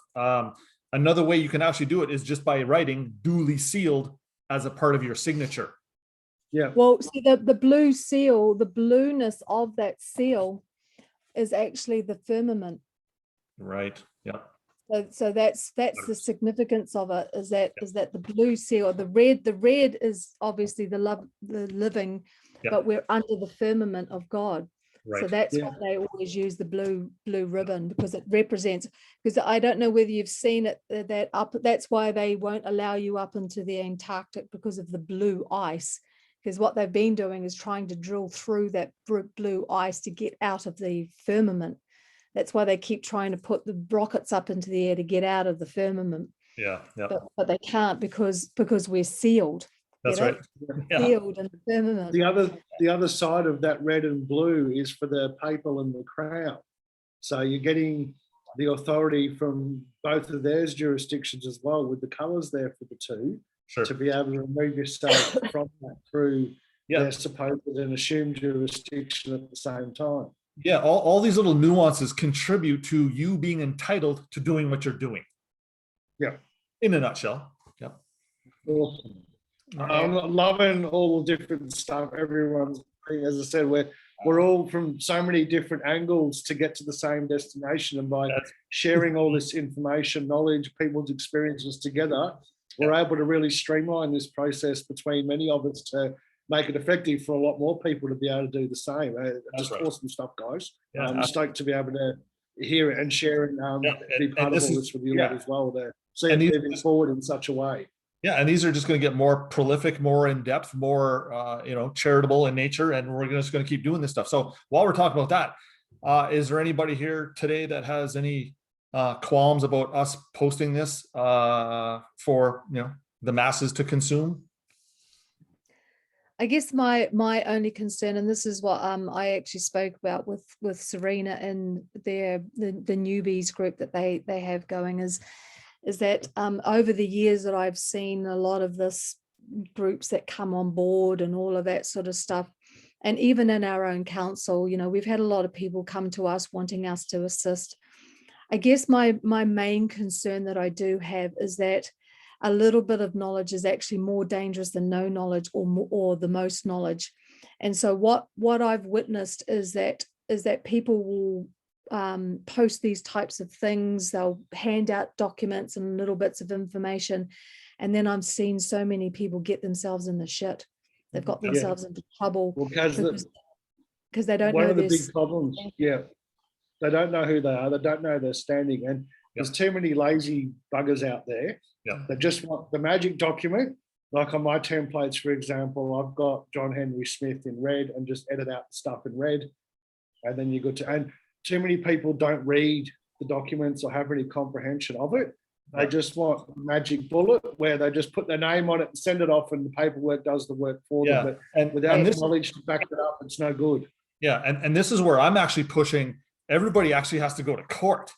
Speaker 3: another way you can actually do it is just by writing duly sealed as a part of your signature.
Speaker 5: Yeah.
Speaker 4: Well, see the blue seal, the blueness of that seal is actually the firmament.
Speaker 3: Right. Yeah.
Speaker 4: So that's the significance of it, is that the blue seal, the red is obviously the living,
Speaker 3: Yeah.
Speaker 4: but we're under the firmament of God. So
Speaker 3: Right.
Speaker 4: that's
Speaker 5: Yeah.
Speaker 4: why they always use the blue ribbon, because it represents, because I don't know whether you've seen it, that up, that's why they won't allow you up into the Antarctic, because of the blue ice. Because what they've been doing is trying to drill through that blue ice to get out of the firmament. That's why they keep trying to put the rockets up into the air to get out of the firmament,
Speaker 3: Yeah. Yeah.
Speaker 4: but they can't because we're sealed.
Speaker 3: That's
Speaker 4: Get
Speaker 3: right.
Speaker 4: it?
Speaker 3: Yeah.
Speaker 4: Sealed in the firmament.
Speaker 5: The other side of that red and blue is for the papal and the crown. So you're getting the authority from both of theirs jurisdictions as well, with the colours there for the two,
Speaker 3: Sure.
Speaker 5: to be able to remove yourself from that through
Speaker 3: Yeah.
Speaker 5: their supposed and assumed jurisdiction at the same time.
Speaker 3: Yeah. All these little nuances contribute to you being entitled to doing what you're doing.
Speaker 5: Yeah.
Speaker 3: In a nutshell. Yeah.
Speaker 5: Awesome. I'm loving all the different stuff. Everyone's, as I said, we're all from so many different angles to get to the same destination, and by
Speaker 3: That's-
Speaker 5: sharing all this information, knowledge, people's experiences together, we're able to really streamline this process between many of us to make it effective for a lot more people to be able to do the same. Just
Speaker 3: right.
Speaker 5: awesome stuff, guys.
Speaker 3: Yeah,
Speaker 5: I'm stoked to be able to hear it and share it,
Speaker 3: Yeah,
Speaker 5: be
Speaker 3: and
Speaker 5: part of
Speaker 3: this
Speaker 5: all
Speaker 3: is-
Speaker 5: this with you
Speaker 3: yeah.
Speaker 5: lot as well, to see
Speaker 3: And
Speaker 5: it
Speaker 3: these-
Speaker 5: moving forward in such a way.
Speaker 3: Yeah, and these are just going to get more prolific, more in depth, more charitable in nature, and we're just going to keep doing this stuff. So while we're talking about that, is there anybody here today that has any qualms about us posting this for the masses to consume?
Speaker 4: I guess my only concern, and this is what I actually spoke about with Serena and the newbies group that they have going, is that over the years that I've seen a lot of this groups that come on board and all of that sort of stuff, and even in our own council, we've had a lot of people come to us wanting us to assist. I guess my main concern that I do have is that a little bit of knowledge is actually more dangerous than no knowledge or the most knowledge. And so what I've witnessed is that people will post these types of things. They'll hand out documents and little bits of information. And then I've seen so many people get themselves in the shit. They've got
Speaker 5: Yeah.
Speaker 4: themselves into trouble
Speaker 5: Well, because
Speaker 4: because they don't
Speaker 5: one
Speaker 4: know
Speaker 5: of the
Speaker 4: this.
Speaker 5: big problems, yeah, they don't know who they are, they don't know their standing, and there's too many lazy buggers out there
Speaker 3: Yeah.
Speaker 5: that just want the magic document Like on my templates, for example, I've got John Henry Smith in red and just edit out the stuff in red. And then you go to, and too many people don't read the documents or have any comprehension of it. They just want a magic bullet where they just put their name on it and send it off and the paperwork does the work for them. But
Speaker 3: and
Speaker 5: without
Speaker 3: this,
Speaker 5: knowledge to back it up, it's no good.
Speaker 3: yeah, and this is where I'm actually pushing. Everybody actually has to go to court.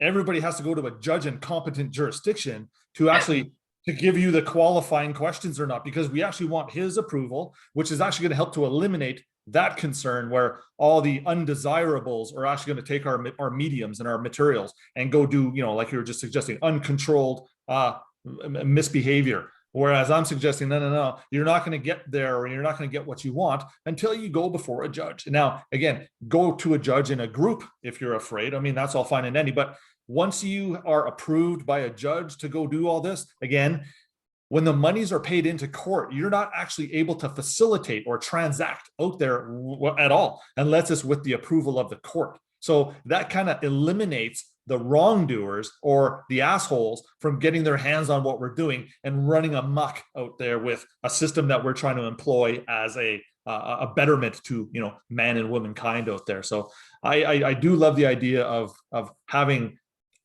Speaker 3: Everybody has to go to a judge in competent jurisdiction to actually to give you the qualifying questions or not, because we actually want his approval, which is actually going to help to eliminate that concern where all the undesirables are actually going to take our mediums and our materials and go do, you know, like you were just suggesting, uncontrolled misbehavior. Whereas I'm suggesting, no, you're not going to get there, or you're not going to get what you want until you go before a judge. Now, again, go to a judge in a group if you're afraid. I mean, that's all fine and dandy, but once you are approved by a judge to go do all this, again, when the monies are paid into court, you're not actually able to facilitate or transact out there at all, unless it's with the approval of the court. So that kind of eliminates the wrongdoers or the assholes from getting their hands on what we're doing and running amok out there with a system that we're trying to employ as a betterment to, you know, man and womankind out there. So I do love the idea of having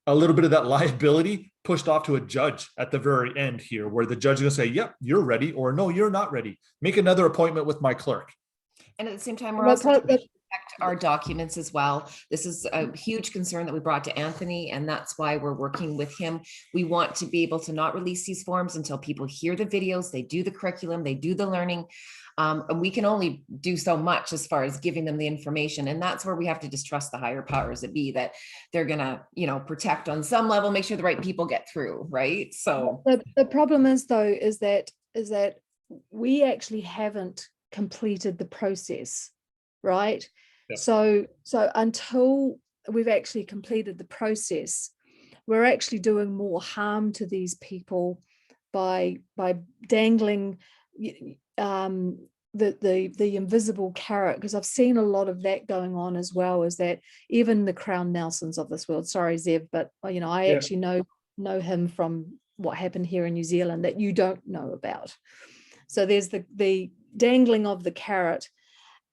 Speaker 3: a little bit of that liability pushed off to a judge at the very end here, where the judge is going to say, yep, you're ready, or no, you're not ready. Make another appointment with my clerk.
Speaker 1: And at the same time, we're also to protect our documents as well. This is a huge concern that we brought to Anthony, and that's why we're working with him. We want to be able to not release these forms until people hear the videos, they do the curriculum, they do the learning. And we can only do so much as far as giving them the information. And that's where we have to just trust the higher powers that be, that they're going to, you know, protect on some level, make sure the right people get through. Right. So
Speaker 4: the problem is, though, is that we actually haven't completed the process. Right.
Speaker 3: Yep.
Speaker 4: So until we've actually completed the process, we're actually doing more harm to these people by dangling the invisible carrot, because I've seen a lot of that going on as well, is that even the Crown Nelsons of this world, sorry Zev, but you know, I actually know him from what happened here in New Zealand that you don't know about. So there's the dangling of the carrot,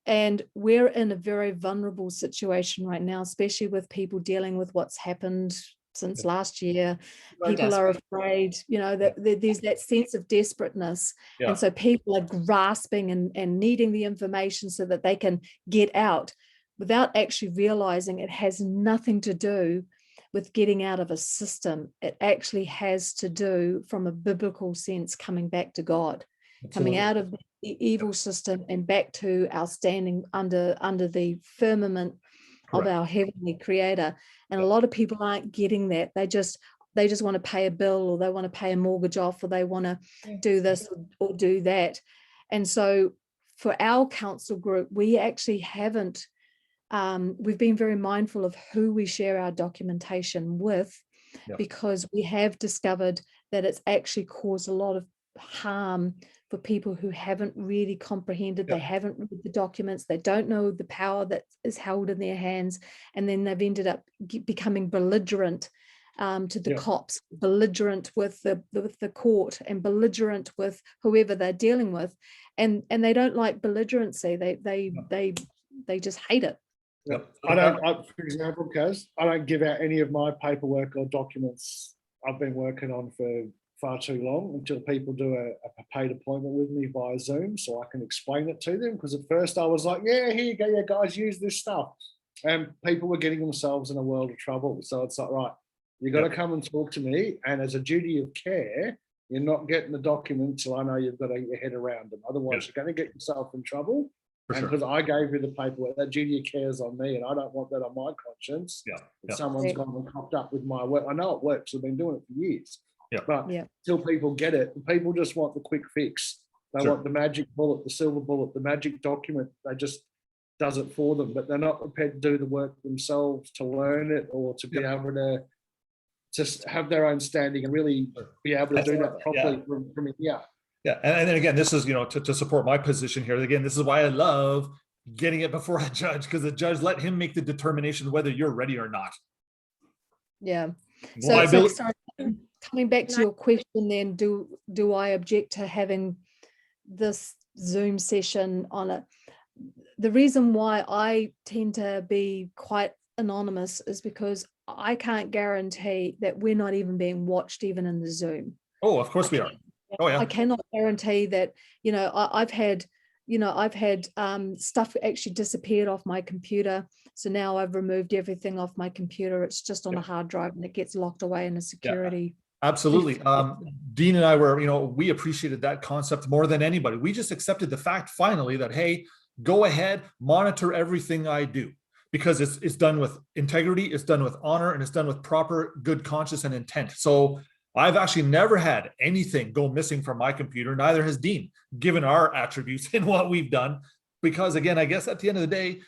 Speaker 4: and we're in a very vulnerable situation right now, especially with people dealing with what's happened since last year. People are afraid, you know, that there's that sense of desperateness. And so people are grasping and needing the information so that they can get out, without actually realizing it has nothing to do with getting out of a system. It actually has to do, from a biblical sense, coming back to God. Absolutely. Coming out of the evil system and back to our standing under the firmament of our heavenly creator. And a lot of people aren't getting that. They just want to pay a bill, or they want to pay a mortgage off, or they want to do this or do that. And so for our council group, we actually haven't, we've been very mindful of who we share our documentation with, because we have discovered that it's actually caused a lot of harm for people who haven't really comprehended, they haven't read the documents, they don't know the power that is held in their hands, and then they've ended up becoming belligerent to the cops, belligerent with the court, and belligerent with whoever they're dealing with, and they don't like belligerency. They just hate it.
Speaker 5: For example, Kaz, I don't give out any of my paperwork or documents I've been working on for far too long, until people do a paid appointment with me via Zoom, so I can explain it to them. Because at first I was like, yeah, here you go, yeah, guys, use this stuff. And people were getting themselves in a world of trouble. So it's like, right, you got to come and talk to me. And as a duty of care, you're not getting the document till I know you've got your head around them. Otherwise, you're going to get yourself in trouble. And because I gave you the paperwork, that duty of care is on me, and I don't want that on my conscience. If someone's gone and cocked up with my work, I know it works. I've been doing it for years. But till people get it, people just want the quick fix. They want the magic bullet, the silver bullet, the magic document. They just does it for them, but they're not prepared to do the work themselves to learn it, or to be able to just have their own standing and really be able to do that properly from here.
Speaker 3: And then again, this is, you know, to support my position here. Again, this is why I love getting it before a judge, because the judge, let him make the determination whether you're ready or not.
Speaker 4: So sorry, coming back to
Speaker 2: No.
Speaker 4: your question, then do I object to having this Zoom session on it? The reason why I tend to be quite anonymous is because I can't guarantee that we're not even being watched even in the Zoom.
Speaker 3: Oh, of course we are. Oh,
Speaker 4: I
Speaker 3: yeah.
Speaker 4: cannot guarantee that, you know, I've had stuff actually disappeared off my computer. So now I've removed everything off my computer. It's just on a hard drive and it gets locked away in a security.
Speaker 3: Absolutely. Dean and I were, we appreciated that concept more than anybody. We just accepted the fact finally that, hey, go ahead, monitor everything I do, because it's done with integrity, it's done with honor, and it's done with proper good conscience and intent. So I've actually never had anything go missing from my computer. Neither has Dean, given our attributes and what we've done. Because again, I guess at the end of the day,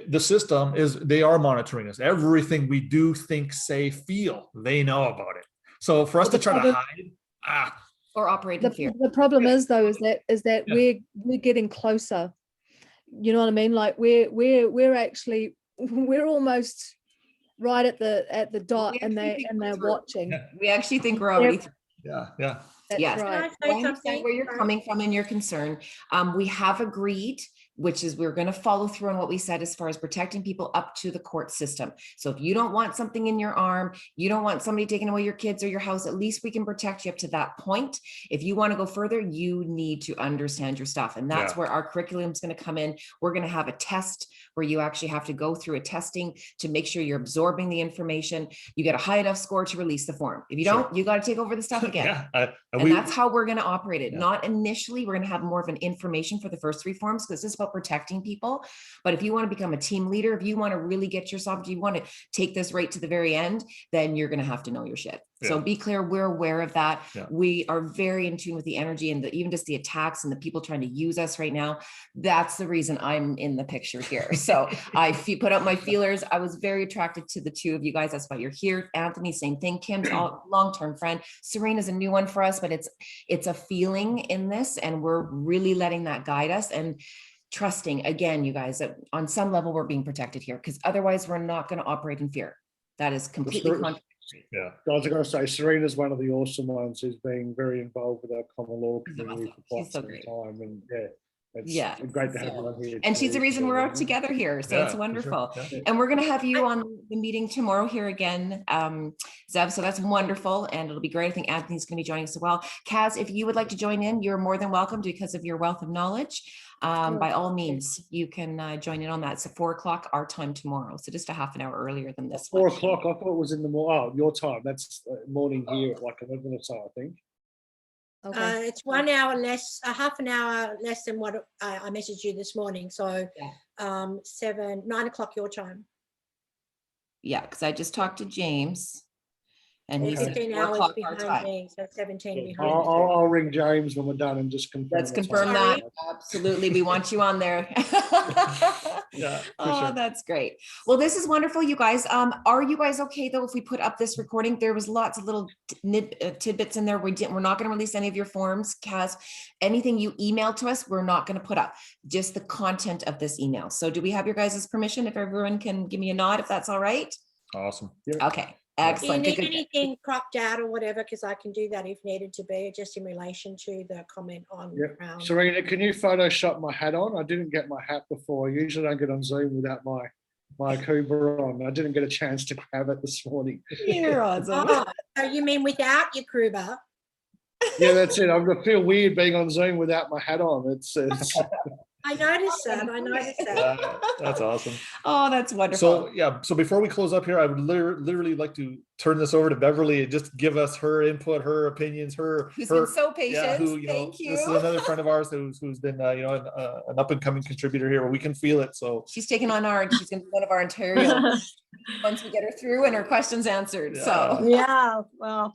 Speaker 3: the system they are monitoring us. Everything we do, think, say, feel, they know about it. So for us to try to hide,
Speaker 1: Or operate in fear.
Speaker 4: The problem is though, is that we're getting closer. You know what I mean? Like we're actually, we're almost right at the dot, and they're watching.
Speaker 1: We actually think we're already through.
Speaker 3: yeah.
Speaker 4: That's
Speaker 1: Yes.
Speaker 4: right.
Speaker 2: Can I
Speaker 1: I
Speaker 2: say
Speaker 1: understand
Speaker 2: something?
Speaker 1: where you're
Speaker 2: Sorry.
Speaker 1: coming from and your concern. We have agreed, which is we're going to follow through on what we said as far as protecting people up to the court system. So if you don't want something in your arm, you don't want somebody taking away your kids or your house, at least we can protect you up to that point. If you want to go further, you need to understand your stuff. And that's where our curriculum is going to come in. We're going to have a test where you actually have to go through a testing to make sure you're absorbing the information. You get a high enough score to release the form. If you don't, you got to take over the stuff again. And that's how we're going to operate it. Not initially, we're going to have more of an information for the first three forms, because this is about protecting people. But if you want to become a team leader, if you want to really get yourself, if you want to take this right to the very end, then you're going to have to know your shit. So be clear, we're aware of that. We are very in tune with the energy and even just the attacks and the people trying to use us right now. That's the reason I'm in the picture here. So I put out my feelers. I was very attracted to the two of you guys. That's why you're here. Anthony, same thing. Kim's a long-term friend. Serena's a new one for us, but it's a feeling in this, and we're really letting that guide us and trusting, again, you guys, that on some level we're being protected here, because otherwise we're not going to operate in fear. That is completely contradictory.
Speaker 5: Yeah, guys, I got to say, Serena's one of the awesome ones who's been very involved with our common law community for quite some time, and it's great to have her on here.
Speaker 1: And she's the reason we're out together here, so it's wonderful. And we're going to have you on the meeting tomorrow here again, Zev, so that's wonderful, and it'll be great. I think Anthony's going to be joining us as well. Kaz, if you would like to join in, you're more than welcome, because of your wealth of knowledge. By all means, you can join in on that. It's at 4 o'clock our time tomorrow, so just a half an hour earlier than this
Speaker 5: 4
Speaker 1: one.
Speaker 5: o'clock, I thought it was in the morning. Oh, your time. That's morning here at like 11 or so, I think.
Speaker 4: Okay.
Speaker 2: It's 1 hour less, a half an hour less than what I messaged you this morning. So 9 o'clock your time.
Speaker 1: Yeah, because I just talked to James, and he said
Speaker 2: 15
Speaker 1: 4
Speaker 2: hours
Speaker 1: o'clock our
Speaker 2: behind
Speaker 1: time.
Speaker 2: me, so 17 behind me.
Speaker 5: I'll ring James when we're done and just confirm.
Speaker 1: Let's
Speaker 5: the
Speaker 1: confirm
Speaker 5: time.
Speaker 1: that. Absolutely. We want you on there.
Speaker 3: Yeah,
Speaker 1: Oh, that's great. Well, this is wonderful, you guys. Are you guys okay though if we put up this recording? There was lots of little tidbits in there. We're not going to release any of your forms, Kaz. Anything you email to us, we're not going to put up. Just the content of this email. So do we have your guys' permission? If everyone can give me a nod, if that's all right.
Speaker 3: Awesome.
Speaker 1: Okay.
Speaker 2: Do you
Speaker 1: Excellent.
Speaker 2: need
Speaker 1: Good.
Speaker 2: anything cropped out or whatever? Because I can do that if needed to be, just in relation to the comment on.
Speaker 5: Serena, can you Photoshop my hat on? I didn't get my hat before. I usually don't get on Zoom without my Kuba on. I didn't get a chance to grab it this morning.
Speaker 1: You're awesome.
Speaker 2: Oh, so you mean without your Kruber?
Speaker 5: Yeah, that's it. I feel weird being on Zoom without my hat on. It's
Speaker 2: I noticed that.
Speaker 3: That's awesome.
Speaker 1: Oh, that's wonderful.
Speaker 3: So before we close up here, I would literally like to turn this over to Beverly and just give us her input, her opinions,
Speaker 1: Who's been so patient. Thank you.
Speaker 3: This is another friend of ours who's been an up and coming contributor here, where we can feel it. So
Speaker 1: she's taken on she's going to be one of our Ontario once we get her through and her questions answered. So
Speaker 7: yeah, well,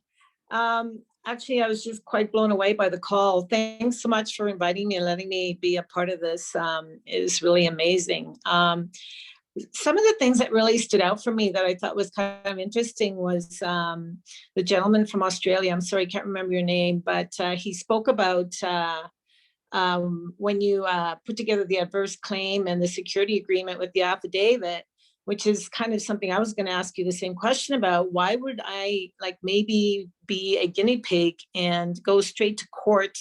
Speaker 7: actually, I was just quite blown away by the call. Thanks so much for inviting me and letting me be a part of this. It is really amazing. Some of the things that really stood out for me that I thought was kind of interesting was the gentleman from Australia. I'm sorry, I can't remember your name, but he spoke about when you put together the adverse claim and the security agreement with the affidavit, which is kind of something I was going to ask you the same question about. Why would I like maybe be a guinea pig and go straight to court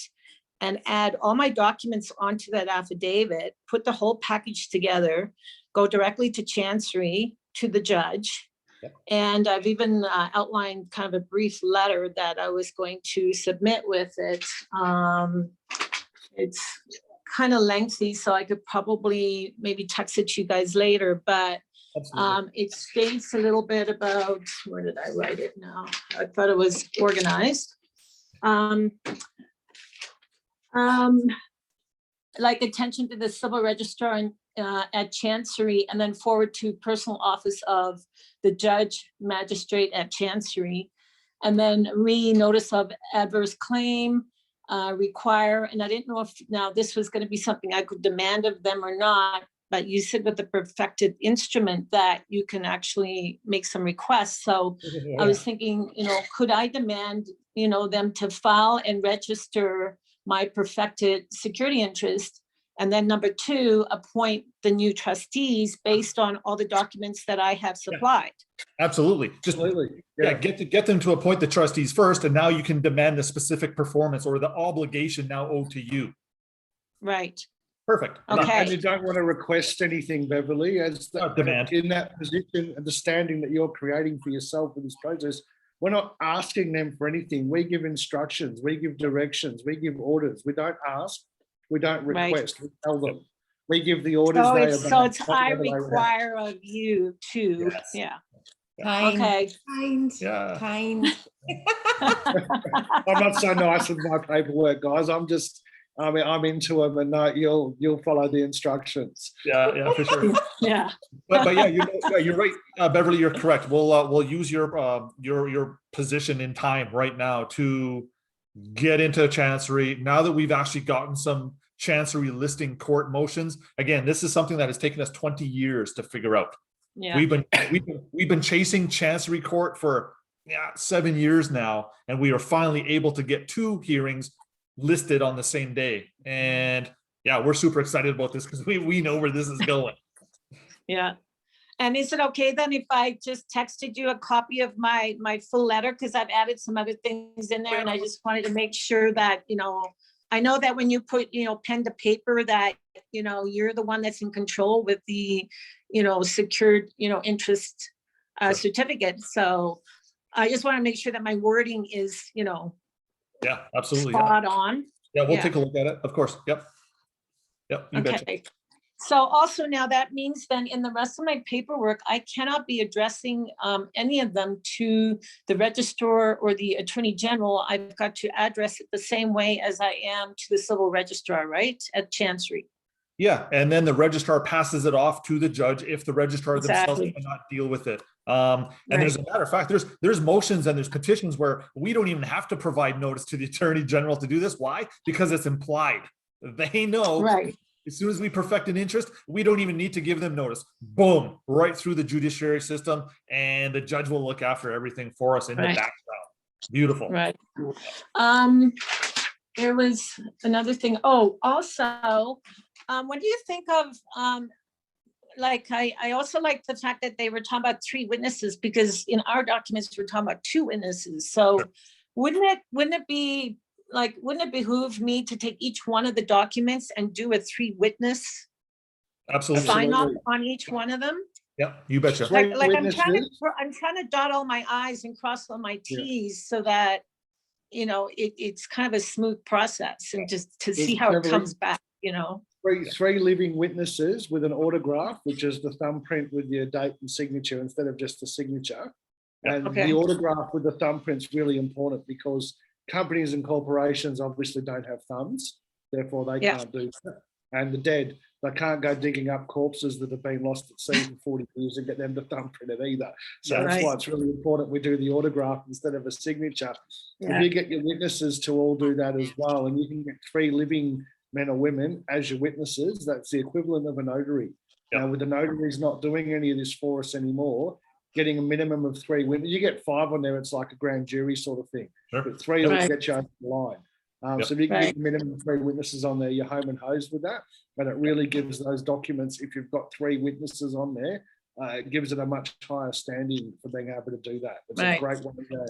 Speaker 7: and add all my documents onto that affidavit, put the whole package together, go directly to Chancery, to the judge.
Speaker 3: Yep.
Speaker 7: And I've even outlined kind of a brief letter that I was going to submit with it. It's kind of lengthy, so I could probably maybe text it to you guys later, but it states a little bit about, where did I write it now? I thought it was organized. Like attention to the civil registrar at Chancery, and then forward to personal office of the judge magistrate at Chancery, and then notice of adverse claim, require, and I didn't know if now this was going to be something I could demand of them or not, but you said with the perfected instrument that you can actually make some requests. So I was thinking, could I demand, them to file and register my perfected security interest? And then number 2, appoint the new trustees based on all the documents that I have supplied.
Speaker 3: Absolutely. Just get them to appoint the trustees first, and now you can demand the specific performance or the obligation now owed to you.
Speaker 7: Right.
Speaker 3: Perfect.
Speaker 7: Okay.
Speaker 5: And you don't want to request anything, Beverly, as
Speaker 3: Demand.
Speaker 5: in that position, understanding that you're creating for yourself in this process. We're not asking them for anything. We give instructions, we give directions, we give orders. We don't ask, we don't request, we tell them. We give the orders.
Speaker 7: So it's I require of you to,
Speaker 3: Yes.
Speaker 7: yeah.
Speaker 1: Kind,
Speaker 7: Okay.
Speaker 1: kind,
Speaker 3: Yeah.
Speaker 1: kind.
Speaker 5: I'm not so nice with my paperwork, guys. I'm into them, and you'll follow the instructions.
Speaker 3: Yeah, for sure.
Speaker 7: Yeah.
Speaker 3: But yeah, you're right, Beverly. You're correct. We'll use your position in time right now to get into Chancery. Now that we've actually gotten some Chancery listing court motions, again, this is something that has taken us 20 years to figure out.
Speaker 7: Yeah.
Speaker 3: We've been chasing Chancery Court for 7 years now, and we are finally able to get 2 hearings listed on the same day. And yeah, we're super excited about this because we know where this is going.
Speaker 7: Yeah. And is it okay then if I just texted you a copy of my full letter? Because I've added some other things in there, and I just wanted to make sure that, I know that when you put, pen to paper that, you're the one that's in control with the, secured, interest certificate. So I just want to make sure that my wording is,
Speaker 3: Yeah, absolutely.
Speaker 7: spot on.
Speaker 3: Yeah, we'll
Speaker 7: Yeah.
Speaker 3: take a look at it. Of course. Yep. You betcha.
Speaker 7: Okay. So also now that means then in the rest of my paperwork, I cannot be addressing any of them to the registrar or the attorney general. I've got to address it the same way as I am to the civil registrar, right? At Chancery.
Speaker 3: Yeah, and then the registrar passes it off to the judge if the registrar themselves
Speaker 7: Exactly.
Speaker 3: cannot deal with it. And there's a matter of fact, there's motions and there's petitions where we don't even have to provide notice to the attorney general to do this. Why? Because it's implied. They know.
Speaker 7: Right.
Speaker 3: As soon as we perfect an interest, we don't even need to give them notice. Boom, right through the judiciary system, and the judge will look after everything for us in the
Speaker 7: Right.
Speaker 3: background. Beautiful.
Speaker 7: Right. There was another thing. Oh, also, what do you think of, I also like the fact that they were talking about 3 witnesses, because in our documents, we're talking about 2 witnesses. So wouldn't it behoove me to take each one of the documents and do a 3 witness
Speaker 3: Absolutely.
Speaker 7: sign off on each one of them?
Speaker 3: Yeah, you betcha.
Speaker 5: Three
Speaker 7: I'm trying
Speaker 5: witnesses.
Speaker 7: to dot all my I's and cross all my
Speaker 5: Yeah.
Speaker 7: T's so that, it's kind of a smooth process, and just to see
Speaker 5: There's
Speaker 7: how it
Speaker 5: Beverly-
Speaker 7: comes back,
Speaker 5: Three living witnesses with an autograph, which is the thumbprint with your date and signature instead of just the signature. And
Speaker 7: Okay.
Speaker 5: the autograph with the thumbprint's really important because companies and corporations obviously don't have thumbs, therefore they
Speaker 7: Yeah.
Speaker 5: can't do that. And the dead, they can't go digging up corpses that have been lost at sea for 40 years and get them to thumbprint it either. So that's why it's really important we do the autograph instead of a signature.
Speaker 7: Yeah.
Speaker 5: If you get your witnesses to all do that as well, and you can get 3 living men or women as your witnesses, that's the equivalent of a notary.
Speaker 3: Yep.
Speaker 5: Now, with the notaries not doing any of this for us anymore, getting a minimum of 3 witnesses, you get 5 on there, it's like a grand jury sort of thing.
Speaker 3: Sure.
Speaker 5: But 3 will
Speaker 7: Right.
Speaker 5: get you over the line.
Speaker 3: Yep.
Speaker 5: So if you can
Speaker 7: Right.
Speaker 5: get a minimum of 3 witnesses on there, you're home and hosed with that. But it really gives those documents, if you've got 3 witnesses on there, it gives it a much higher standing for being able to do that. It's
Speaker 7: Right.
Speaker 5: a great way to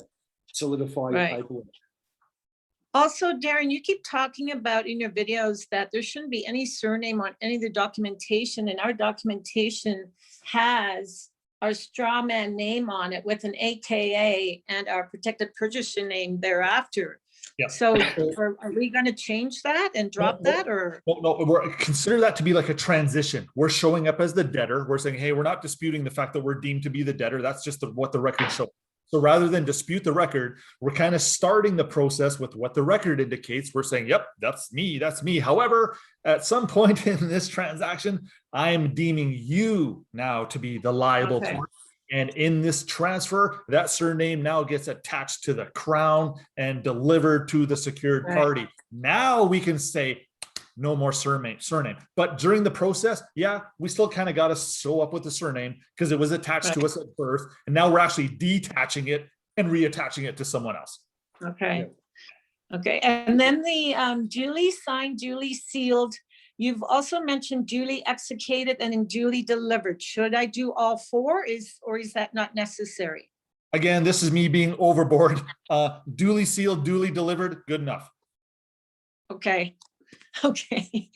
Speaker 5: solidify your
Speaker 7: Right.
Speaker 5: paperwork.
Speaker 7: Also, Darren, you keep talking about in your videos that there shouldn't be any surname on any of the documentation, and our documentation has our straw man name on it with an AKA and our protected purchaser name thereafter.
Speaker 3: Yeah.
Speaker 7: So are we going to change that and drop
Speaker 3: No,
Speaker 7: that, or?
Speaker 3: No, consider that to be like a transition. We're showing up as the debtor. We're saying, hey, we're not disputing the fact that we're deemed to be the debtor. That's just what the record shows. So rather than dispute the record, we're kind of starting the process with what the record indicates. We're saying, yep, that's me. That's me. However, at some point in this transaction, I'm deeming you now to be the liable
Speaker 7: Okay.
Speaker 3: party. And in this transfer, that surname now gets attached to the crown and delivered to the secured
Speaker 7: Right.
Speaker 3: party. Now we can say, no more surname. But during the process, yeah, we still kind of got to show up with the surname because it was attached to
Speaker 7: Right.
Speaker 3: us at birth. And now we're actually detaching it and reattaching it to someone else.
Speaker 7: Okay. Okay, and then the duly signed, duly sealed. You've also mentioned duly executed and then duly delivered. Should I do all four, or is that not necessary?
Speaker 3: Again, this is me being overboard. Duly sealed, duly delivered, good enough.
Speaker 7: Okay, okay.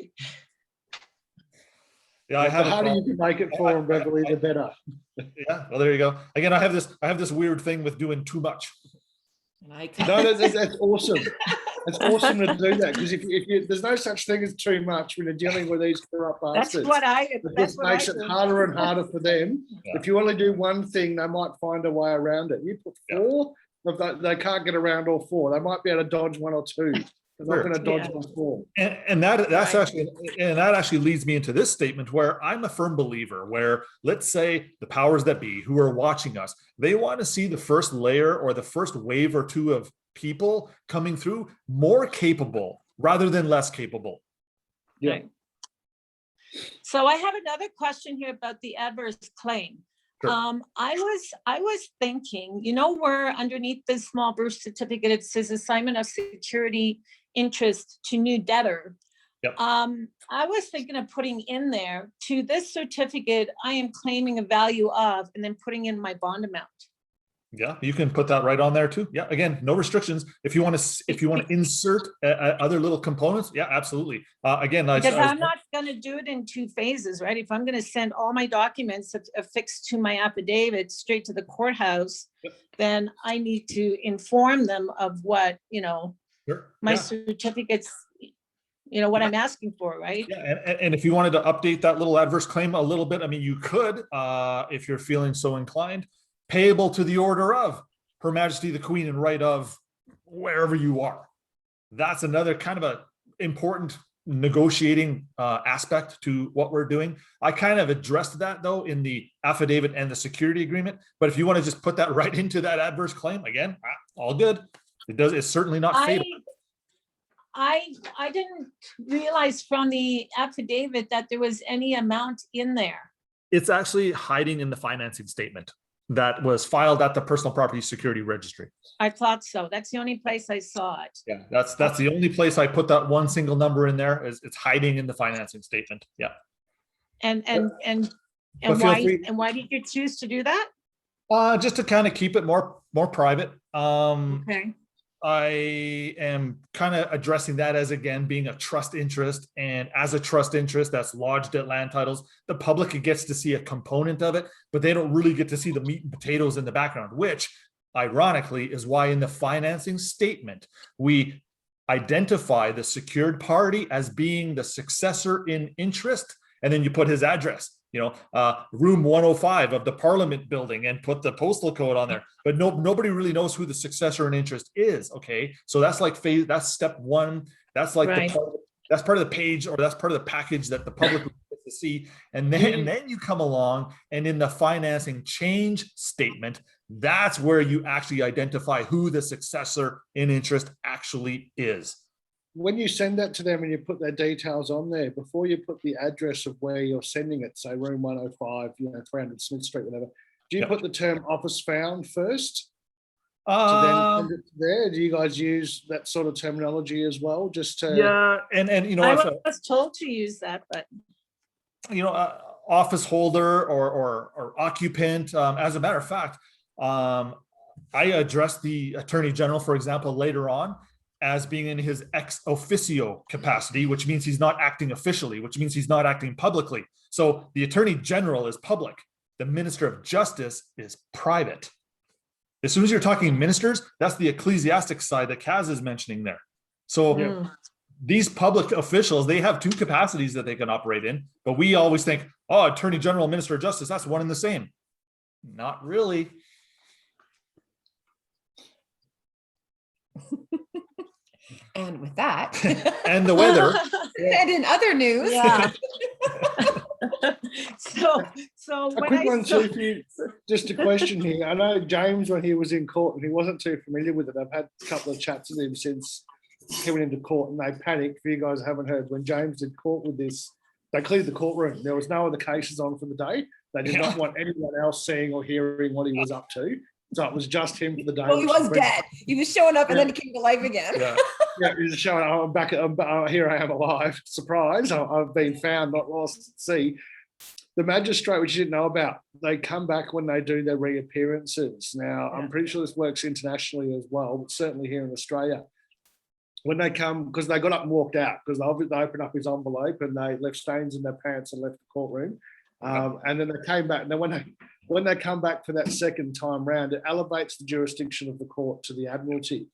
Speaker 3: Yeah, I
Speaker 5: The
Speaker 3: have.
Speaker 5: harder you can make it for them, Beverly, the better.
Speaker 3: Yeah, well, there you go. Again, I have this weird thing with doing too much.
Speaker 1: And I
Speaker 5: No, that's awesome. It's awesome to do that because if you, there's no such thing as too much when you're dealing with these corrupt
Speaker 7: That's
Speaker 5: bastards.
Speaker 7: what I,
Speaker 5: It
Speaker 7: that's
Speaker 5: just
Speaker 7: what I
Speaker 5: makes it
Speaker 7: do.
Speaker 5: harder and harder for them.
Speaker 3: Yeah.
Speaker 5: If you only do one thing, they might find a way around it. You put four, but they can't get around all four. They might be able to dodge one or two. They're not
Speaker 3: Sure.
Speaker 5: going to dodge
Speaker 7: Yeah.
Speaker 5: all four.
Speaker 3: And that's
Speaker 7: Right.
Speaker 3: that actually leads me into this statement where I'm a firm believer where, let's say, the powers that be who are watching us, they want to see the first layer or the first wave or two of people coming through more capable rather than less capable.
Speaker 5: Yeah.
Speaker 7: Right. So I have another question here about the adverse claim.
Speaker 3: Sure.
Speaker 7: I was thinking, you know, where underneath the small birth certificate, it says assignment of security interest to new debtor.
Speaker 3: Yep.
Speaker 7: I was thinking of putting in there, to this certificate, I am claiming a value of, and then putting in my bond amount.
Speaker 3: Yeah, you can put that right on there too. Yeah, again, no restrictions. If you want to insert other little components, yeah, absolutely. Again,
Speaker 7: Because I'm not gonna do it in two phases, right? If I'm gonna send all my documents affixed to my affidavit straight to the courthouse,
Speaker 3: Yep.
Speaker 7: then I need to inform them of what, you know,
Speaker 3: Sure.
Speaker 7: my
Speaker 3: Yeah.
Speaker 7: certificates, you know, what I'm asking for, right?
Speaker 3: Yeah, and if you wanted to update that little adverse claim a little bit, I mean, you could, if you're feeling so inclined, payable to the order of Her Majesty the Queen and right of wherever you are. That's another kind of a important negotiating aspect to what we're doing. I kind of addressed that though in the affidavit and the security agreement, but if you want to just put that right into that adverse claim, again, all good. It's certainly not fatal.
Speaker 7: I didn't realize from the affidavit that there was any amount in there.
Speaker 3: It's actually hiding in the financing statement that was filed at the Personal Property Security Registry.
Speaker 7: I thought so. That's the only place I saw it.
Speaker 3: Yeah, that's the only place I put that one single number in there. Is it's hiding in the financing statement. Yeah.
Speaker 7: And
Speaker 3: But feel free-
Speaker 7: why did you choose to do that?
Speaker 3: Just to kind of keep it more private.
Speaker 7: Okay.
Speaker 3: I am kind of addressing that as, again, being a trust interest, and as a trust interest that's lodged at Land Titles, the public gets to see a component of it, but they don't really get to see the meat and potatoes in the background, which ironically is why in the financing statement, we identify the secured party as being the successor in interest, and then you put his address, room 105 of the Parliament building, and put the postal code on there. But nobody really knows who the successor in interest is. Okay, so that's like that's step one. That's like
Speaker 7: Right.
Speaker 3: that's part of the page, or that's part of the package that the public gets to see. And then you come along, and in the financing change statement, that's where you actually identify who the successor in interest actually is.
Speaker 5: When you send that to them and you put their details on there, before you put the address of where you're sending it, say room 105, 300 Smith Street, whatever, do you
Speaker 3: Yep.
Speaker 5: put the term office found first to then send it to there? Do you guys use that sort of terminology as well? Just to
Speaker 3: Yeah, and
Speaker 7: I was told to use that, but
Speaker 3: office holder or occupant. As a matter of fact, I addressed the Attorney General, for example, later on as being in his ex officio capacity, which means he's not acting officially, which means he's not acting publicly. So the Attorney General is public. The Minister of Justice is private. As soon as you're talking ministers, that's the ecclesiastic side that Kaz is mentioning there. So these public officials, they have two capacities that they can operate in, but we always think, oh, Attorney General, Minister of Justice, that's one and the same. Not really.
Speaker 1: And with that,
Speaker 3: And the weather.
Speaker 1: and in other news,
Speaker 7: Yeah. So
Speaker 5: A
Speaker 7: when
Speaker 5: quick
Speaker 7: I
Speaker 5: one,
Speaker 7: saw-
Speaker 5: Chief, just a question here. I know James, when he was in court, and he wasn't too familiar with it. I've had a couple of chats with him since coming into court, and they panicked. For you guys who haven't heard, when James did court with this, they cleared the courtroom. There was no other cases on for the day. They did not want anyone else seeing or hearing what he was up to. So it was just him for the day.
Speaker 1: well, he
Speaker 5: which
Speaker 1: was
Speaker 5: is
Speaker 1: dead. He was showing up and
Speaker 5: Yeah.
Speaker 1: then he came to life again.
Speaker 3: Yeah.
Speaker 5: Yeah, he's showing. I'm back. Here I am alive. Surprise! I've been found, not lost at sea. The magistrate, which you didn't know about, they come back when they do their reappearances. Now, I'm pretty sure this works internationally as well, but certainly here in Australia. When they come, because they got up and walked out, because they opened up his envelope and they left stains in their pants and left the courtroom. And then they came back. And then when they come back for that second time round, it elevates the jurisdiction of the court to the Admiralty.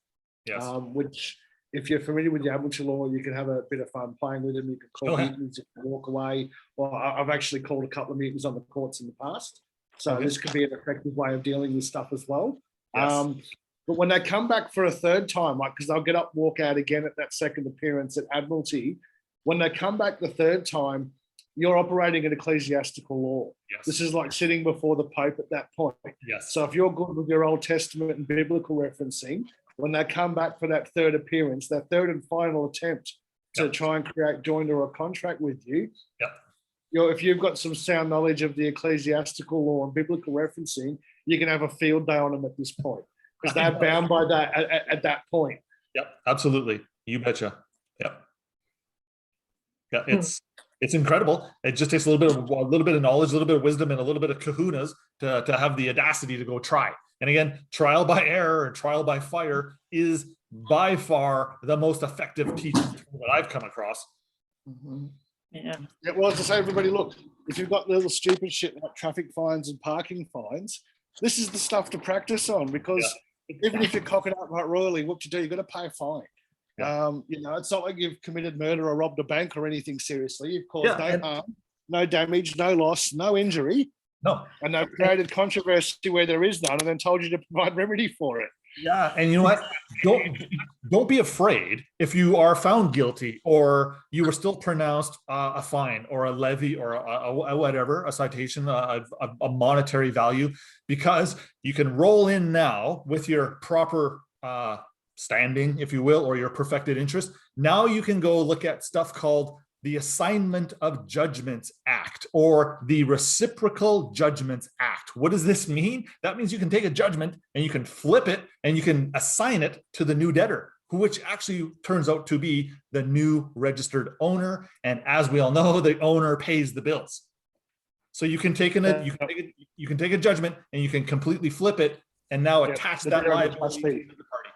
Speaker 3: Yes.
Speaker 5: Which, if you're familiar with the Admiralty law, you can have a bit of fun playing with them. You can call
Speaker 3: Oh, yeah.
Speaker 5: mutinies, you can walk away. Well, I've actually called a couple of mutinies on the courts in the past. So
Speaker 3: Okay.
Speaker 5: this could be an effective way of dealing with stuff as well.
Speaker 3: Yes.
Speaker 5: But when they come back for a third time, like, because they'll get up, walk out again at that second appearance at Admiralty, when they come back the third time, you're operating an ecclesiastical law.
Speaker 3: Yes.
Speaker 5: This is like sitting before the Pope at that point.
Speaker 3: Yes.
Speaker 5: So if you're good with your Old Testament and biblical referencing, when they come back for that third appearance, that third and final attempt to
Speaker 3: Yep.
Speaker 5: try and create joint or a contract with you,
Speaker 3: Yep.
Speaker 5: if you've got some sound knowledge of the ecclesiastical law and biblical referencing, you can have a field day on them at this point because they're bound by that at that point.
Speaker 3: Yep, absolutely. You betcha. Yep. Yeah, it's incredible. It just takes a little bit of knowledge, a little bit of wisdom, and a little bit of kahunas to have the audacity to go try. And again, trial by error and trial by fire is by far the most effective teaching tool that I've come across.
Speaker 1: Mhm.
Speaker 7: Yeah.
Speaker 5: Yeah, well, to say, everybody, look, if you've got little stupid shit like traffic fines and parking fines, this is the stuff to practice on, because even if you're cocking up right royally, what you do, you've got to pay a fine.
Speaker 3: Yeah.
Speaker 5: It's not like you've committed murder or robbed a bank or anything seriously. You've caused
Speaker 3: Yeah,
Speaker 5: no
Speaker 3: and-
Speaker 5: harm, no damage, no loss, no injury,
Speaker 3: No.
Speaker 5: and they've created controversy where there is none and then told you to provide remedy for it.
Speaker 3: Yeah, and you know what? Don't be afraid if you are found guilty or you were still pronounced a fine or a levy or a whatever, a citation, a monetary value, because you can roll in now with your proper standing, if you will, or your perfected interest. Now you can go look at stuff called the Assignment of Judgments Act or the Reciprocal Judgments Act. What does this mean? That means you can take a judgment and you can flip it and you can assign it to the new debtor, which actually turns out to be the new registered owner. And as we all know, the owner pays the bills. So you can take you can take a judgment and you can completely flip it and now
Speaker 5: Yeah,
Speaker 3: attach
Speaker 5: the
Speaker 3: that
Speaker 5: debtor
Speaker 3: liability
Speaker 5: must pay.
Speaker 3: to the party.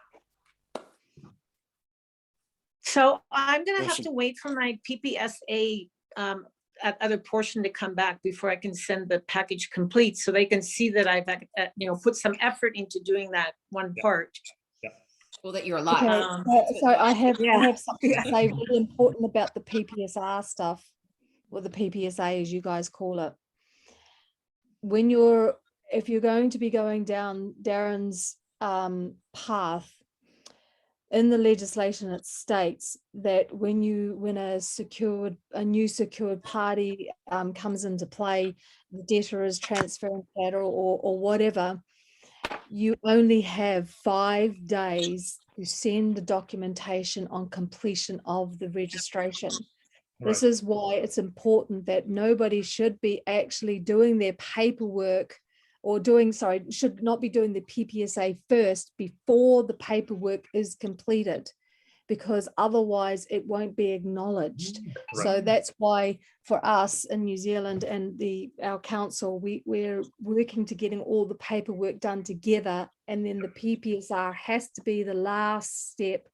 Speaker 7: So I'm gonna have
Speaker 5: Awesome.
Speaker 7: to wait for my PPSA other portion to come back before I can send the package complete, so they can see that I've put some effort into doing that one
Speaker 3: Yeah.
Speaker 7: part.
Speaker 1: Well, that you're
Speaker 4: Okay,
Speaker 1: alive.
Speaker 7: Um,
Speaker 4: so I have
Speaker 7: yeah.
Speaker 4: something to say really important about the PPSR stuff, or the PPSA as you guys call it. If you're going to be going down Darren's path, in the legislation, it states that when a new secured party comes into play, the debtor is transferring collateral or whatever, you only have 5 days to send the documentation on completion of the registration. This is why it's important that nobody should be actually doing their paperwork should not be doing the PPSA first before the paperwork is completed. because otherwise it won't be acknowledged.
Speaker 3: Right.
Speaker 4: So that's why for us in New Zealand and our council, we're working to getting all the paperwork done together, and then the PPSR has to be the last step.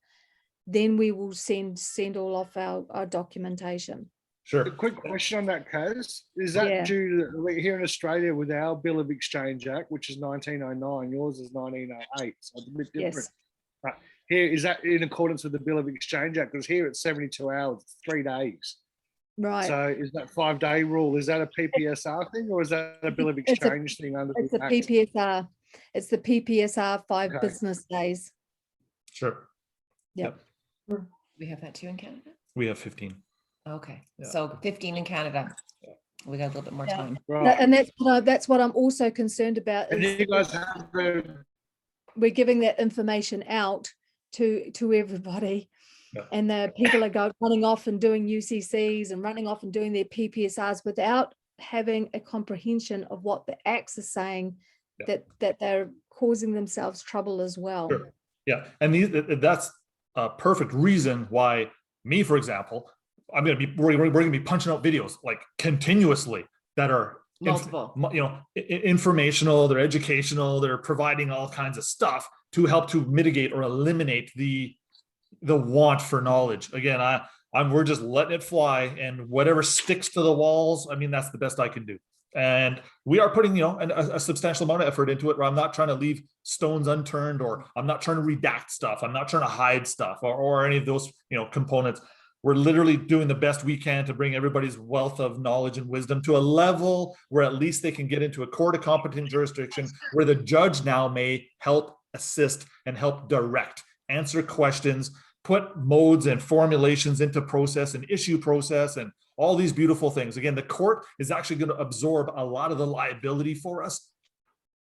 Speaker 4: Then we will send all of our documentation.
Speaker 3: Sure.
Speaker 5: A quick question on that, Kaz. Is that
Speaker 4: Yeah.
Speaker 5: due to we're here in Australia with our Bill of Exchange Act, which is 1909, yours is 1908, so it's a bit different.
Speaker 4: Yes.
Speaker 5: Right. Here, is that in accordance with the Bill of Exchange Act? Because here it's 72 hours, it's 3 days.
Speaker 4: Right.
Speaker 5: So is that 5-day rule? Is that a PPSR thing, or is that a Bill of
Speaker 4: It's a-
Speaker 5: Exchange thing under
Speaker 4: It's
Speaker 5: the
Speaker 4: the
Speaker 5: Act?
Speaker 4: PPSR. It's the PPSR 5
Speaker 5: Okay.
Speaker 4: business days.
Speaker 3: Sure.
Speaker 4: Yep.
Speaker 1: We have that too in Canada?
Speaker 3: We have 15.
Speaker 1: Okay,
Speaker 3: Yeah.
Speaker 1: so 15 in Canada.
Speaker 3: Yeah.
Speaker 1: We got a little bit more
Speaker 4: Yeah.
Speaker 1: time.
Speaker 5: Right.
Speaker 4: And that's what I'm also concerned about.
Speaker 5: And
Speaker 4: Is
Speaker 5: you guys have the
Speaker 4: we're giving that information out to everybody.
Speaker 3: Yeah.
Speaker 4: And the people are running off and doing UCCs and running off and doing their PPSRs without having a comprehension of what the acts are saying,
Speaker 3: Yeah.
Speaker 4: that they're causing themselves trouble as well.
Speaker 3: Sure. Yeah, and that's a perfect reason why me, for example, we're going to be punching out videos like continuously that are
Speaker 1: Multiple.
Speaker 3: informational, they're educational, they're providing all kinds of stuff to help to mitigate or eliminate the want for knowledge. Again, we're just letting it fly, and whatever sticks to the walls, I mean, that's the best I can do. And we are putting, a substantial amount of effort into it, where I'm not trying to leave stones unturned, or I'm not trying to redact stuff. I'm not trying to hide stuff or any of those, components. We're literally doing the best we can to bring everybody's wealth of knowledge and wisdom to a level where at least they can get into a court of competent jurisdiction, where the judge now may help assist and help direct, answer questions, put modes and formulations into process and issue process and all these beautiful things. Again, the court is actually going to absorb a lot of the liability for us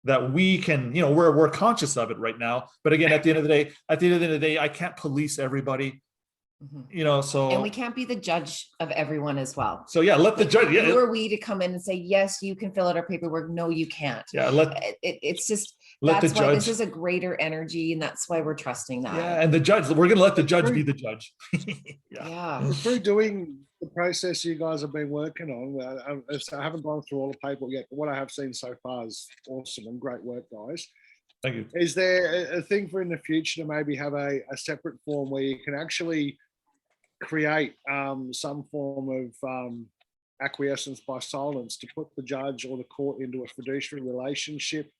Speaker 3: that we can, we're conscious of it right now. But again, at the end of the day, I can't police everybody, so.
Speaker 1: And we can't be the judge of everyone as well.
Speaker 3: So yeah, let the judge,
Speaker 1: Who are we to come in and say, yes, you can fill out our paperwork? No, you can't.
Speaker 3: Yeah, let
Speaker 1: It's just,
Speaker 3: the
Speaker 1: that's why this
Speaker 3: judge.
Speaker 1: is a greater energy, and that's why we're trusting that.
Speaker 3: Yeah, and the judge, we're going to let the judge be the judge. Yeah.
Speaker 1: Yeah.
Speaker 5: through doing the process you guys have been working on. I haven't gone through all the paperwork yet, but what I have seen so far is awesome and great work, guys.
Speaker 3: Thank you.
Speaker 5: Is there a thing for in the future to maybe have a separate form where you can actually create some form of acquiescence by silence to put the judge or the court into a fiduciary relationship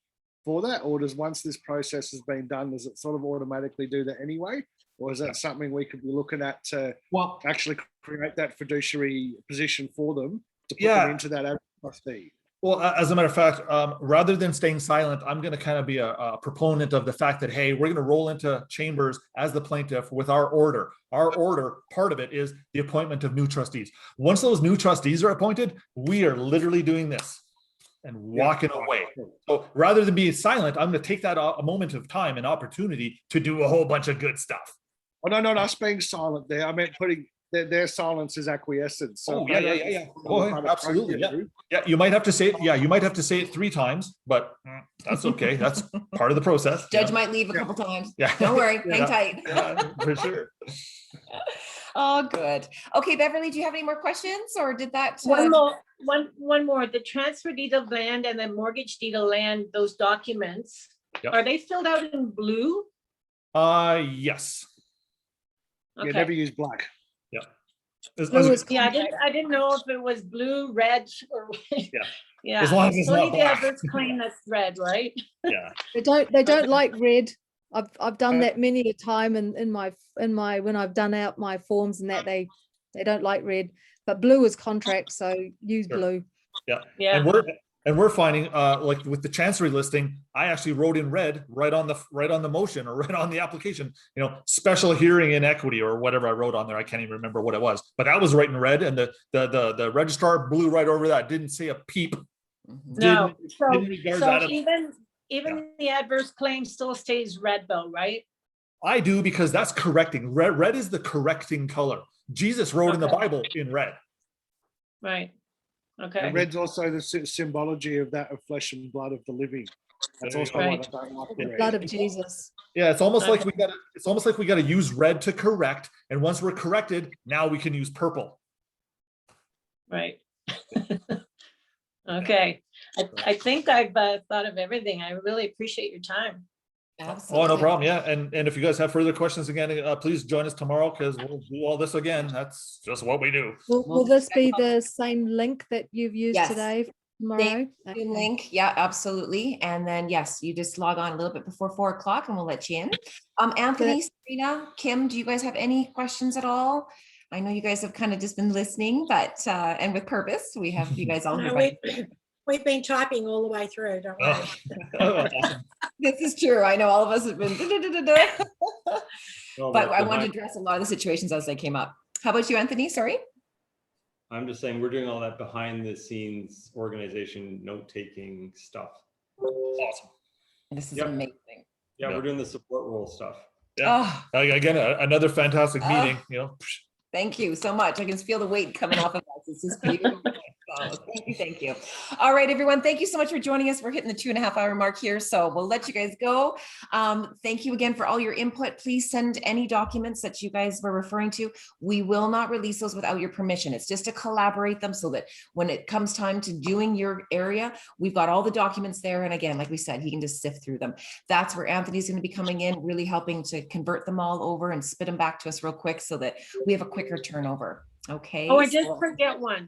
Speaker 5: for that? Or does, once this process has been done, does it sort of automatically do that anyway? Or is that something we could be looking at to actually create that fiduciary position for them to put them into that as a trustee?
Speaker 3: Well, as a matter of fact, rather than staying silent, I'm going to kind of be a proponent of the fact that, hey, we're going to roll into chambers as the plaintiff with our order. Our order, part of it is the appointment of new trustees. Once those new trustees are appointed, we are literally doing this and walking away. So rather than being silent, I'm going to take that a moment of time and opportunity to do a whole bunch of good stuff.
Speaker 5: Oh, no, not us being silent there. I meant putting their silence is acquiescence. So
Speaker 3: Yeah. Oh, absolutely. Yeah, you might have to say it. Yeah, you might have to say it 3 times, but that's okay. That's part of the process.
Speaker 1: Judge might leave a couple times.
Speaker 3: Yeah.
Speaker 1: Don't worry, hang tight.
Speaker 3: Yeah, for sure.
Speaker 1: Oh, good. Okay, Beverly, do you have any more questions, or did that?
Speaker 7: One more. The transfer deed of land and the mortgage deed of land, those documents,
Speaker 3: Yep.
Speaker 7: are they filled out in blue?
Speaker 3: Yes.
Speaker 5: Yeah,
Speaker 7: Okay.
Speaker 5: never use black.
Speaker 4: Blue is
Speaker 7: Yeah,
Speaker 4: contract.
Speaker 7: I didn't know if it was blue, red, or. Yeah.
Speaker 3: As long as it's
Speaker 7: Only
Speaker 3: not
Speaker 7: the
Speaker 3: black.
Speaker 7: adverse claim that's red, right?
Speaker 3: Yeah.
Speaker 4: They don't like red. I've done that many a time in my when I've done out my forms and that they don't like red, but blue is contract, so use
Speaker 3: Sure.
Speaker 4: blue.
Speaker 7: Yeah.
Speaker 3: And we're finding, like with the chancery listing, I actually wrote in red right on the motion or right on the application, special hearing in equity or whatever I wrote on there. I can't even remember what it was, but that was right in red, and the registrar blew right over that. Didn't say a peep.
Speaker 1: Mhm.
Speaker 7: No,
Speaker 3: Didn't regard that
Speaker 7: so
Speaker 3: at-
Speaker 7: even the adverse claim still stays red though, right?
Speaker 3: I do, because that's correcting. Red is the correcting color. Jesus wrote in the
Speaker 7: Okay.
Speaker 3: Bible in red.
Speaker 7: Right. Okay.
Speaker 5: And red's also the symbology of that of flesh and blood of the living. That's
Speaker 3: There you
Speaker 5: also
Speaker 3: go.
Speaker 5: why
Speaker 7: Right.
Speaker 5: they don't like
Speaker 4: The
Speaker 5: red.
Speaker 4: blood of Jesus.
Speaker 3: Yeah, it's almost like
Speaker 7: Okay.
Speaker 3: we gotta use red to correct, and once we're corrected, now we can use purple.
Speaker 7: Right. Okay, I think I've thought of everything. I really appreciate your time.
Speaker 3: Oh, no problem. Yeah, and if you guys have further questions again, please join us tomorrow because we'll do all this again. That's just what we do.
Speaker 4: Will this be the same link that you've used
Speaker 1: Yes.
Speaker 4: today for tomorrow?
Speaker 1: Zoom
Speaker 4: Okay.
Speaker 1: link, yeah, absolutely. And then, yes, you just log on a little bit before 4 o'clock and we'll let you in. Anthony, Serena, Kim, do you guys have any questions at all? I know you guys have kind of just been listening, but, and with purpose, we have you guys all here.
Speaker 2: No,
Speaker 1: by-
Speaker 2: we've been typing all the way through, don't worry.
Speaker 3: Oh, awesome.
Speaker 1: This is true. I know all of us have been,
Speaker 6: No,
Speaker 1: but I wanted
Speaker 6: behind-
Speaker 1: to address a lot of the situations as they came up. How about you, Anthony? Sorry.
Speaker 6: I'm just saying, we're doing all that behind the scenes organization, note-taking stuff.
Speaker 3: Awesome.
Speaker 1: This is
Speaker 6: Yep.
Speaker 1: amazing.
Speaker 6: Yeah,
Speaker 3: Yeah.
Speaker 6: we're doing the support role stuff.
Speaker 1: Oh,
Speaker 3: Again, another fantastic
Speaker 1: Ah.
Speaker 3: meeting, you know.
Speaker 1: thank you so much. I can feel the weight coming off of us. This is beautiful. So, thank you, thank you. All right, everyone. Thank you so much for joining us. We're hitting the 2.5-hour mark here, so we'll let you guys go. Thank you again for all your input. Please send any documents that you guys were referring to. We will not release those without your permission. It's just to collaborate them so that when it comes time to doing your area, we've got all the documents there. And again, like we said, he can just sift through them. That's where Anthony's going to be coming in, really helping to convert them all over and spit them back to us real quick so that we have a quicker turnover. Okay.
Speaker 7: Oh, I just
Speaker 1: so-
Speaker 7: forget one.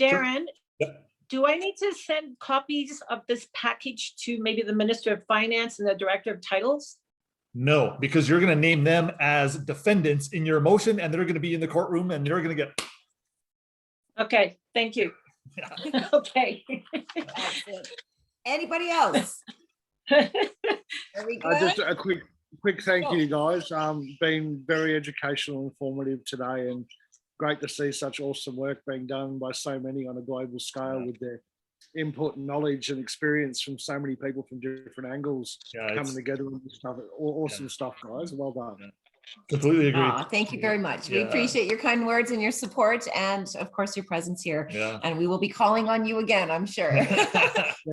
Speaker 7: Darren,
Speaker 3: Yep.
Speaker 7: do I need to send copies of this package to maybe the Minister of Finance and the Director of Titles?
Speaker 3: No, because you're going to name them as defendants in your motion, and they're going to be in the courtroom, and they're going to get.
Speaker 7: Okay, thank you.
Speaker 3: Yeah.
Speaker 7: Okay.
Speaker 1: Excellent. Anybody else? Are we good?
Speaker 5: Just a quick thank
Speaker 1: Oh.
Speaker 5: you, guys. Been very educational, informative today, and great to see such awesome work being done by so many on a global scale with their input and knowledge and experience from so many people from different angles
Speaker 3: Yeah,
Speaker 5: coming
Speaker 3: it's
Speaker 5: together and stuff. Awesome stuff, guys. Well done.
Speaker 3: completely agree.
Speaker 1: Aw, thank you very much. We
Speaker 3: Yeah.
Speaker 1: appreciate your kind words and your support and of course your presence here.
Speaker 3: Yeah.
Speaker 1: And we will be calling on you again, I'm sure. You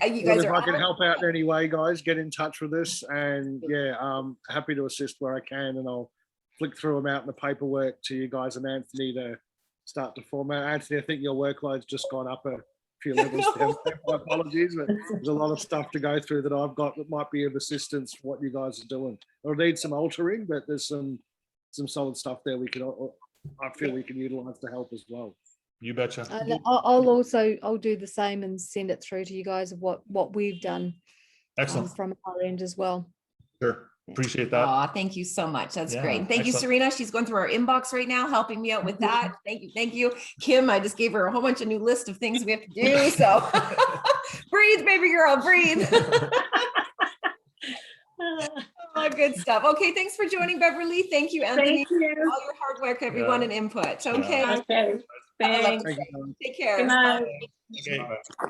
Speaker 5: Well,
Speaker 1: guys
Speaker 5: if
Speaker 1: are
Speaker 5: I can
Speaker 1: all-
Speaker 5: help out in any way, guys, get in touch with us. And yeah, happy to assist where I can. And I'll flick through them out in the paperwork to you guys and Anthony to start to format. Anthony, I think your workload's just gone up a few levels. down there. My apologies, but there's a lot of stuff to go through that I've got that might be of assistance for what you guys are doing. It'll need some altering, but there's some solid stuff there we can, I feel we can utilize to help as well.
Speaker 3: You betcha.
Speaker 4: And I'll do the same and send it through to you guys of what we've done
Speaker 3: Excellent.
Speaker 4: from our end as well.
Speaker 3: Sure. Appreciate that.
Speaker 1: Aw, thank you so much. That's
Speaker 3: Yeah,
Speaker 1: great. And thank you,
Speaker 3: excellent.
Speaker 1: Serena. She's going through our inbox right now, helping me out with that. Thank you. Thank you. Kim, I just gave her a whole bunch of new list of things we have to do. So breathe, baby girl, breathe. Oh, good stuff. Okay, thanks for joining, Beverly. Thank you, Anthony.
Speaker 7: Thank you.
Speaker 1: All your hard work, everyone, and input. Okay.
Speaker 7: Okay, thanks.
Speaker 5: Thank you, guys.
Speaker 1: Take care.
Speaker 7: Good night.
Speaker 3: Okay.
Speaker 6: Bye.